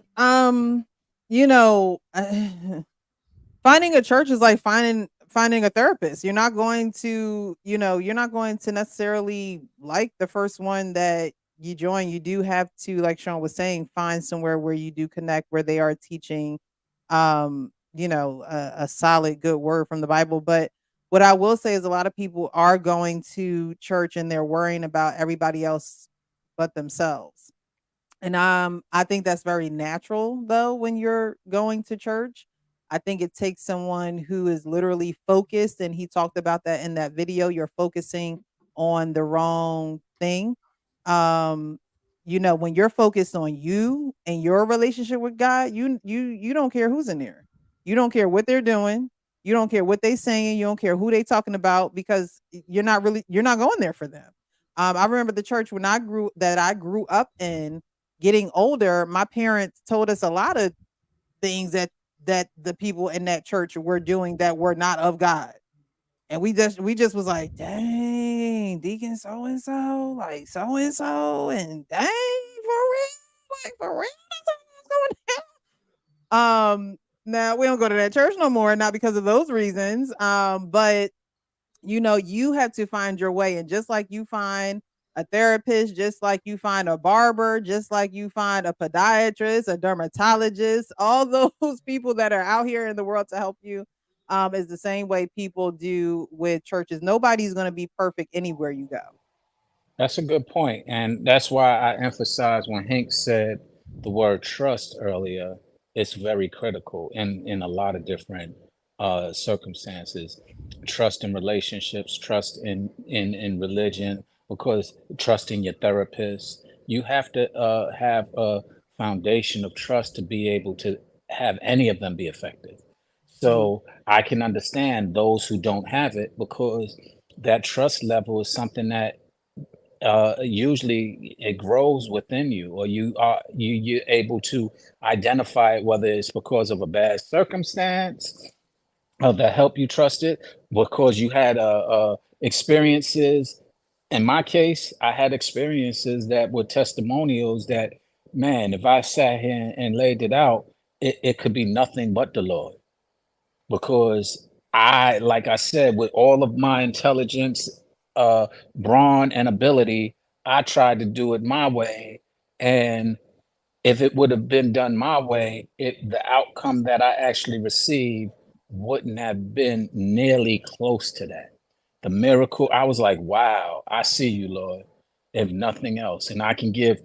you know, finding a church is like finding a therapist. You're not going to, you're not going to necessarily like the first one that you join. You do have to, like Sean was saying, find somewhere where you do connect, where they are teaching a solid good word from the Bible. But what I will say is a lot of people are going to church and they're worrying about everybody else but themselves. And I think that's very natural though when you're going to church. I think it takes someone who is literally focused, and he talked about that in that video. You're focusing on the wrong thing. Um when you're focused on you and your relationship with God, you don't care who's in there. You don't care what they're doing. You don't care what they saying. You don't care who they talking about because you're not going there for them. I remember the church when I grew up in. Getting older, my parents told us a lot of things that the people in that church were doing that were not of God. And we just was like, dang, Deacon so and so, like so and so, and dang, for real, like for real, that's what's going on. Now we don't go to that church no more, not because of those reasons. But you have to find your way. And just like you find a therapist, just like you find a barber, just like you find a podiatrist, a dermatologist, all those people that are out here in the world to help you, is the same way people do with churches. Nobody's going to be perfect anywhere you go. That's a good point, and that's why I emphasize when Hank said the word trust earlier. It's very critical in a lot of different circumstances. Trust in relationships, trust in religion, because trust in your therapist. You have to have a foundation of trust to be able to have any of them be effective. Mhm. So I can understand those who don't have it because that trust level is something that usually it grows within you, or you're able to identify it, whether it's because of a bad circumstance that help you trust it, because you had experiences. In my case, I had experiences that were testimonials that, man, if I sat here and laid it out, it could be nothing but the Lord, because like I said, with all of my intelligence, brawn, and ability, I tried to do it my way, and if it would have been done my way, the outcome that I actually received wouldn't have been nearly close to that. The miracle, I was like, wow, I see you, Lord, if nothing else. And I can give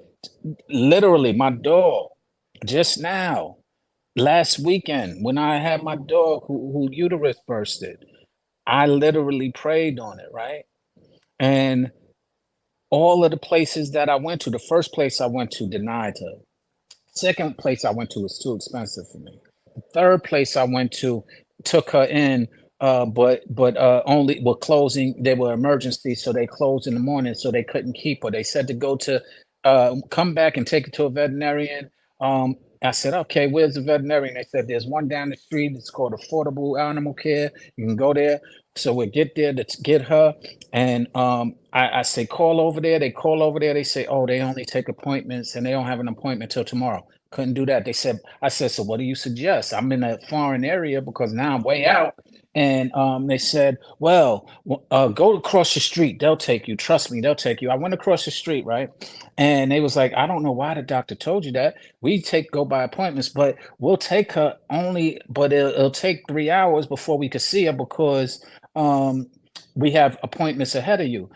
literally my dog just now, last weekend, when I had my dog who uterus bursted, I literally prayed on it, right? And all of the places that I went to, the first place I went to denied her. Second place I went to was too expensive for me. Third place I went to took her in, but only were closing. They were emergency, so they closed in the morning, so they couldn't keep her. They said to go to come back and take her to a veterinarian. I said, okay, where's the veterinarian? They said there's one down the street. It's called Affordable Animal Care. You can go there. So we get there to get her, and I say call over there. They call over there. They say, oh, they only take appointments, and they don't have an appointment till tomorrow. Couldn't do that. They said, I said, so what do you suggest? I'm in a foreign area because now I'm way out. And they said, well, go across the street. They'll take you. Trust me, they'll take you. I went across the street, right? And they was like, I don't know why the doctor told you that. We go by appointments, but we'll take her only, but it'll take 3 hours before we could see her because we have appointments ahead of you.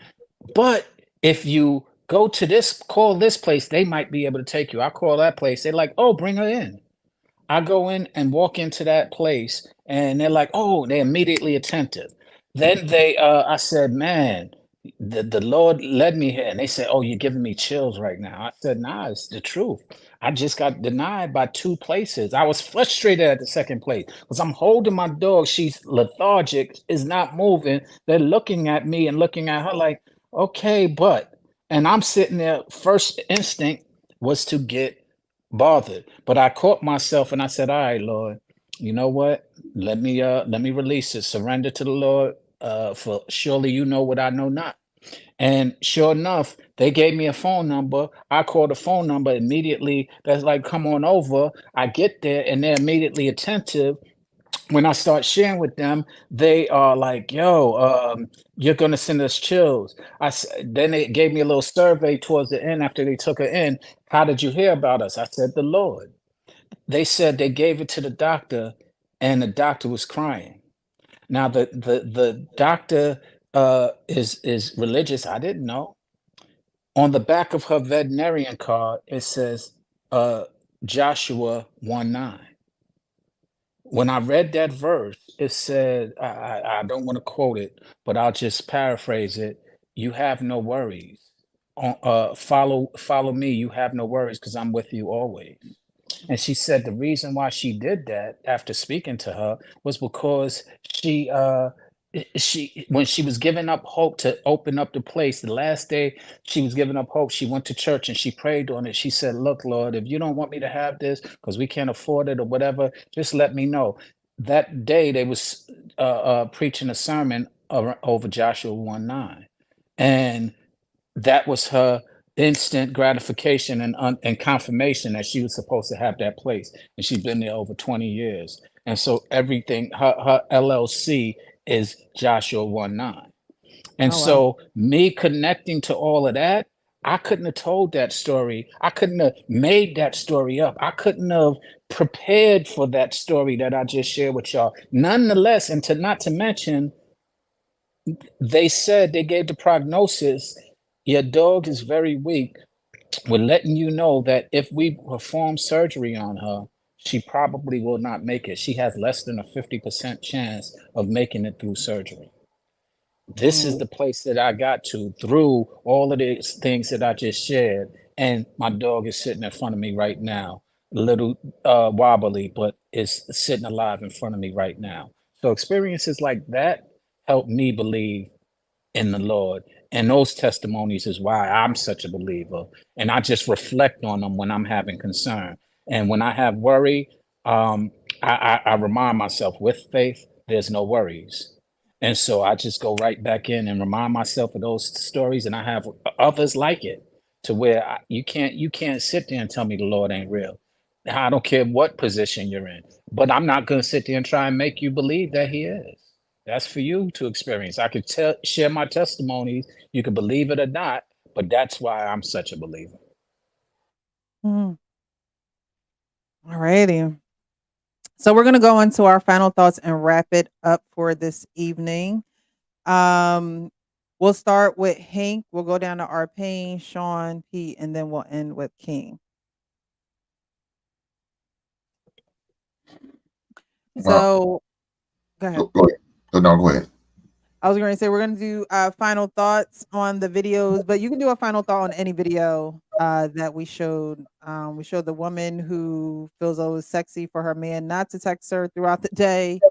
But if you go to call this place, they might be able to take you. I call that place. They're like, oh, bring her in. I go in and walk into that place and they're like, oh, they're immediately attentive. Then I said, man, the Lord led me here. And they said, oh, you're giving me chills right now. I said, nah, it's the truth. I just got denied by 2 places. I was frustrated at the second place because I'm holding my dog. She's lethargic, is not moving. They're looking at me and looking at her like, okay, and I'm sitting there, first instinct was to get bothered. But I caught myself and I said, all right, Lord, you know what? Let me release it, surrender to the Lord. For surely you know what I know not. And sure enough, they gave me a phone number. I called the phone number immediately. That's like, come on over. I get there and they're immediately attentive. When I start sharing with them, they are like, yo, you're going to send us chills. Then they gave me a little survey towards the end after they took her in. How did you hear about us? I said, the Lord. They said they gave it to the doctor and the doctor was crying. Now, the doctor is religious. I didn't know. On the back of her veterinarian card, it says Joshua 1:9. When I read that verse, it said, I don't want to quote it, but I'll just paraphrase it. You have no worries. Follow me. You have no worries because I'm with you always. And she said the reason why she did that after speaking to her was because she when she was giving up hope to open up the place, the last day she was giving up hope, she went to church and she prayed on it. She said, look, Lord, if you don't want me to have this because we can't afford it or whatever, just let me know. That day they was preaching a sermon over Joshua 1:9. And that was her instant gratification and confirmation that she was supposed to have that place. And she's been there over 20 years. And so everything, her LLC is Joshua 1:9. And Oh, wow. so me connecting to all of that, I couldn't have told that story. I couldn't have made that story up. I couldn't have prepared for that story that I just shared with y'all. Nonetheless, and not to mention, they said they gave the prognosis, your dog is very weak. We're letting you know that if we perform surgery on her, she probably will not make it. She has less than a 50% chance of making it through surgery. This is Mm. the place that I got to through all of these things that I just shared. And my dog is sitting in front of me right now, a little wobbly, but is sitting alive in front of me right now. So experiences like that help me believe in the Lord. And those testimonies is why I'm such a believer. And I just reflect on them when I'm having concern. And when I have worry, I remind myself with faith, there's no worries. And so I just go right back in and remind myself of those stories. And I have others like it to where you can't sit there and tell me the Lord ain't real. I don't care what position you're in, but I'm not going to sit there and try and make you believe that he is. That's for you to experience. I could share my testimonies. You can believe it or not, but that's why I'm such a believer. Mm. All righty. So we're gonna go into our final thoughts and wrap it up for this evening. Um, we'll start with Hank. We'll go down to Arpane, Sean, Pete, and then we'll end with King. Well, So go ahead. go ahead. No, go ahead. I was going to say we're going to do final thoughts on the videos, but you can do a final thought on any video that we showed. We showed the woman who feels always sexy for her man not to text her throughout the day.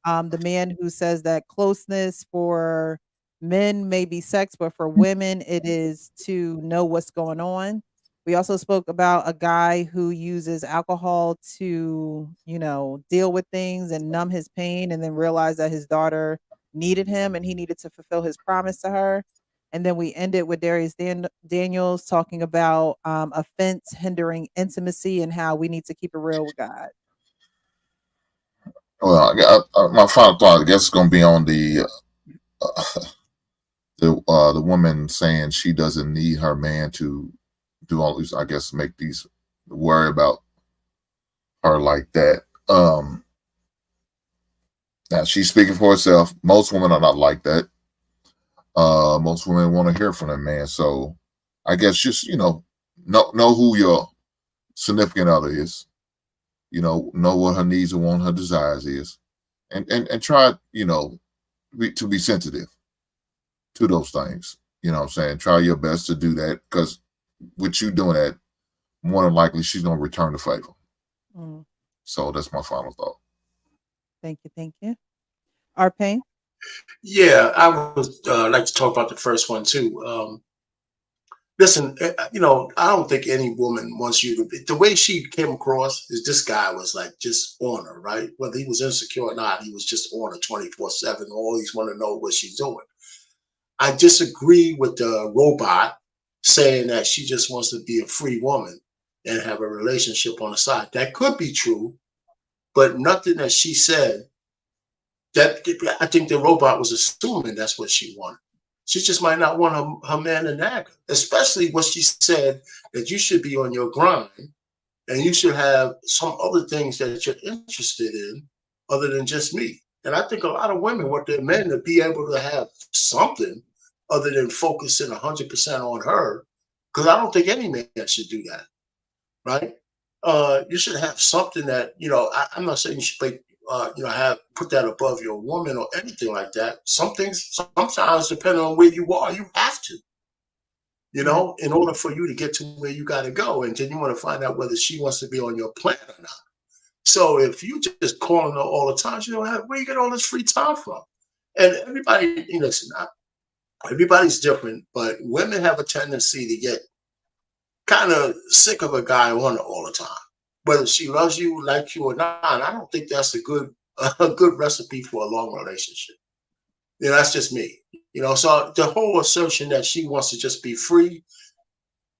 The man who says that closeness for men may be sex, but for women, it is to know what's going on. We also spoke about a guy who uses alcohol to, deal with things and numb his pain, and then realize that his daughter needed him and he needed to fulfill his promise to her. And then we ended with Daniels talking about offense hindering intimacy and how we need to keep it real with God. Well, my final thought, I guess, is going to be on the woman saying she doesn't need her man to do all these. I guess make these worry about her like that. Now she's speaking for herself. Most women are not like that. Most women want to hear from their man. So I guess just know who your significant other is. Know what her needs and what her desires is, and try to be sensitive to those things. You know what I'm saying? Try your best to do that, because with you doing that, more than likely she's gonna return the favor. Mm. So that's my final thought. Thank you. Thank you. Arpane? Yeah, I would like to talk about the first one too. Listen, I don't think any woman wants you to. The way she came across is this guy was like just on her, right? Whether he was insecure or not, he was just on her 24/7. Always want to know what she's doing. I disagree with the robot saying that she just wants to be a free woman and have a relationship on the side. That could be true, but nothing that she said. That I think the robot was assuming that's what she wanted. She just might not want her man to nag her, especially what she said that you should be on your grind and you should have some other things that you're interested in other than just me. And I think a lot of women want their men to be able to have something other than focusing 100% on her, because I don't think any man should do that, right? You should have something that I'm not saying you should be, have put that above your woman or anything like that. Some things sometimes, depending on where you are, you have to, Right. in order for you to get to where you got to go, and then you want to find out whether she wants to be on your plan or not. So if you just calling her all the time, you don't have where you get all this free time from. And everybody, listen, everybody's different, but women have a tendency to get kind of sick of a guy on her all the time, whether she loves you, likes you or not. I don't think that's a good recipe for a long relationship. That's just me. So the whole assertion that she wants to just be free,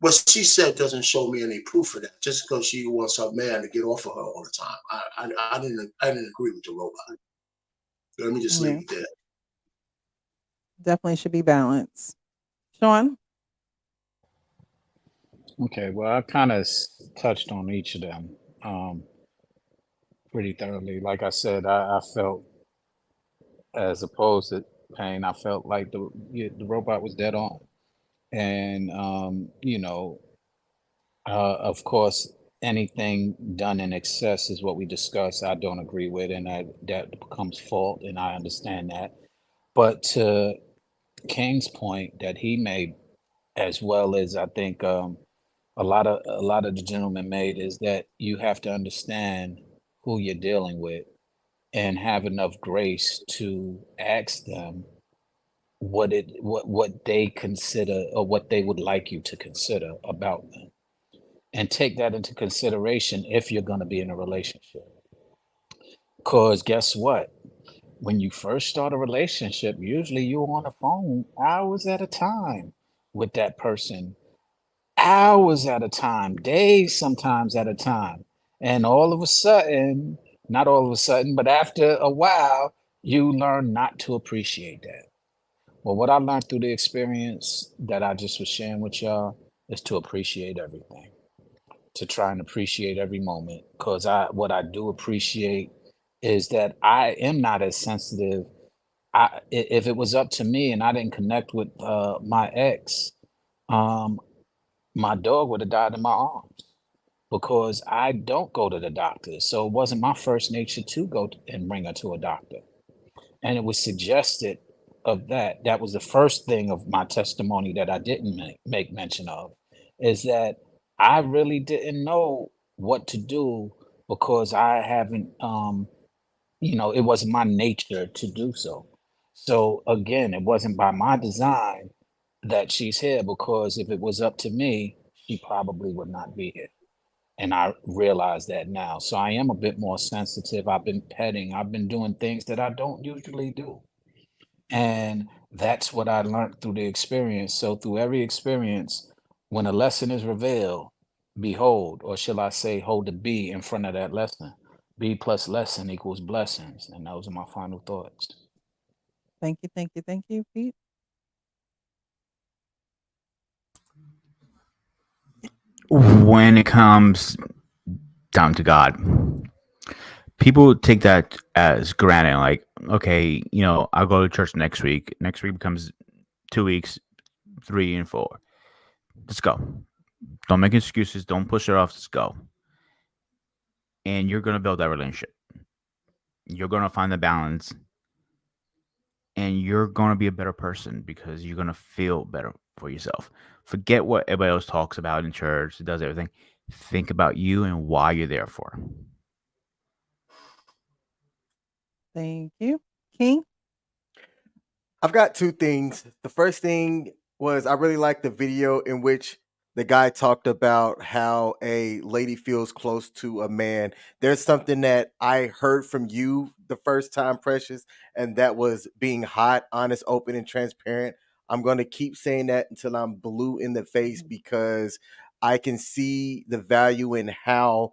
what she said doesn't show me any proof of that. Just because she wants her man to get off of her all the time, I didn't agree with the robot. Let me just Yeah. leave it there. Definitely should be balanced. Sean? Okay, well, I kind of touched on each of them pretty thoroughly. Like I said, I felt, as opposed to pain, I felt like the robot was dead on. And, of course, anything done in excess is what we discussed. I don't agree with, and that becomes fault, and I understand that. But to King's point that he made, as well as I think a lot of the gentlemen made, is that you have to understand who you're dealing with and have enough grace to ask them what they consider or what they would like you to consider about them, and take that into consideration if you're going to be in a relationship. Because guess what, when you first start a relationship, usually you're on the phone hours at a time with that person, hours at a time, days sometimes at a time. And all of a sudden, not all of a sudden, but after a while, you learn not to appreciate that. Well, what I learned through the experience that I just was sharing with y'all is to appreciate everything. to try and appreciate every moment. Because what I do appreciate is that I am not as sensitive. If it was up to me and I didn't connect with my ex, um, my dog would have died in my arms because I don't go to the doctor. So it wasn't my first nature to and bring her to a doctor. And it was suggested of that. That was the first thing of my testimony that I didn't make mention of, is that I really didn't know what to do because I haven't, it wasn't my nature to do so. So again, it wasn't by my design that she's here because if it was up to me, she probably would not be here. And I realize that now. So I am a bit more sensitive. I've been petting, I've been doing things that I don't usually do. And that's what I learned through the experience. So through every experience, when a lesson is revealed, behold, or shall I say, hold the B in front of that lesson. B plus lesson equals blessings. And those are my final thoughts. Thank you, thank you, thank you, Pete. When it comes down to God, people take that as granted. Like, okay, I'll go to church next week. Next week becomes 2 weeks, 3 and 4. Let's go. Don't make excuses. Don't push it off. Let's go. And you're going to build that relationship. You're going to find the balance. And you're going to be a better person because you're going to feel better for yourself. Forget what everybody else talks about in church, does everything. Think about you and why you're there for. Thank you. King? I've got two things. The first thing was I really liked the video in which the guy talked about how a lady feels close to a man. There's something that I heard from you the first time, Precious, and that was being hot, honest, open, and transparent. I'm going to keep saying that until I'm blue in the face because I can see the value in how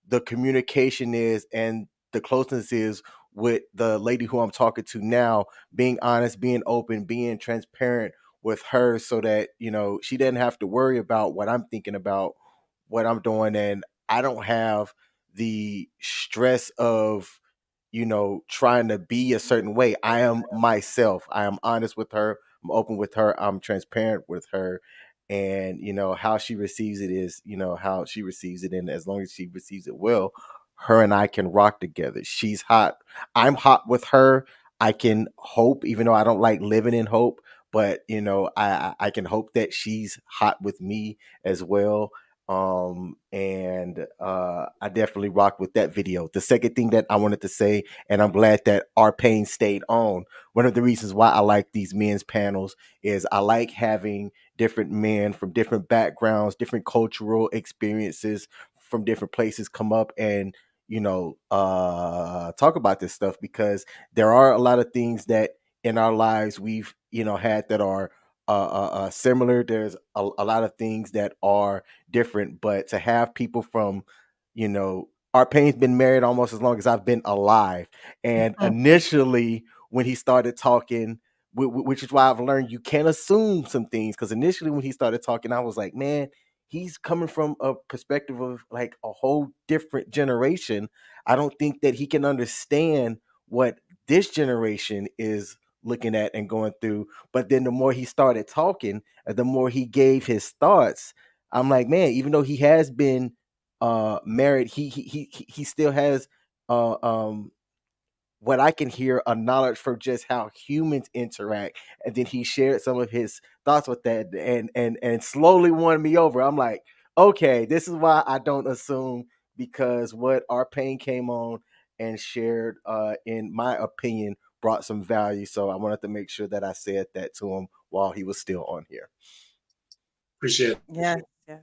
the communication is and the closeness is with the lady who I'm talking to now, being honest, being open, being transparent with her so that, she doesn't have to worry about what I'm thinking about, what I'm doing. And I don't have the stress of, trying to be a certain way. I am myself. I am honest with her. I'm open with her. I'm transparent with her. And, how she receives it is, how she receives it. And as long as she receives it well, her and I can rock together. She's hot. I'm hot with her. I can hope, even though I don't like living in hope, but, I can hope that she's hot with me as well. And I definitely rocked with that video. The second thing that I wanted to say, and I'm glad that our pain stayed on. One of the reasons why I like these men's panels is I like having different men from different backgrounds, different cultural experiences from different places come up and talk about this stuff because there are a lot of things that in our lives we've had that are similar. There's a lot of things that are different, but to have people from, our pain's been married almost as long as I've been alive. And initially, when he started talking, which is why I've learned you can't assume some things. Because initially, when he started talking, I was like, man, he's coming from a perspective of like a whole different generation. I don't think that he can understand what this generation is looking at and going through. But then the more he started talking, the more he gave his thoughts. I'm like, man, even though he has been married, he still has what I can hear a knowledge for just how humans interact. And then he shared some of his thoughts with that and slowly won me over. I'm like, okay, this is why I don't assume because what our pain came on and shared in my opinion brought some value. So I wanted to make sure that I said that to him while he was still on here. Appreciate it. Yes, yes.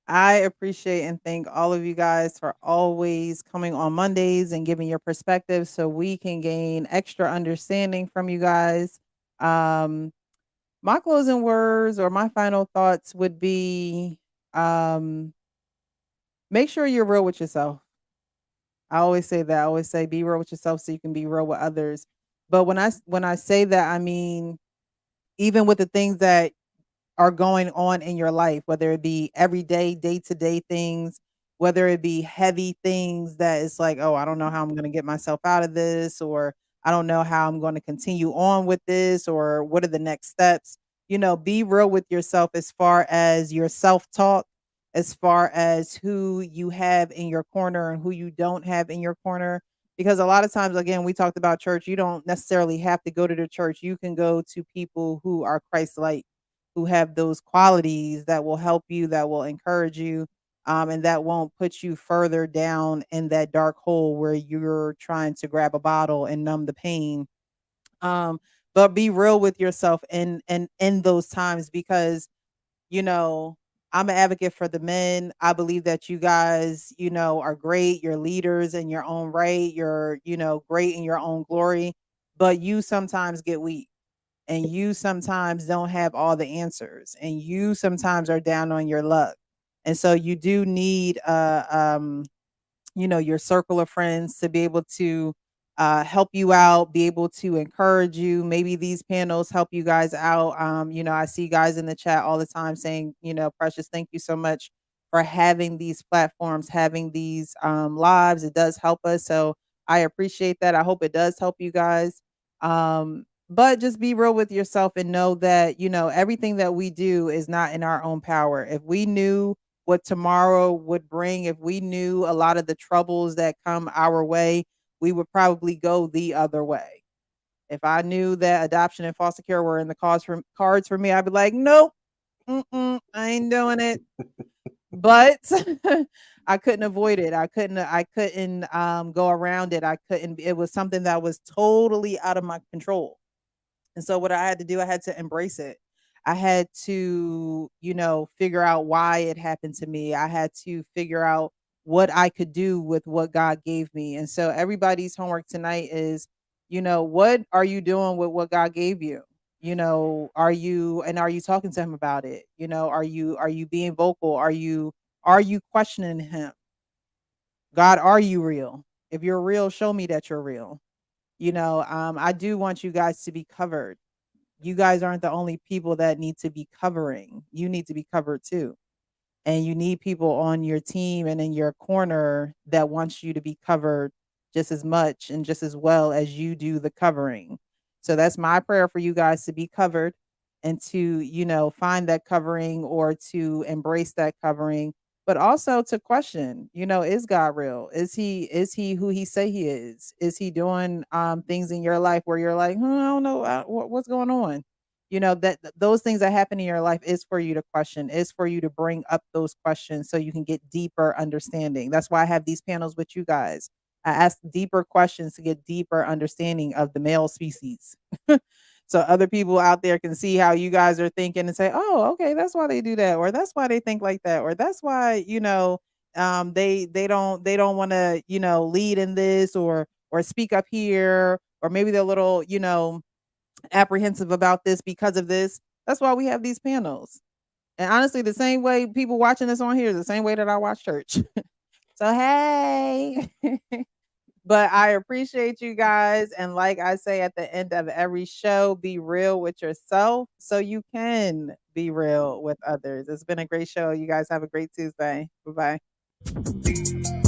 I appreciate and thank all of you guys for always coming on Mondays and giving your perspective so we can gain extra understanding from you guys. Um, my closing words or my final thoughts would be um, make sure you're real with yourself. I always say that. I always say be real with yourself so you can be real with others. But when I say that, I mean even with the things that are going on in your life, whether it be everyday, day to day things, whether it be heavy things that it's like, oh, I don't know how I'm going to get myself out of this, or I don't know how I'm going to continue on with this, or what are the next steps. Be real with yourself as far as your self talk, as far as who you have in your corner and who you don't have in your corner. Because a lot of times, again, we talked about church. You don't necessarily have to go to the church. You can go to people who are Christ like, who have those qualities that will help you, that will encourage you, and that won't put you further down in that dark hole where you're trying to grab a bottle and numb the pain. Um, but be real with yourself in those times, because you know, I'm an advocate for the men. I believe that you guys, are great. You're leaders in your own right. You're, great in your own glory. But you sometimes get weak, and you sometimes don't have all the answers, and you sometimes are down on your luck. And so you do need your circle of friends to be able to help you out, be able to encourage you. Maybe these panels help you guys out. I see guys in the chat all the time saying, Precious, thank you so much for having these platforms, having these lives. It does help us. So I appreciate that. I hope it does help you guys. But just be real with yourself and know that, everything that we do is not in our own power. If we knew what tomorrow would bring, if we knew a lot of the troubles that come our way, we would probably go the other way. If I knew that adoption and foster care were in the cards for me, I'd be like, nope, I ain't doing it. But I couldn't avoid it. I couldn't go around it. I couldn't. It was something that was totally out of my control. And so what I had to do, I had to embrace it. I had to, figure out why it happened to me. I had to figure out what I could do with what God gave me. And so everybody's homework tonight is, what are you doing with what God gave you? Are you talking to him about it? Are you being vocal? Are you questioning him? God, are you real? If you're real, show me that you're real. I do want you guys to be covered. You guys aren't the only people that need to be covering. You need to be covered too. And you need people on your team and in your corner that wants you to be covered just as much and just as well as you do the covering. So that's my prayer for you guys, to be covered and to, find that covering, or to embrace that covering, but also to question, is God real? Is he who he say he is? Is he doing things in your life where you're like, I don't know, what's going on? Those things that happen in your life is for you to question, is for you to bring up those questions so you can get deeper understanding. That's why I have these panels with you guys. I ask deeper questions to get deeper understanding of the male species. So other people out there can see how you guys are thinking and say, oh, okay, that's why they do that, or that's why they think like that, or that's why, they don't want to, lead in this, or speak up here, or maybe they're a little, apprehensive about this because of this. That's why we have these panels. And honestly, the same way people watching this on here is the same way that I watch church. So hey. But I appreciate you guys. And like I say at the end of every show, be real with yourself so you can be real with others. It's been a great show. You guys have a great Tuesday. Bye bye.